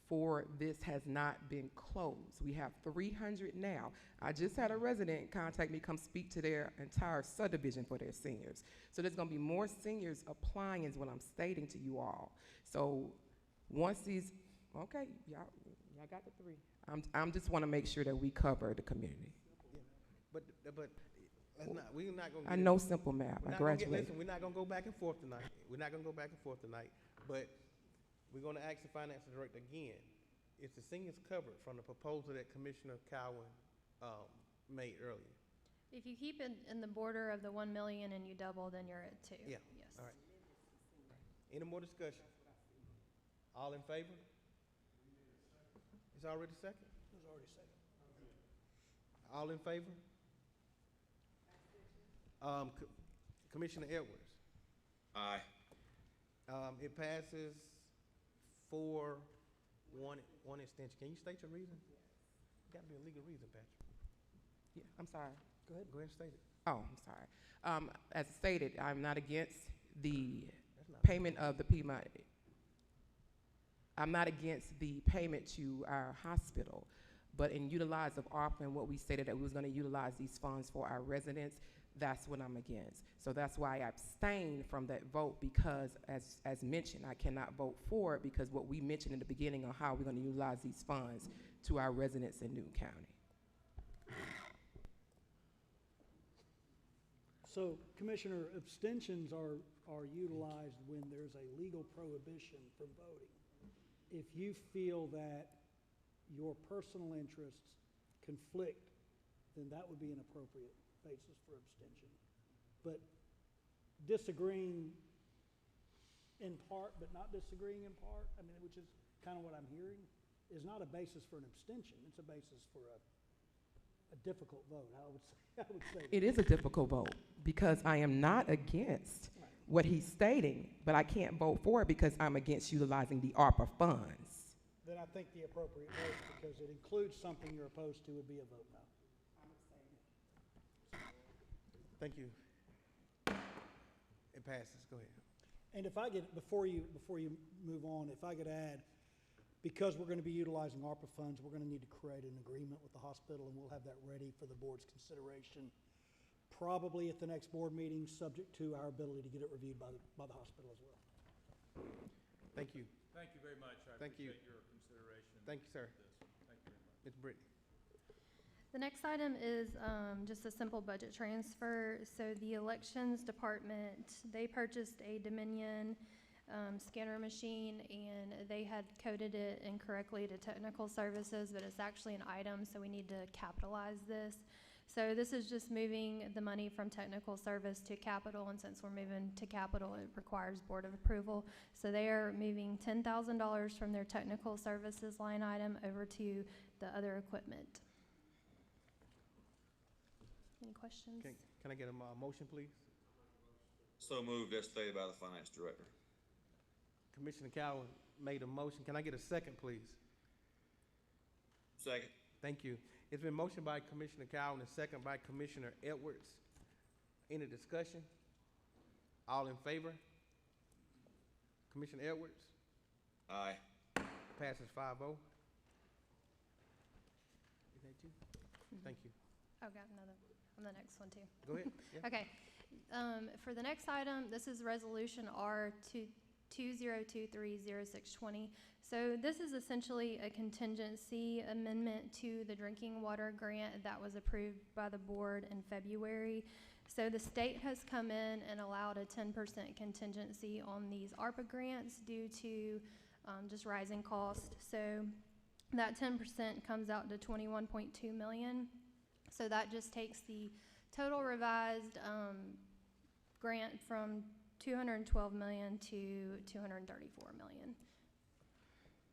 [SPEAKER 9] for this has not been closed. We have 300 now. I just had a resident contact me, come speak to their entire subdivision for their seniors. So there's gonna be more seniors applying is what I'm stating to you all. So once these, okay, y'all got the 3. I'm just wanna make sure that we cover the community.
[SPEAKER 1] But we're not gonna.
[SPEAKER 9] I know simple math. I graduated.
[SPEAKER 1] Listen, we're not gonna go back and forth tonight. We're not gonna go back and forth tonight. But we're gonna ask the finance director again. Is the seniors covered from the proposal that Commissioner Cowan made earlier?
[SPEAKER 19] If you keep it in the border of the 1 million and you double, then you're at 2.
[SPEAKER 1] Yeah.
[SPEAKER 19] Yes.
[SPEAKER 1] All right. Any more discussion? All in favor? It's already second.
[SPEAKER 6] It was already second.
[SPEAKER 1] All in favor? Commissioner Edwards.
[SPEAKER 5] Aye.
[SPEAKER 1] It passes 4-1 extension. Can you state your reason? Got to be a legal reason, Patrick.
[SPEAKER 9] Yeah, I'm sorry.
[SPEAKER 1] Go ahead and state it.
[SPEAKER 9] Oh, I'm sorry. As stated, I'm not against the payment of the Piedmont. I'm not against the payment to our hospital, but in utilize of ARPA and what we stated that we was gonna utilize these funds for our residents, that's what I'm against. So that's why I abstained from that vote, because as mentioned, I cannot vote for it because what we mentioned in the beginning on how we're gonna utilize these funds to our residents in Newton County.
[SPEAKER 6] So, Commissioner, abstentions are utilized when there's a legal prohibition from voting. If you feel that your personal interests conflict, then that would be an appropriate basis for abstention. But disagreeing in part, but not disagreeing in part, I mean, which is kind of what I'm hearing, is not a basis for an abstention. It's a basis for a difficult vote, I would say.
[SPEAKER 9] It is a difficult vote because I am not against what he's stating, but I can't vote for it because I'm against utilizing the ARPA funds.
[SPEAKER 6] Then I think the appropriate vote, because it includes something you're opposed to, would be a vote no.
[SPEAKER 1] Thank you. It passes. Go ahead.
[SPEAKER 6] And if I could, before you move on, if I could add, because we're going to be utilizing ARPA funds, we're going to need to create an agreement with the hospital, and we'll have that ready for the board's consideration, probably at the next board meeting, subject to our ability to get it reviewed by the hospital as well.
[SPEAKER 1] Thank you.
[SPEAKER 18] Thank you very much. I
[SPEAKER 1] Thank you.
[SPEAKER 18] appreciate your consideration.
[SPEAKER 1] Thank you, sir.
[SPEAKER 18] of this. Thank you very much.
[SPEAKER 1] Ms. Brittany.
[SPEAKER 19] The next item is just a simple budget transfer. So the elections department, they purchased a Dominion scanner machine, and they had coded it incorrectly to technical services, but it's actually an item, so we need to capitalize this. So this is just moving the money from technical service to capital, and since we're moving to capital, it requires board of approval. So they are moving $10,000 from their technical services line item over to the other equipment. Any questions?
[SPEAKER 1] Can I get a motion, please?
[SPEAKER 5] So moved as stated by the finance director.
[SPEAKER 1] Commissioner Cowan made a motion. Can I get a second, please?
[SPEAKER 5] Second.
[SPEAKER 1] Thank you. It's been motioned by Commissioner Cowan and second by Commissioner Edwards. Any discussion? All in favor? Commissioner Edwards?
[SPEAKER 5] Aye.
[SPEAKER 1] Passes 5-0. Is that you? Thank you.
[SPEAKER 19] Oh, got another. On the next one too.
[SPEAKER 1] Go ahead. Yeah.
[SPEAKER 19] Okay. For the next item, this is Resolution R 20230620. So this is essentially a contingency amendment to the drinking water grant that was approved by the board in February. So the state has come in and allowed a 10% contingency on these ARPA grants due to just rising costs. So that 10% comes out to $21.2 million. So that just takes the total revised grant from $212 million to $234 million.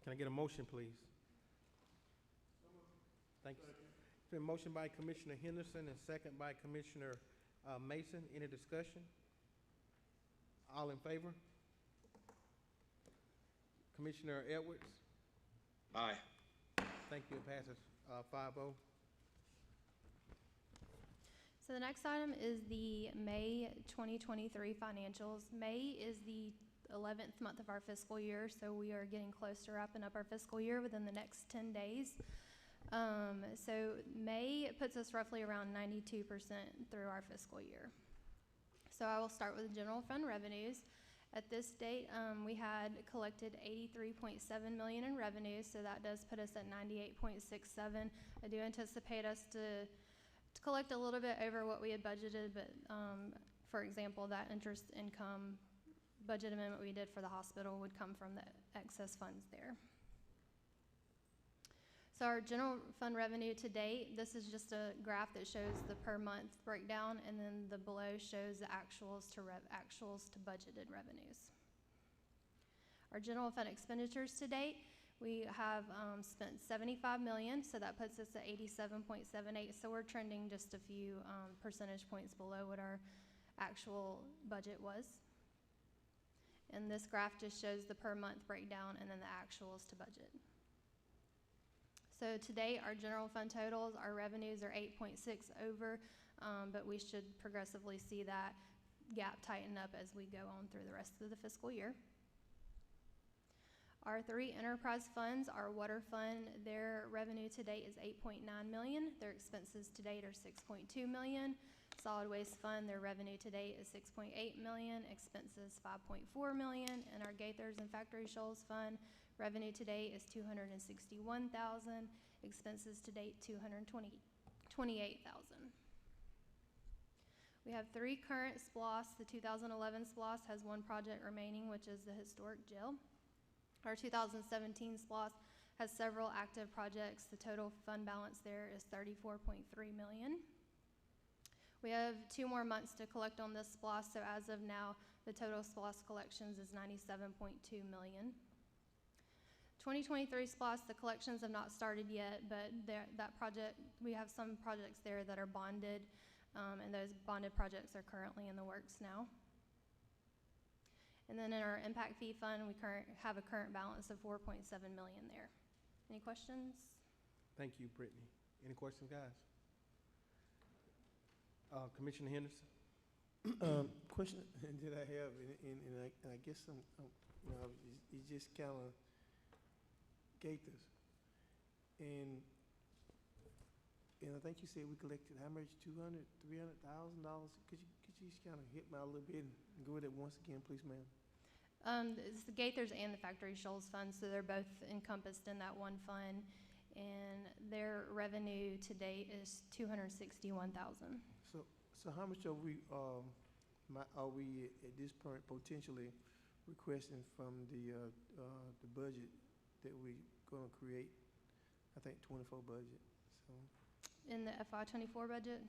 [SPEAKER 1] Can I get a motion, please? Thank you. It's been motioned by Commissioner Henderson and second by Commissioner Mason. Any discussion? All in favor? Commissioner Edwards?
[SPEAKER 5] Aye.
[SPEAKER 1] Thank you. It passes 5-0.
[SPEAKER 19] So the next item is the May 2023 financials. May is the 11th month of our fiscal year, so we are getting close to wrapping up our fiscal year within the next 10 days. So May puts us roughly around 92% through our fiscal year. So I will start with general fund revenues. At this date, we had collected $83.7 million in revenues, so that does put us at 98.67. I do anticipate us to collect a little bit over what we had budgeted, but for example, that interest income budget amendment we did for the hospital would come from the excess funds there. So our general fund revenue to date, this is just a graph that shows the per month breakdown, and then the below shows the actuals to budgeted revenues. Our general fund expenditures to date, we have spent $75 million, so that puts us at 87.78. So we're trending just a few percentage points below what our actual budget was. And this graph just shows the per month breakdown and then the actuals to budget. So today, our general fund totals, our revenues are 8.6 over, but we should progressively see that gap tighten up as we go on through the rest of the fiscal year. Our three enterprise funds, our water fund, their revenue to date is $8.9 million. Their expenses to date are $6.2 million. Solid waste fund, their revenue to date is $6.8 million, expenses $5.4 million. And our Gaithers and Factory Shoals fund, revenue to date is $261,000, expenses to date $228,000. We have three current SPLOS. The 2011 SPLOS has one project remaining, which is the historic jail. Our 2017 SPLOS has several active projects. The total fund balance there is $34.3 million. We have 2 more months to collect on this SPLOS, so as of now, the total SPLOS collections is $97.2 million. 2023 SPLOS, the collections have not started yet, but that project, we have some projects there that are bonded, and those bonded projects are currently in the works now. And then in our impact fee fund, we have a current balance of $4.7 million there. Any questions?
[SPEAKER 1] Thank you, Brittany. Any questions, guys? Commissioner Henderson?
[SPEAKER 2] Question that I have, and I guess it's just kind of Gaithers. And I think you said we collected how much, $200,000, $300,000? Could you just kind of hit me out a little bit and go with it once again, please, ma'am?
[SPEAKER 19] It's the Gaithers and the Factory Shoals fund, so they're both encompassed in that one fund, and their revenue to date is $261,000.
[SPEAKER 2] So how much are we at this point potentially requesting from the budget that we're going to create? I think 24 budget. So
[SPEAKER 19] in the FY24 budget,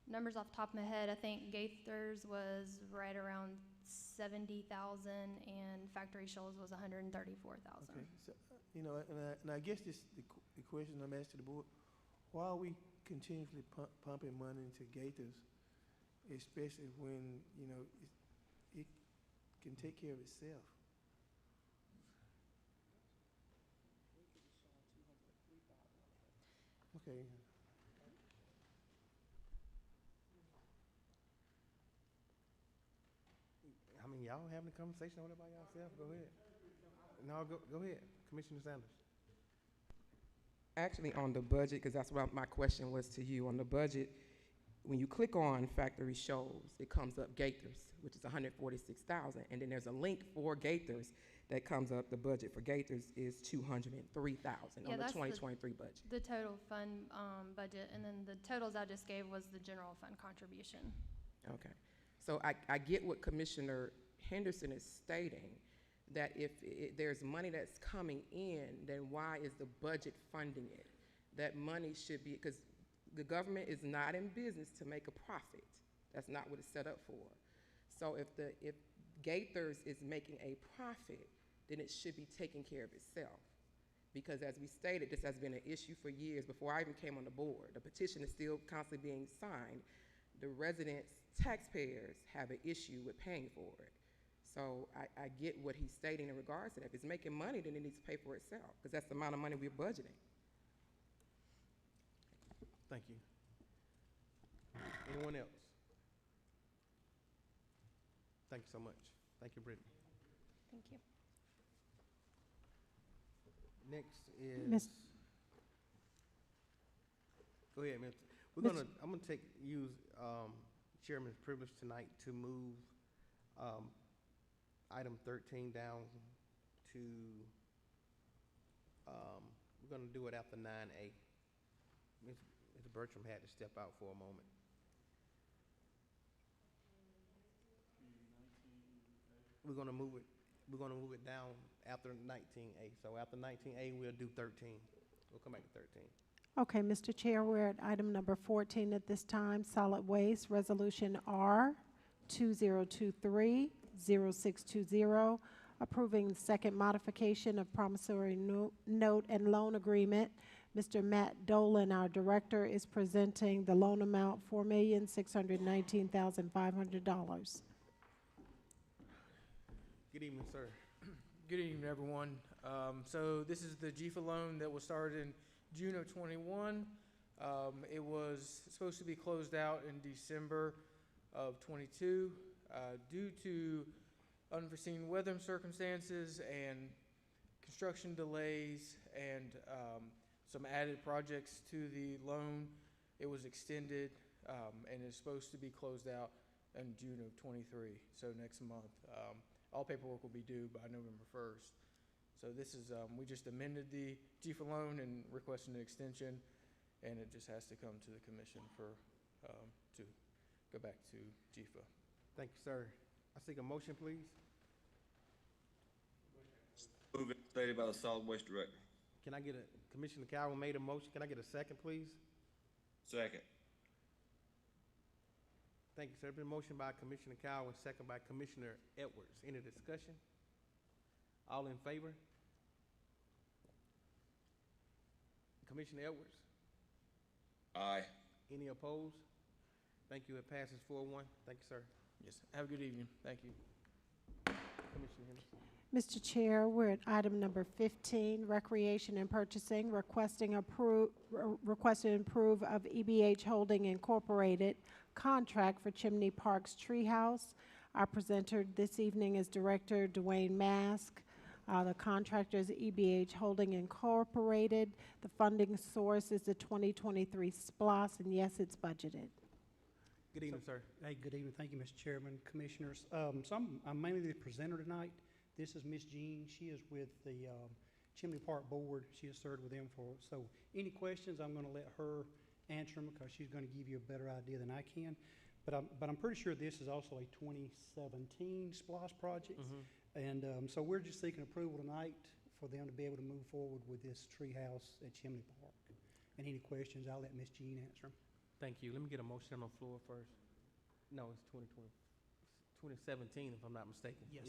[SPEAKER 19] numbers off the top of my head, I think Gaithers was right around 70,000 and Factory Shoals was 134,000.
[SPEAKER 2] okay, so and I guess the question I'm asking the board: why are we continuously pumping money into Gaithers, especially when it can take care of itself? Okay.
[SPEAKER 1] I mean, y'all having a conversation over there by yourself? Go ahead. No, go ahead, Commissioner Sanders.
[SPEAKER 9] Actually, on the budget, because that's what my question was to you, on the budget, when you click on Factory Shoals, it comes up Gaithers, which is $146,000, and then there's a link for Gaithers that comes up. The budget for Gaithers is $203,000 on the 2023 budget.
[SPEAKER 19] The total fund budget, and then the totals I just gave was the general fund contribution.
[SPEAKER 9] Okay, so I get what Commissioner Henderson is stating, that if there's money that's coming in, then why is the budget funding it? That money should be, because the government is not in business to make a profit. That's not what it's set up for. So if Gaithers is making a profit, then it should be taking care of itself. Because as we stated, this has been an issue for years before I even came on the board. The petition is still constantly being signed. The residents, taxpayers have an issue with paying for it. So I get what he's stating in regards to that. If it's making money, then it needs to pay for itself, because that's the amount of money we're budgeting.
[SPEAKER 1] Thank you. Anyone else? Thank you so much. Thank you, Brittany.
[SPEAKER 19] Thank you.
[SPEAKER 1] Next is. Go ahead, Mr. I'm gonna use Chairman's privilege tonight to move item 13 down to, we're gonna do it after 9A. Mr. Bertram had to step out for a moment. We're gonna move it down after 19A. So after 19A, we'll do 13. We'll come back to 13.
[SPEAKER 15] Okay, Mr. Chair, we're at item number 14 at this time, solid waste, resolution R 2023-0620, approving the second modification of promissory note and loan agreement. Mr. Matt Dolan, our director, is presenting the loan amount $4,619,500.
[SPEAKER 1] Good evening, sir.
[SPEAKER 7] Good evening, everyone. So this is the GFA loan that was started in June of 21. It was supposed to be closed out in December of '22. Due to unforeseen weather circumstances and construction delays and some added projects to the loan, it was extended and is supposed to be closed out in June of '23, so next month. All paperwork will be due by November 1st. So this is, we just amended the GFA loan and requested an extension, and it just has to come to the commission for, to go back to GFA.
[SPEAKER 1] Thank you, sir. I seek a motion, please.
[SPEAKER 5] Move it stated by the solid waste director.
[SPEAKER 1] Can I get a, Commissioner Cowan made a motion. Can I get a second, please?
[SPEAKER 5] Second.
[SPEAKER 1] Thank you, sir. Been motion by Commissioner Cowan, second by Commissioner Edwards. Any discussion? All in favor? Commissioner Edwards?
[SPEAKER 5] Aye.
[SPEAKER 1] Any opposed? Thank you. It passes 4-1. Thank you, sir.
[SPEAKER 7] Yes, have a good evening. Thank you.
[SPEAKER 1] Commissioner Henderson.
[SPEAKER 15] Mr. Chair, we're at item number 15, Recreation and Purchasing, requesting approve of EBH Holding Incorporated contract for Chimney Park's Treehouse. Our presenter this evening is Director Dwayne Mask. The contractor is EBH Holding Incorporated. The funding source is the 2023 SPLOS, and yes, it's budgeted.
[SPEAKER 1] Good evening, sir.
[SPEAKER 17] Hey, good evening. Thank you, Mr. Chairman, Commissioners. So I'm mainly the presenter tonight. This is Miss Jean. She is with the Chimney Park Board. She has served with them for, so any questions, I'm going to let her answer them because she's going to give you a better idea than I can. But I'm pretty sure this is also a 2017 SPLOS project. And so we're just seeking approval tonight for them to be able to move forward with this treehouse at Chimney Park. And any questions, I'll let Miss Jean answer them.
[SPEAKER 1] Thank you. Let me get a motion on the floor first. No, it's 2017, if I'm not mistaken.
[SPEAKER 17] Yes.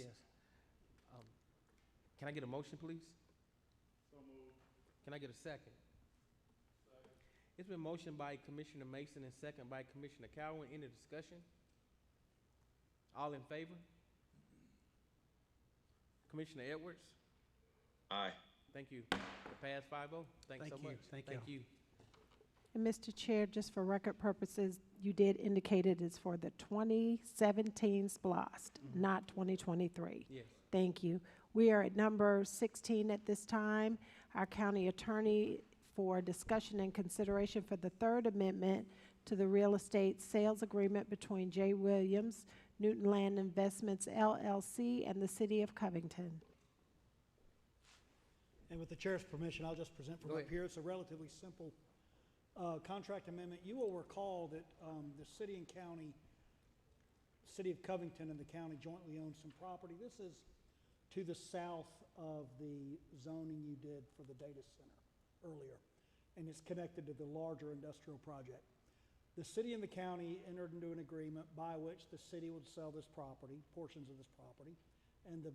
[SPEAKER 1] Can I get a motion, please? So moved. Can I get a second? It's been motioned by Commissioner Mason and second by Commissioner Cowan. Any discussion? All in favor? Commissioner Edwards?
[SPEAKER 5] Aye.
[SPEAKER 1] Thank you. It passed 5-0. Thanks so much.
[SPEAKER 17] Thank you.
[SPEAKER 15] And Mr. Chair, just for record purposes, you did indicate it is for the 2017 SPLOST, not 2023.
[SPEAKER 1] Yes.
[SPEAKER 15] Thank you. We are at number 16 at this time. Our county attorney for discussion and consideration for the third amendment to the real estate sales agreement between J. Williams, Newton Land Investments LLC, and the City of Covington.
[SPEAKER 6] And with the chair's permission, I'll just present from up here. It's a relatively simple contract amendment. You will recall that the city and county, City of Covington and the county jointly own some property. This is to the south of the zoning you did for the data center earlier, and it's connected to the larger industrial project. The city and the county entered into an agreement by which the city would sell this property, portions of this property, and the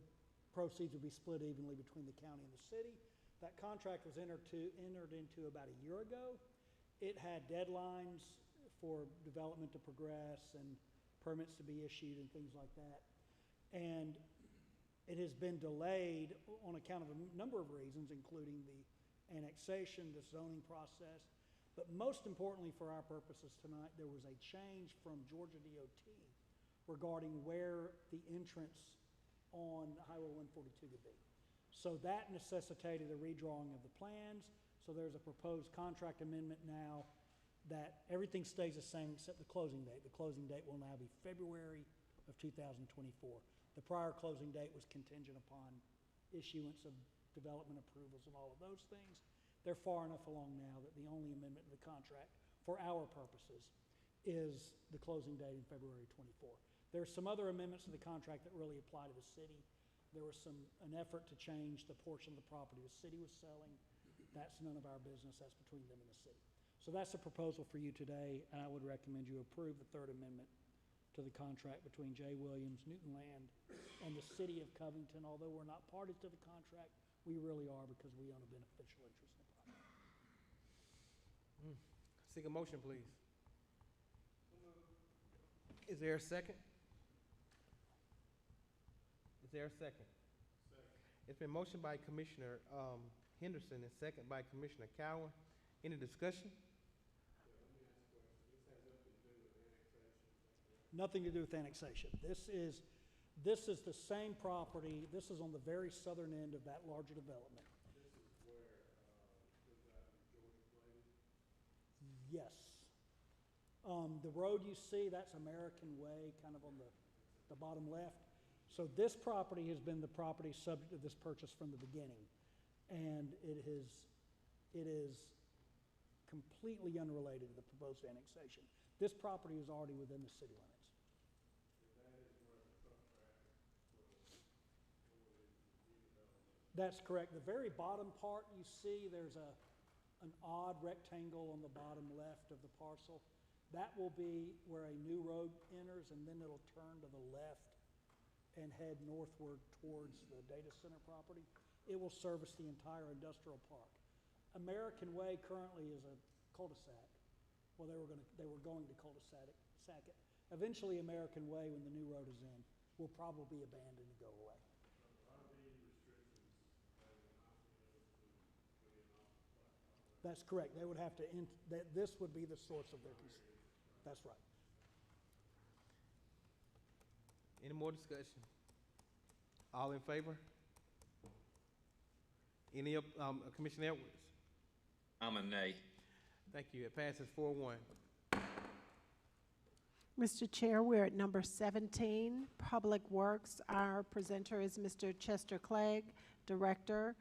[SPEAKER 6] proceeds would be split evenly between the county and the city. That contract was entered into about a year ago. It had deadlines for development to progress and permits to be issued and things like that. And it has been delayed on account of a number of reasons, including the annexation, the zoning process. But most importantly for our purposes tonight, there was a change from Georgia DOT regarding where the entrance on Highway 142 would be. So that necessitated a redrawing of the plans. So there's a proposed contract amendment now that everything stays the same except the closing date. The closing date will now be February of 2024. The prior closing date was contingent upon issuance of development approvals and all of those things. They're far enough along now that the only amendment to the contract for our purposes is the closing date in February 24. There are some other amendments to the contract that really apply to the city. There was an effort to change the portion of the property the city was selling. That's none of our business. That's between them and the city. So that's the proposal for you today, and I would recommend you approve the third amendment to the contract between J. Williams, Newton Land, and the City of Covington. Although we're not parties to the contract, we really are because we own a beneficial interest in the property.
[SPEAKER 1] Seek a motion, please. Is there a second? Is there a second? It's been motioned by Commissioner Henderson and second by Commissioner Cowan. Any discussion?
[SPEAKER 6] Nothing to do with annexation. This is the same property, this is on the very southern end of that larger development. Yes. The road you see, that's American Way, kind of on the bottom left. So this property has been the property subject to this purchase from the beginning. And it is completely unrelated to the proposed annexation. This property is already within the city limits. That's correct. The very bottom part you see, there's an odd rectangle on the bottom left of the parcel. That will be where a new road enters, and then it'll turn to the left and head northward towards the data center property. It will service the entire industrial park. American Way currently is a cul-de-sac. Well, they were going to cul-de-sac it. Eventually, American Way, when the new road is in, will probably be abandoned and go away. That's correct. They would have to, this would be the source of their, that's right.
[SPEAKER 1] Any more discussion? All in favor? Any, Commissioner Edwards?
[SPEAKER 5] I'm a nay.
[SPEAKER 1] Thank you. It passes 4-1.
[SPEAKER 15] Mr. Chair, we're at number 17, Public Works. Our presenter is Mr. Chester Clegg, Director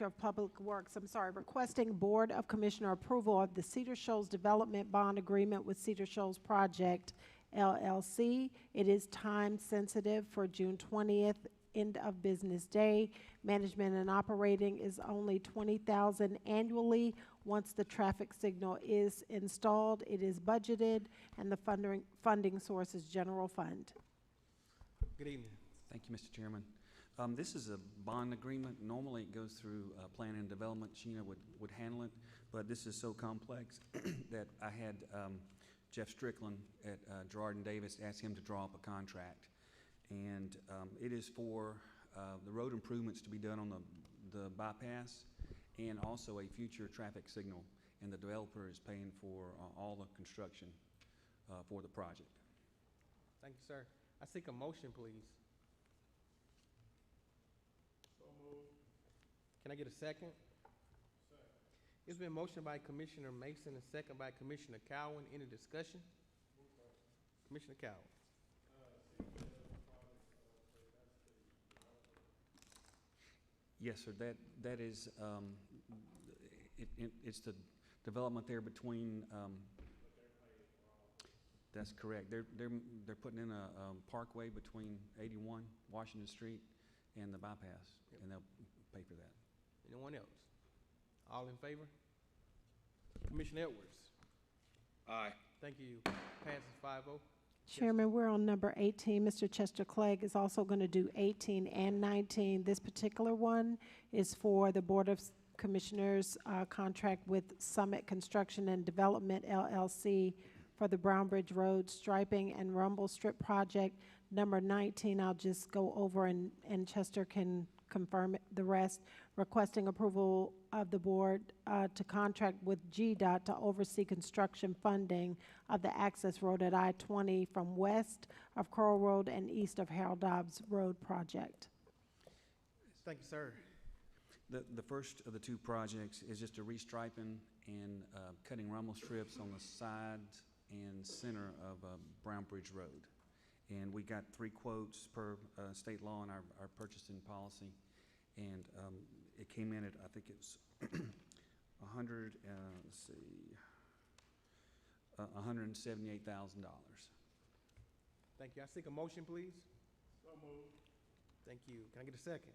[SPEAKER 15] of Public Works, requesting Board of Commissioner approval of the Cedar Shoals Development Bond Agreement with Cedar Shoals Project, LLC. It is time sensitive for June 20th, end of business day. Management and operating is only $20,000 annually. Once the traffic signal is installed, it is budgeted, and the funding source is general fund.
[SPEAKER 1] Good evening.
[SPEAKER 8] Thank you, Mr. Chairman. This is a bond agreement. Normally it goes through Planning and Development. Sheena would handle it, but this is so complex that I had Jeff Strickland at Gerard and Davis ask him to draw up a contract. And it is for the road improvements to be done on the bypass and also a future traffic signal. And the developer is paying for all the construction for the project.
[SPEAKER 1] Thank you, sir. I seek a motion, please. Can I get a second? It's been motioned by Commissioner Mason and second by Commissioner Cowan. Any discussion? Commissioner Cowan.
[SPEAKER 8] Yes, sir. That is it's the development there between. That's correct. They're putting in a parkway between 81 Washington Street and the bypass, and they'll pay for that.
[SPEAKER 1] Anyone else? All in favor? Commissioner Edwards?
[SPEAKER 5] Aye.
[SPEAKER 1] Thank you. Passes 5-0.
[SPEAKER 15] Chairman, we're on number 18. Mr. Chester Clegg is also going to do 18 and 19. This particular one is for the Board of Commissioners contract with Summit Construction and Development, LLC, for the Brown Bridge Road striping and rumble strip project. Number 19, I'll just go over and Chester can confirm the rest. Requesting approval of the board to contract with GDOT to oversee construction funding of the access road at I-20 from west of Curl Road and east of Harold Dobbs Road project.
[SPEAKER 1] Thank you, sir.
[SPEAKER 8] The first of the two projects is just a restriping and cutting rumble strips on the side and center of Brown Bridge Road. And we got 3 quotes per state law and our purchasing policy. And it came in at, I think it was $178,000.
[SPEAKER 1] Thank you. I seek a motion, please. So moved. Thank you. Can I get a second?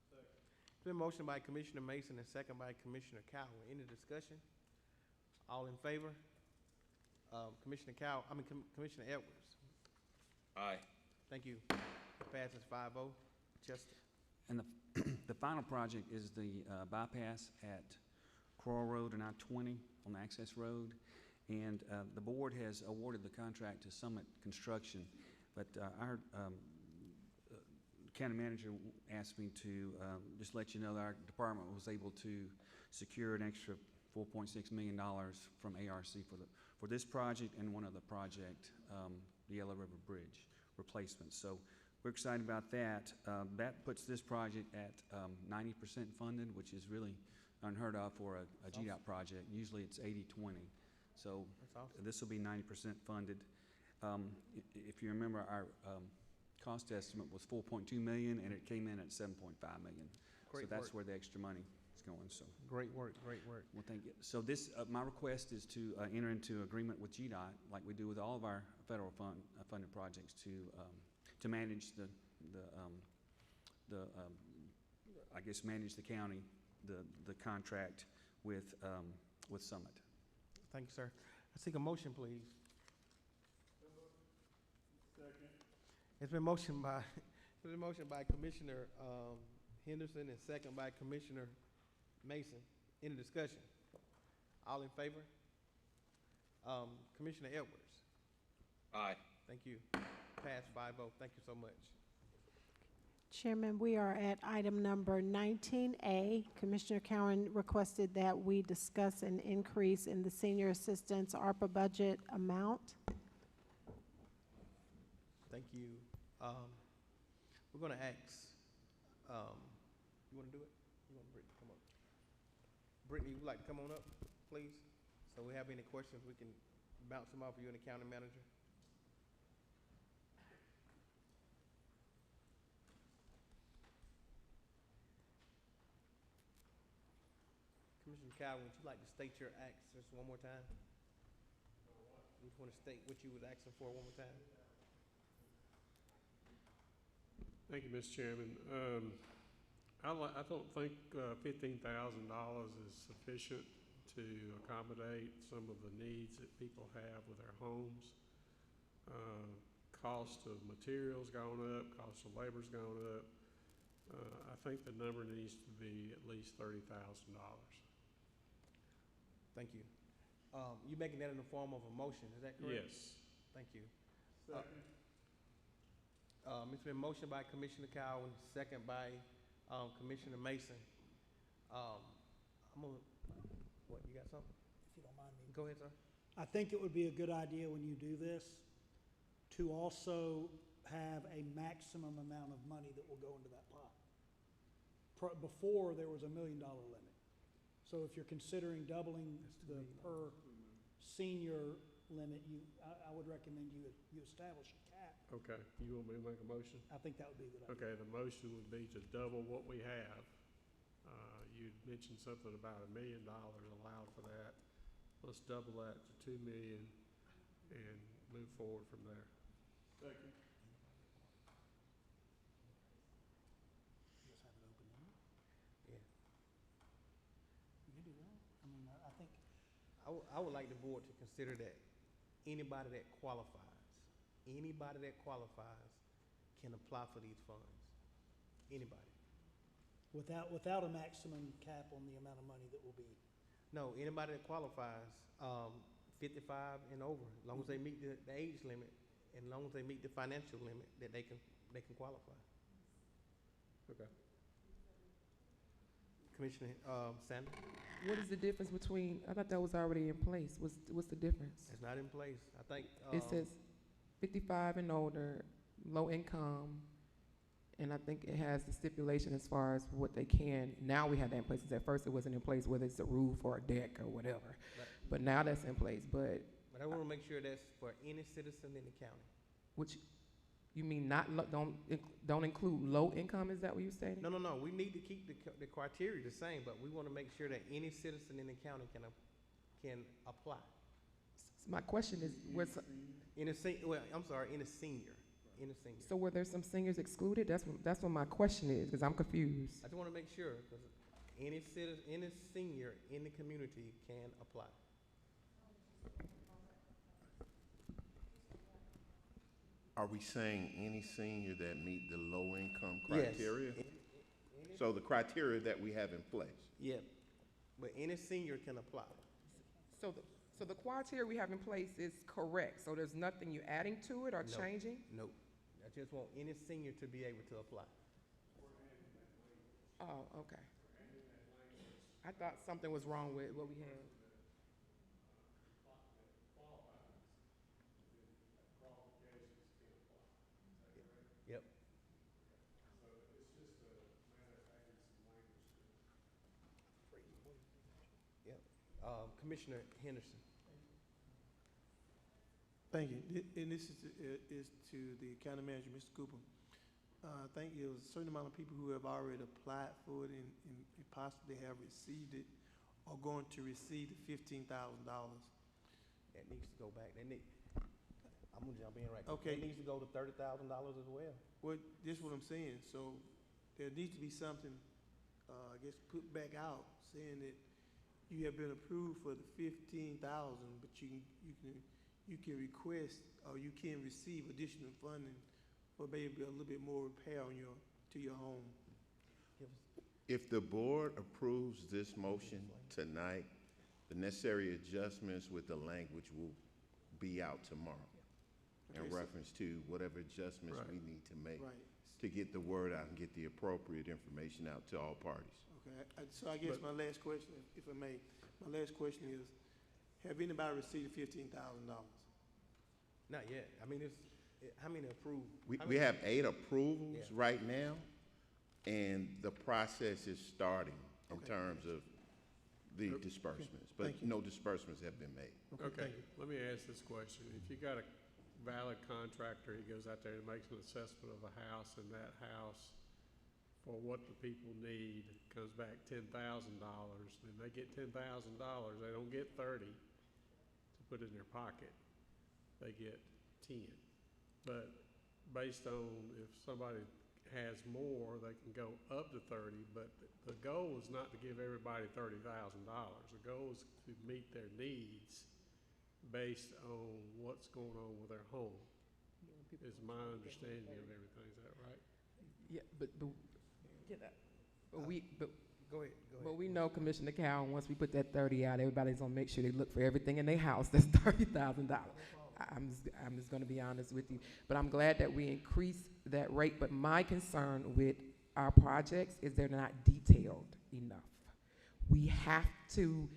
[SPEAKER 1] Second. It's been motioned by Commissioner Mason and second by Commissioner Cowan. Any discussion? All in favor? Commissioner Edwards?
[SPEAKER 5] Aye.
[SPEAKER 1] Thank you. It passes 5-0. Chester.
[SPEAKER 8] And the final project is the bypass at Crowell Road and I-20 on the access road. And the board has awarded the contract to Summit Construction, but our county manager asked me to just let you know that our department was able to secure an extra $4.6 million from ARC for this project and one other project, the Yellow River Bridge replacement. So we're excited about that. That puts this project at 90% funded, which is really unheard of for a GDOT project. Usually it's 80-20. So this will be 90% funded. If you remember, our cost estimate was $4.2 million, and it came in at $7.5 million.
[SPEAKER 1] Great
[SPEAKER 8] so that's
[SPEAKER 1] work.
[SPEAKER 8] where the extra money is going. So
[SPEAKER 1] Great work, great work.
[SPEAKER 8] well, thank you. So this, my request is to enter into agreement with GDOT, like we do with all of our federal funded projects, to manage I guess manage the county, the contract with Summit.
[SPEAKER 1] Thank you, sir. I seek a motion, please. It's been motioned by Commissioner Henderson and second by Commissioner Mason. Any discussion? All in favor? Commissioner Edwards.
[SPEAKER 5] Aye.
[SPEAKER 1] Thank you. Pass 5-0. Thank you so much.
[SPEAKER 15] Chairman, we are at item number 19A. Commissioner Cowan requested that we discuss an increase in the senior assistance ARPA budget amount.
[SPEAKER 1] Thank you. We're going to ask, you want to do it? You want Brittany to come up? Brittany, would you like to come on up, please? So we have any questions, we can bounce them off of you and the county manager. Commissioner Cowan, would you like to state your acts just one more time? You want to state what you was asking for one more time?
[SPEAKER 14] Thank you, Mr. Chairman. I don't think $15,000 is sufficient to accommodate some of the needs that people have with their homes. Cost of materials gone up, cost of labor's gone up. I think the number needs to be at least $30,000.
[SPEAKER 1] Thank you. You making that in the form of a motion, is that correct?
[SPEAKER 14] Yes.
[SPEAKER 1] Thank you. It's been motioned by Commissioner Cowan, second by Commissioner Mason. I'm gonna, what, you got something?
[SPEAKER 6] If you don't mind me.
[SPEAKER 1] Go ahead, sir.
[SPEAKER 6] I think it would be a good idea when you do this to also have a maximum amount of money that will go into that pot. Before, there was $1 million limit. So if you're considering doubling the per senior limit, I would recommend you establish a cap.
[SPEAKER 14] Okay, you want me to make a motion?
[SPEAKER 6] I think that would be a good idea.
[SPEAKER 14] Okay, the motion would be to double what we have. You mentioned something about $1 million allowed for that. Let's double that to $2 million and move forward from there. Second.
[SPEAKER 6] Just have it open now.
[SPEAKER 1] Yeah.
[SPEAKER 6] You can do that. I mean, I think.
[SPEAKER 1] I would like the board to consider that anybody that qualifies can apply for these funds. Anybody.
[SPEAKER 6] Without a maximum cap on the amount of money that will be.
[SPEAKER 1] No, anybody that qualifies, 55 and over, as long as they meet the age limit, and as long as they meet the financial limit, that they can qualify.
[SPEAKER 14] Okay.
[SPEAKER 1] Commissioner Sanders?
[SPEAKER 9] What is the difference between, I thought that was already in place. What's the difference?
[SPEAKER 1] It's not in place. I think.
[SPEAKER 9] It says 55 and older, low income, and I think it has the stipulation as far as what they can. Now we have that in place. At first it wasn't in place, whether it's a roof or a deck or whatever.
[SPEAKER 1] Right.
[SPEAKER 9] But now that's in place. But
[SPEAKER 1] I want to make sure that's for any citizen in the county.
[SPEAKER 9] which, you mean don't include low income? Is that what you're saying?
[SPEAKER 1] No. We need to keep the criteria the same, but we want to make sure that any citizen in the county can apply.
[SPEAKER 9] My question is,
[SPEAKER 1] In a senior.
[SPEAKER 9] So were there some seniors excluded? That's what my question is, because I'm confused.
[SPEAKER 1] I just want to make sure, because any senior in the community can apply.
[SPEAKER 4] Are we saying any senior that meet the low-income
[SPEAKER 1] Yes.
[SPEAKER 4] criteria? So the criteria that we have in place?
[SPEAKER 1] Yeah, but any senior can apply.
[SPEAKER 9] So the criteria we have in place is correct, so there's nothing you're adding to it or
[SPEAKER 1] No.
[SPEAKER 9] changing?
[SPEAKER 1] Nope. I just want any senior to be able to apply.
[SPEAKER 9] Oh, okay. I thought something was wrong with what we had.
[SPEAKER 1] Yep. Yep. Commissioner Henderson.
[SPEAKER 2] Thank you. And this is to the county manager, Mr. Cooper. I think there was a certain amount of people who have already applied for it and possibly have received it or going to receive the $15,000.
[SPEAKER 1] That needs to go back. I'm gonna jump in right there.
[SPEAKER 2] Okay.
[SPEAKER 1] That needs to go to $30,000 as well.
[SPEAKER 2] Well, this is what I'm saying. So there needs to be something, I guess, put back out saying that you have been approved for the $15,000, but you can request or you can receive additional funding for maybe a little bit more repair on to your home.
[SPEAKER 4] If the board approves this motion tonight, the necessary adjustments with the language will be out tomorrow in
[SPEAKER 2] Okay, so-
[SPEAKER 4] reference to whatever adjustments
[SPEAKER 2] Right.
[SPEAKER 4] we need to make
[SPEAKER 2] Right.
[SPEAKER 4] to get the word out and get the appropriate information out to all parties.
[SPEAKER 2] Okay, so I guess my last question, if I may, my last question is, have anybody received $15,000?
[SPEAKER 1] Not yet. I mean, how many approved?
[SPEAKER 4] We
[SPEAKER 1] How
[SPEAKER 4] we
[SPEAKER 1] many-
[SPEAKER 4] have 8 approvals
[SPEAKER 1] Yeah.
[SPEAKER 4] right now, and the process is starting in
[SPEAKER 2] Okay.
[SPEAKER 4] terms of the
[SPEAKER 2] Okay.
[SPEAKER 4] disbursements,
[SPEAKER 2] Thank
[SPEAKER 4] but
[SPEAKER 2] you.
[SPEAKER 4] no disbursements have been made.
[SPEAKER 14] Okay, let me ask this question. If you got a valid contractor, he goes out there and makes an assessment of a house, and that house, for what the people need, comes back $10,000, then they get $10,000, they don't get 30 to put in their pocket. They get 10. But based on if somebody has more, they can go up to 30, but the goal is not to give everybody $30,000. The goal is to meet their needs based on what's going on with their home. Is my understanding of everything, is that right?
[SPEAKER 9] Yeah, but we, but
[SPEAKER 1] Go ahead.
[SPEAKER 9] But we know, Commissioner Cowan, once we put that 30 out, everybody's gonna make sure they look for everything in their house that's $30,000. I'm just gonna be honest with you. But I'm glad that we increased that rate, but my concern with our projects is they're not detailed enough. We have to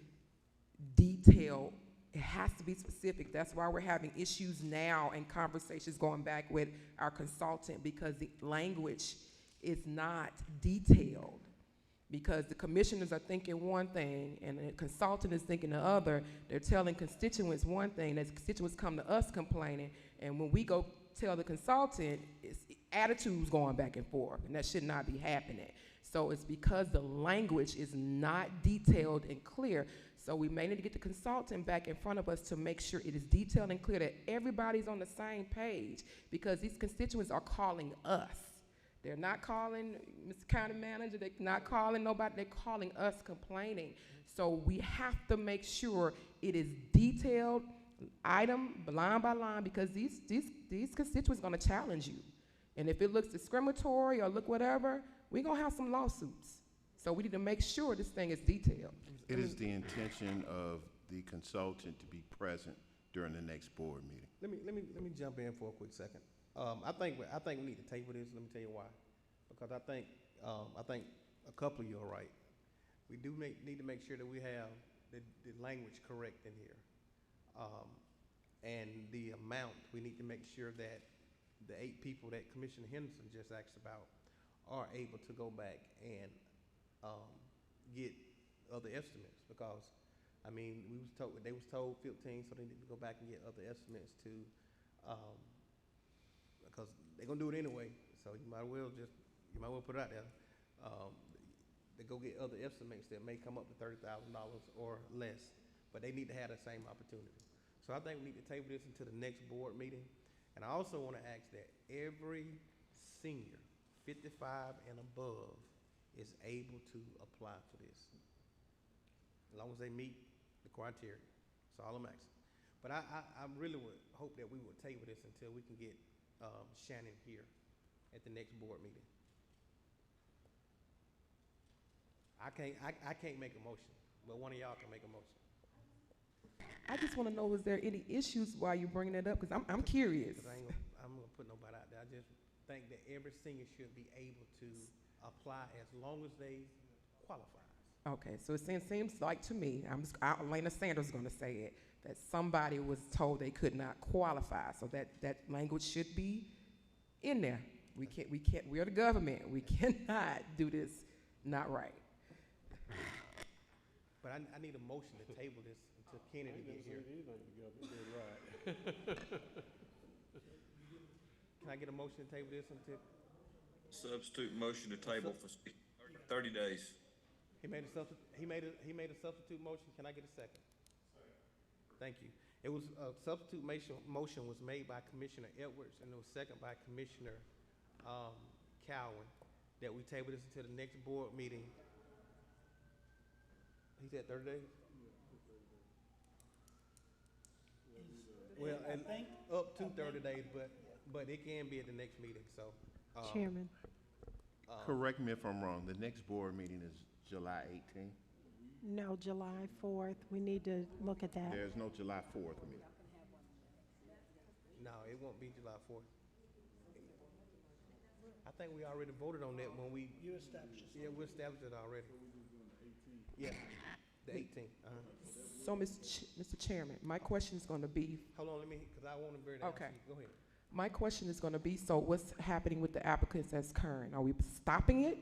[SPEAKER 9] detail, it has to be specific. That's why we're having issues now and conversations going back with our consultant, because the language is not detailed. Because the commissioners are thinking one thing and the consultant is thinking the other. They're telling constituents one thing, as constituents come to us complaining, and when we go tell the consultant, it's attitudes going back and forth, and that should not be happening. So it's because the language is not detailed and clear. So we may need to get the consultant back in front of us to make sure it is detailed and clear that everybody's on the same page, because these constituents are calling us. They're not calling Mr. County Manager, they're not calling nobody, they're calling us complaining. So we have to make sure it is detailed, item, line by line, because these constituents are gonna challenge you. And if it looks discriminatory or look whatever, we're gonna have some lawsuits. So we need to make sure this thing is detailed.
[SPEAKER 4] It is the intention of the consultant to be present during the next board meeting.
[SPEAKER 1] Let me jump in for a quick second. I think we need to table this. Let me tell you why. Because I think a couple of you are right. We do need to make sure that we have the language correct in here, and the amount. We need to make sure that the 8 people that Commissioner Henderson just asked about are able to go back and get other estimates. Because I mean, they was told 15, so they need to go back and get other estimates to. Because they're gonna do it anyway, so you might well put it out there. They go get other estimates that may come up to $30,000 or less, but they need to have the same opportunity. So I think we need to table this until the next board meeting. And I also want to ask that every senior, 55 and above, is able to apply for this, as long as they meet the criteria. That's all I'm asking. But I really would hope that we would table this until we can get Shannon here at the next board meeting. I can't make a motion, but one of y'all can make a motion.
[SPEAKER 9] I just wanna know, is there any issues while you're bringing it up? Because I'm curious.
[SPEAKER 1] Because I'm gonna put nobody out there. I just think that every senior should be able to apply as long as they qualify.
[SPEAKER 9] Okay, so it seems like to me, Elena Sanders is gonna say it, that somebody was told they could not qualify, so that language should be in there. We're the government, we cannot do this not right.
[SPEAKER 1] But I need a motion to table this until Kennedy gets here.
[SPEAKER 14] Anything the government did right.
[SPEAKER 1] Can I get a motion to table this until?
[SPEAKER 5] Substitute motion to table for 30 days.
[SPEAKER 1] He made a substitute motion. Can I get a second? Thank you. It was a substitute motion was made by Commissioner Edwards and it was second by Commissioner Cowan that we table this until the next board meeting. He said 30 days? Well, and up to 30 days, but it can be at the next meeting, so.
[SPEAKER 15] Chairman.
[SPEAKER 4] Correct me if I'm wrong, the next board meeting is July 18th?
[SPEAKER 15] No, July 4th. We need to look at that.
[SPEAKER 4] There's no July 4th meeting.
[SPEAKER 1] No, it won't be July 4th. I think we already voted on that when we.
[SPEAKER 6] You established it.
[SPEAKER 1] Yeah, we established it already. Yeah, the 18th.
[SPEAKER 9] So, Mr. Chairman, my question is gonna be.
[SPEAKER 1] Hold on, because I want to bring that.
[SPEAKER 9] Okay.
[SPEAKER 1] Go ahead.
[SPEAKER 9] My question is gonna be, so what's happening with the applicants that's current? Are we stopping it?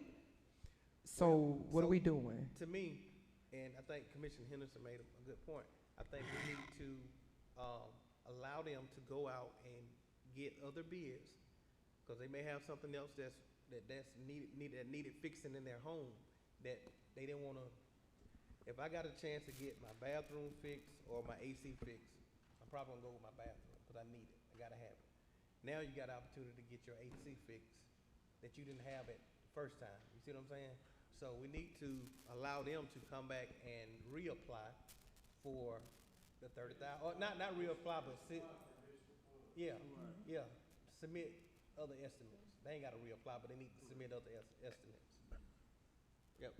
[SPEAKER 9] So what are we doing?
[SPEAKER 1] To me, and I think Commissioner Henderson made a good point, I think we need to allow them to go out and get other bids, because they may have something else that's needed fixing in their home that they didn't want to. If I got a chance to get my bathroom fixed or my AC fixed, I'm probably gonna go with my bathroom because I need it. I gotta have it. Now you got an opportunity to get your AC fixed that you didn't have it the first time. You see what I'm saying? So we need to allow them to come back and reapply for the 30,000, or not reapply, but submit other estimates. They ain't got to reapply, but they need to submit other estimates. Yep,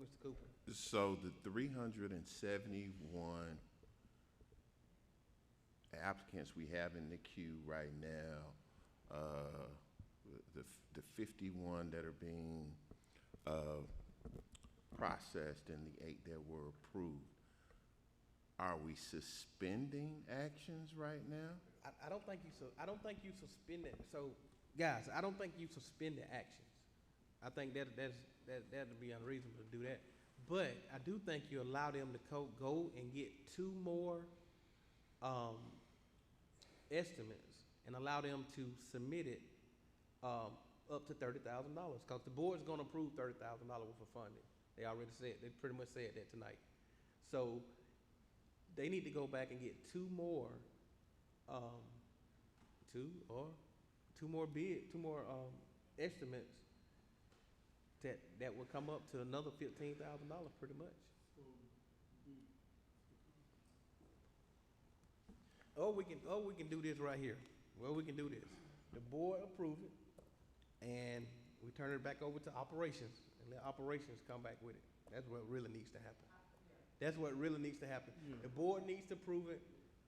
[SPEAKER 1] Mr. Cooper.
[SPEAKER 4] So the 371 applicants we have in the queue right now, the 51 that are being processed and the 8 that were approved, are we suspending actions right now?
[SPEAKER 1] I don't think you suspended. So, guys, I don't think you suspended actions. I think that'd be unreasonable to do that. But I do think you allow them to go and get 2 more estimates and allow them to submit it up to $30,000, because the board's going to approve $30,000 worth of funding. They already said, they pretty much said that tonight. So they need to go back and get 2 more estimates that would come up to another $15,000 pretty much. Or we can do this right here. Well, we can do this. The board approve it, and we turn it back over to operations, and let operations come back with it. That's what really needs to happen. That's what really needs to happen.
[SPEAKER 13] Yeah.
[SPEAKER 1] The board needs to approve it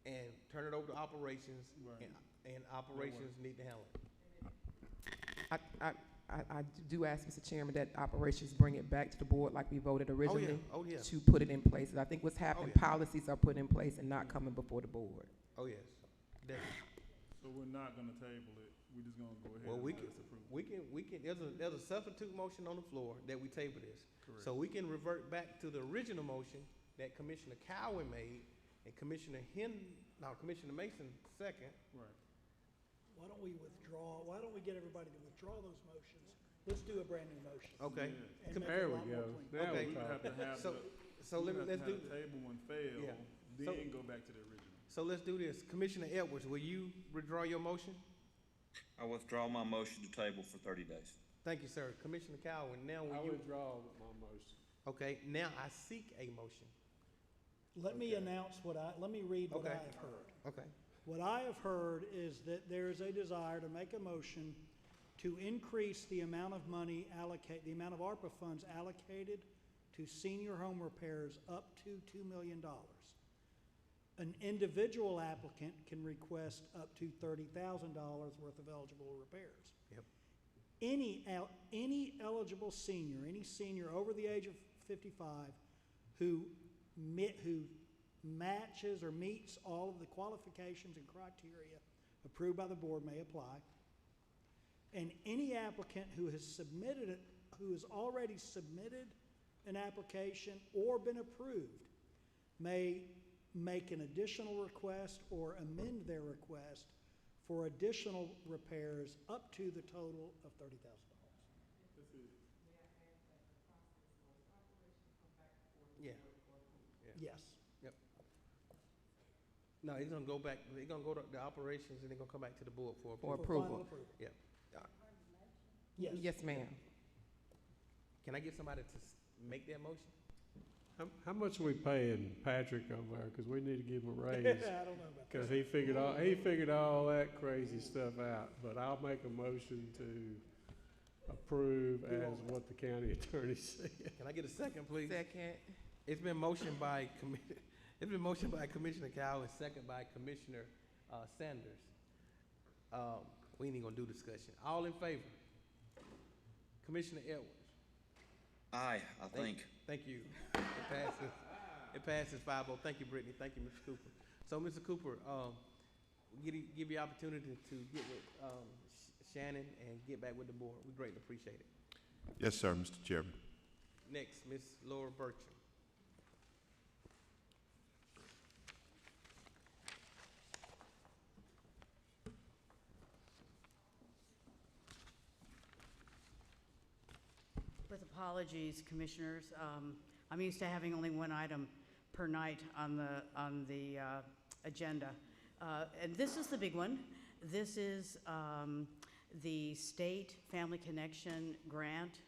[SPEAKER 1] and turn it over to operations,
[SPEAKER 13] Right.
[SPEAKER 1] and operations need to handle it.
[SPEAKER 9] I do ask, Mr. Chairman, that operations bring it back to the board like we voted originally.
[SPEAKER 1] Oh, yeah.
[SPEAKER 9] To put it in place. I think what's happening,
[SPEAKER 1] yeah.
[SPEAKER 9] policies are put in place and not coming before the board.
[SPEAKER 1] Oh, yes, definitely.
[SPEAKER 13] So we're not gonna table it, we're just gonna go ahead
[SPEAKER 1] Well,
[SPEAKER 13] and
[SPEAKER 1] we
[SPEAKER 13] disapprove.
[SPEAKER 1] can, there's a substitute motion on the floor that we table this.
[SPEAKER 13] Correct.
[SPEAKER 1] So we can revert back to the original motion that Commissioner Cowan made and Commissioner Mason second.
[SPEAKER 13] Right.
[SPEAKER 6] Why don't we get everybody to withdraw those motions? Let's do a brand new motion.
[SPEAKER 1] Okay.
[SPEAKER 6] And make it
[SPEAKER 14] There
[SPEAKER 6] a
[SPEAKER 14] we
[SPEAKER 6] lot
[SPEAKER 14] go.
[SPEAKER 6] more clean.
[SPEAKER 14] Now
[SPEAKER 1] Okay.
[SPEAKER 14] we're
[SPEAKER 13] We have to
[SPEAKER 14] talking.
[SPEAKER 13] have
[SPEAKER 1] So-
[SPEAKER 13] the,
[SPEAKER 1] So let's do.
[SPEAKER 13] the table one fail,
[SPEAKER 1] Yeah.
[SPEAKER 13] then go back to the original.
[SPEAKER 1] So let's do this. Commissioner Edwards, will you withdraw your motion?
[SPEAKER 5] I withdraw my motion to table for 30 days.
[SPEAKER 1] Thank you, sir. Commissioner Cowan, now
[SPEAKER 14] I
[SPEAKER 1] will you?
[SPEAKER 14] withdraw my motion.
[SPEAKER 1] Okay, now I seek a motion.
[SPEAKER 6] Let me read what I
[SPEAKER 1] Okay.
[SPEAKER 6] have heard.
[SPEAKER 1] Okay.
[SPEAKER 6] What I have heard is that there is a desire to make a motion to increase the amount of money the amount of ARPA funds allocated to senior home repairs up to $2 million. An individual applicant can request up to $30,000 worth of eligible repairs.
[SPEAKER 1] Yep.
[SPEAKER 6] Any eligible senior, any senior over the age of 55 who matches or meets all of the qualifications and criteria approved by the board may apply. And any applicant who has already submitted an application or been approved may make an additional request or amend their request for additional repairs up to the total of $30,000. Yeah.
[SPEAKER 1] Yes. Yep. No, it's gonna go back, they're gonna go to the operations and they're gonna come back to the board for
[SPEAKER 9] For
[SPEAKER 1] approval.
[SPEAKER 9] approval.
[SPEAKER 6] Final approval.
[SPEAKER 1] Yeah.
[SPEAKER 6] Yes.
[SPEAKER 9] Yes, ma'am.
[SPEAKER 1] Can I get somebody to make that motion?
[SPEAKER 14] How much are we paying Patrick over there? Because we need to give him a raise.
[SPEAKER 6] I don't know about that.
[SPEAKER 14] Because he figured all that crazy stuff out. But I'll make a motion to approve as what the county attorney said.
[SPEAKER 1] Can I get a second, please?
[SPEAKER 9] Second.
[SPEAKER 1] It's been motioned by Commissioner Cow and second by Commissioner Sanders. We ain't even gonna do discussion. All in favor? Commissioner Edwards?
[SPEAKER 5] Aye, I think.
[SPEAKER 1] Thank you. It passes 5-0. Thank you, Brittany. Thank you, Mr. Cooper. So, Mr. Cooper, give you opportunity to get with Shannon and get back with the board. We greatly appreciate it.
[SPEAKER 4] Yes, sir, Mr. Chairman.
[SPEAKER 1] Next, Ms. Laura Burcham.
[SPEAKER 10] With apologies, Commissioners, I'm used to having only one item per night on the agenda. And this is the big one. This is the State Family Connection Grant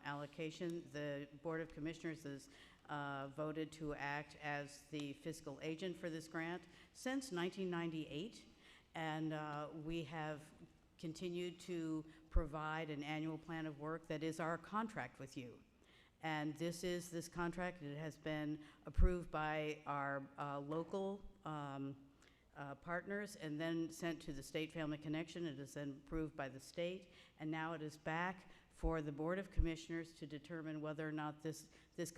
[SPEAKER 10] allocation. The Board of Commissioners has voted to act as the fiscal agent for this grant since 1998. And we have continued to provide an annual plan of work that is our contract with you. And this contract. It has been approved by our local partners and then sent to the State Family Connection. It is then approved by the state, and now it is back for the Board of Commissioners to determine whether or not this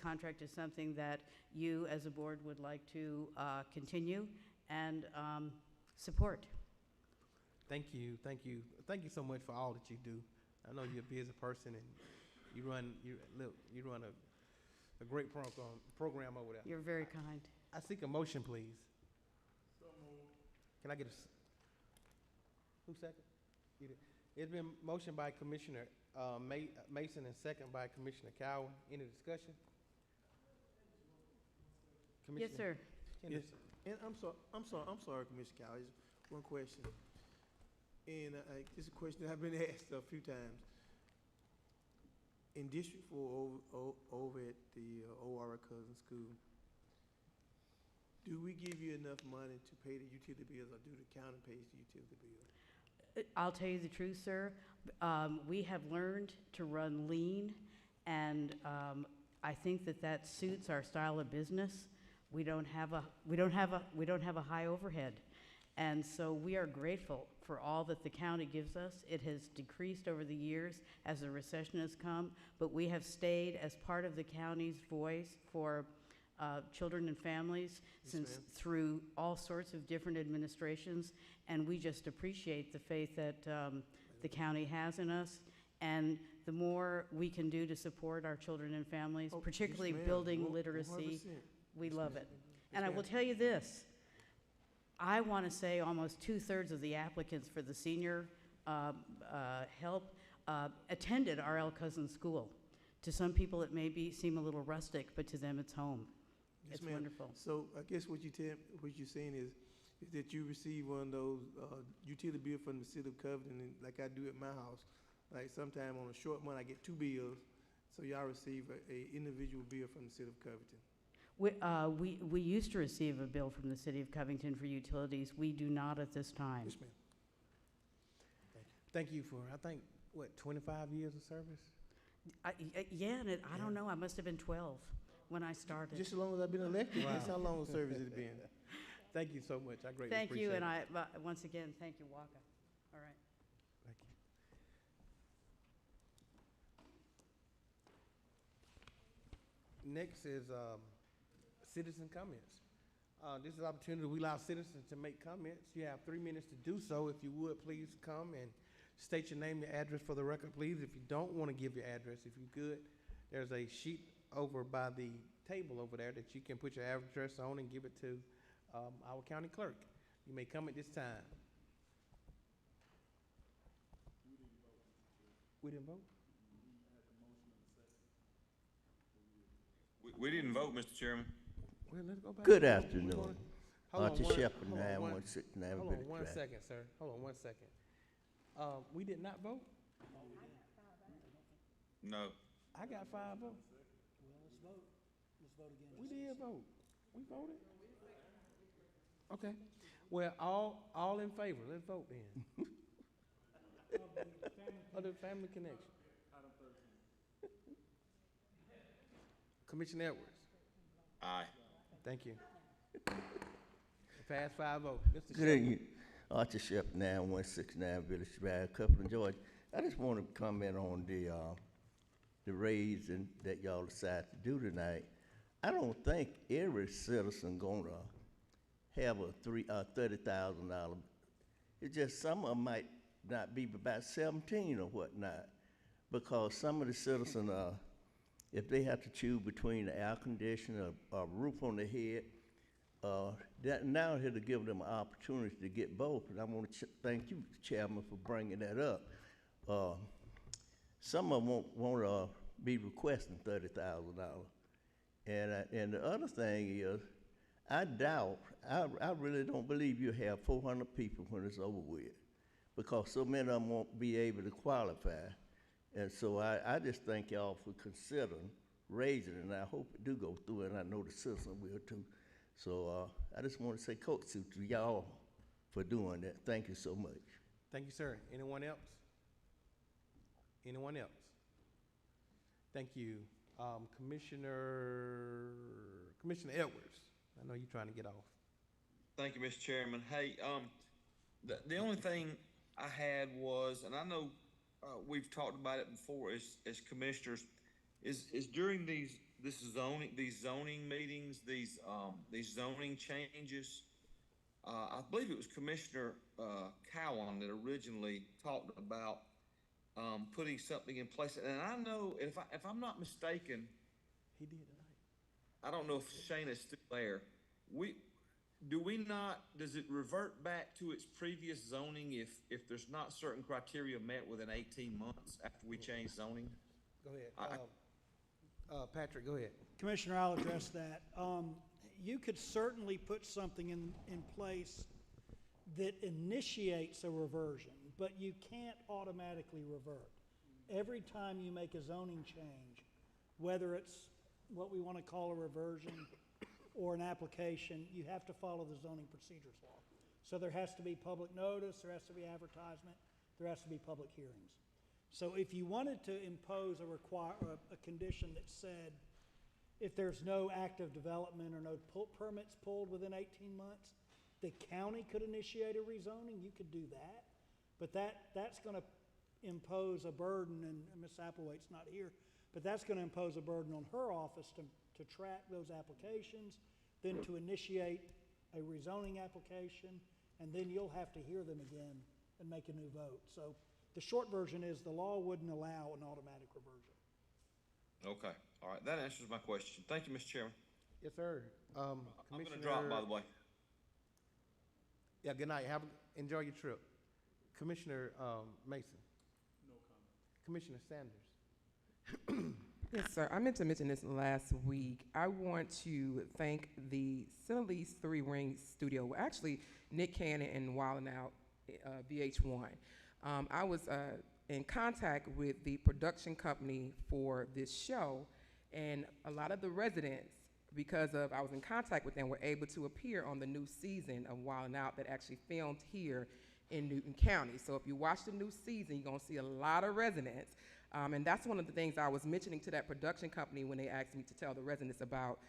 [SPEAKER 10] contract is something that you as a board would like to continue and support.
[SPEAKER 1] Thank you so much for all that you do. I know you're a busy person and you run a great program over there.
[SPEAKER 10] You're very kind.
[SPEAKER 1] I seek a motion, please. Can I get who second? You did. It's been motioned by Commissioner Mason and second by Commissioner Cowan. Any discussion?
[SPEAKER 10] Yes, sir.
[SPEAKER 2] Yes, and I'm sorry, Commissioner Cow. Just one question. And this is a question that I've been asked a few times. In District 4 over at the ORA Cousin School, do we give you enough money to pay the utility bills, or do the county pays the utility bills?
[SPEAKER 10] I'll tell you the truth, sir. We have learned to run lean, and I think that suits our style of business. We don't have a high overhead, and so we are grateful for all that the county gives us. It has decreased over the years as the recession has come, but we have stayed as part of the county's voice for children and families through all sorts of different administrations, and we just appreciate the faith that the county has in us. And the more we can do to support our children and families, particularly building literacy, we love it. And I will tell you this, I want to say almost 2/3 of the applicants for the senior help attended R.L. Cousins School. To some people it may seem a little rustic, but to them it's home.
[SPEAKER 2] Yes,
[SPEAKER 10] It's wonderful.
[SPEAKER 2] So I guess what you're saying is that you receive one of those utility bills from the city of Covington, and like I do at my house. Like sometime on a short month I get 2 bills, so y'all receive a individual bill from the city of Covington.
[SPEAKER 10] We used to receive a bill from the city of Covington for utilities. We do not at this time.
[SPEAKER 2] Yes, ma'am.
[SPEAKER 1] Thank you for, I think, 25 years of service?
[SPEAKER 10] Yeah, and I don't know, I must have been 12 when I started.
[SPEAKER 2] Just as long as I've been elected,
[SPEAKER 1] Wow.
[SPEAKER 2] that's how long of service it's been.
[SPEAKER 1] Thank you so much. I greatly
[SPEAKER 10] Thank
[SPEAKER 1] appreciate
[SPEAKER 10] you,
[SPEAKER 1] it.
[SPEAKER 10] and once again, thank you, Waka. All right.
[SPEAKER 1] Thank you. next is citizen comments. This is an opportunity we allow citizens to make comments. You have 3 minutes to do so. If you would, please come and state your name, your address for the record, please. If you don't want to give your address, if you could, there's a sheet over by the table over there that you can put your address on and give it to our county clerk. You may come at this time. We didn't vote?
[SPEAKER 5] We didn't vote, Mr. Chairman.
[SPEAKER 1] Well, let's go back.
[SPEAKER 11] Good afternoon.
[SPEAKER 1] Hold
[SPEAKER 11] Archie
[SPEAKER 1] on,
[SPEAKER 11] Shepherd,
[SPEAKER 1] hold on,
[SPEAKER 11] 9169
[SPEAKER 1] Hold
[SPEAKER 11] Village
[SPEAKER 1] on one
[SPEAKER 11] Drive.
[SPEAKER 1] second, sir. Hold on 1 second. We did not vote?
[SPEAKER 5] No.
[SPEAKER 1] I got 5 votes.
[SPEAKER 6] Well, let's vote. Let's vote again.
[SPEAKER 1] We did vote. We voted? Okay. Well, all in favor, let's vote then. Of the family connection. Commissioner Edwards.
[SPEAKER 5] Aye.
[SPEAKER 1] Thank you. Pass 5-0. Mr.
[SPEAKER 11] Good
[SPEAKER 1] Shepherd.
[SPEAKER 11] evening, Archie Shepherd, 9169 Village Drive, Copeland, Georgia. I just want to comment on the raise that y'all decided to do tonight. I don't think every citizen gonna have a $30,000. It's just some of them might not be about 17 or whatnot, because some of the citizens, if they have to choose between the air conditioner or roof on their head, that now it'll give them an opportunity to get both. And I want to thank you, Chairman, for bringing that up. Some of them won't be requesting $30,000. And the other thing is, I really don't believe you have 400 people when it's over with, because so many of them won't be able to qualify. And so I just thank y'all for considering raising it, and I hope it do go through, and I know the citizen will too. So I just want to say kudos to y'all for doing that. Thank you so much.
[SPEAKER 1] Thank you, sir. Anyone else? Anyone else? Thank you. Commissioner Edwards, I know you're trying to get off.
[SPEAKER 5] Thank you, Mr. Chairman. Hey, the only thing I had was, and I know we've talked about it before as commissioners, is during these zoning meetings, these zoning changes. I believe it was Commissioner Cowan that originally talked about putting something in place, and I know if I'm not mistaken,
[SPEAKER 1] he did tonight.
[SPEAKER 5] I don't know if Shayna's still there. Does it revert back to its previous zoning if there's not certain criteria met within 18 months after we change zoning?
[SPEAKER 1] Go ahead. Patrick, go ahead.
[SPEAKER 6] Commissioner, I'll address that. You could certainly put something in place that initiates a reversion, but you can't automatically revert. Every time you make a zoning change, whether it's what we want to call a reversion or an application, you have to follow the zoning procedures law. So there has to be public notice, there has to be advertisement, there has to be public hearings. So if you wanted to impose a condition that said, if there's no active development or no permits pulled within 18 months, the county could initiate a rezoning, you could do that. But that's gonna impose a burden, and Ms. Applewaite's not here, but that's gonna impose a burden on her office to track those applications, then to initiate a rezoning application, and then you'll have to hear them again and make a new vote. So the short version is the law wouldn't allow an automatic reversion.
[SPEAKER 5] Okay, all right, that answers my question. Thank you, Mr. Chairman.
[SPEAKER 1] Yes, sir.
[SPEAKER 5] I'm gonna drop, by the way.
[SPEAKER 1] Yeah, good night. Enjoy your trip. Commissioner Mason.
[SPEAKER 13] No comment.
[SPEAKER 1] Commissioner Sanders.
[SPEAKER 9] Yes, sir. I meant to mention this last week. I want to thank the Cinelise 3 Ring Studio, actually Nick Cannon and Wildin' Out VH1. I was in contact with the production company for this show, and a lot of the residents, because I was in contact with them, were able to appear on the new season of Wildin' Out that actually filmed here in Newton County. So if you watch the new season, you're gonna see a lot of residents. And that's one of the things I was mentioning to that production company when they asked me to tell the residents about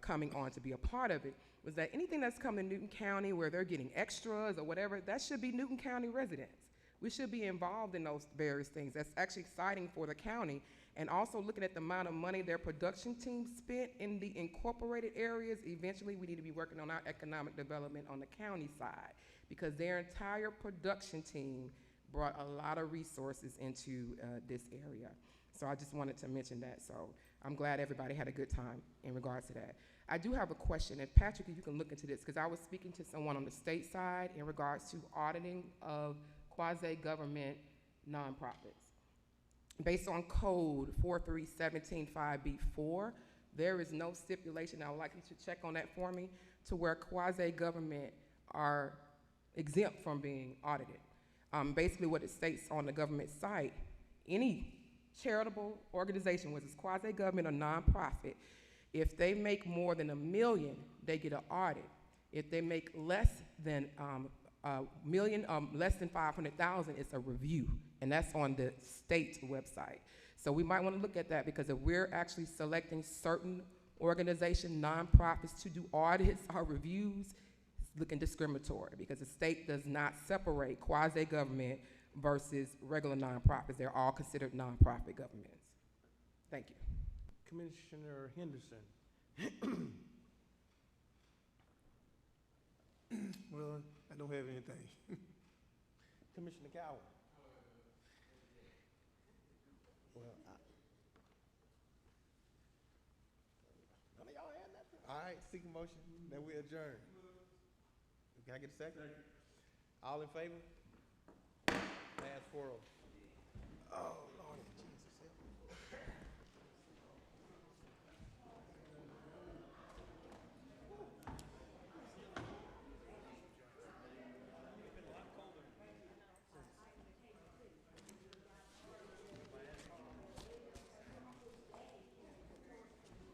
[SPEAKER 9] coming on to be a part of it, was that anything that's coming to Newton County where they're getting extras or whatever, that should be Newton County residents. We should be involved in those various things. That's actually exciting for the county. And also looking at the amount of money their production team spent in the incorporated areas, eventually we need to be working on our economic development on the county side, because their entire production team brought a lot of resources into this area. So I just wanted to mention that. So I'm glad everybody had a good time in regards to that. I do have a question, and Patrick, if you can look into this, because I was speaking to someone on the state side in regards to auditing of quasi-government nonprofits. Based on code 43175B4, there is no stipulation, I would like you to check on that for me, to where quasi-government are exempt from being audited. Basically what it states on the government site, any charitable organization, whether it's quasi-government or nonprofit, if they make more than $1 million, they get an audit. If they make less than less than 500,000, it's a review, and that's on the state website. So we might want to look at that, because if we're actually selecting certain organizations, nonprofits, to do audits or reviews, it's looking discriminatory, because the state does not separate quasi-government versus regular nonprofits. They're all considered nonprofit governments. Thank you.
[SPEAKER 1] Commissioner Henderson.
[SPEAKER 2] Well, I don't have anything.
[SPEAKER 1] Commissioner Cowan. Well, none of y'all had nothing? All right, seek a motion that we adjourn. Can I get a second? All in favor? Pass 4-0. Oh.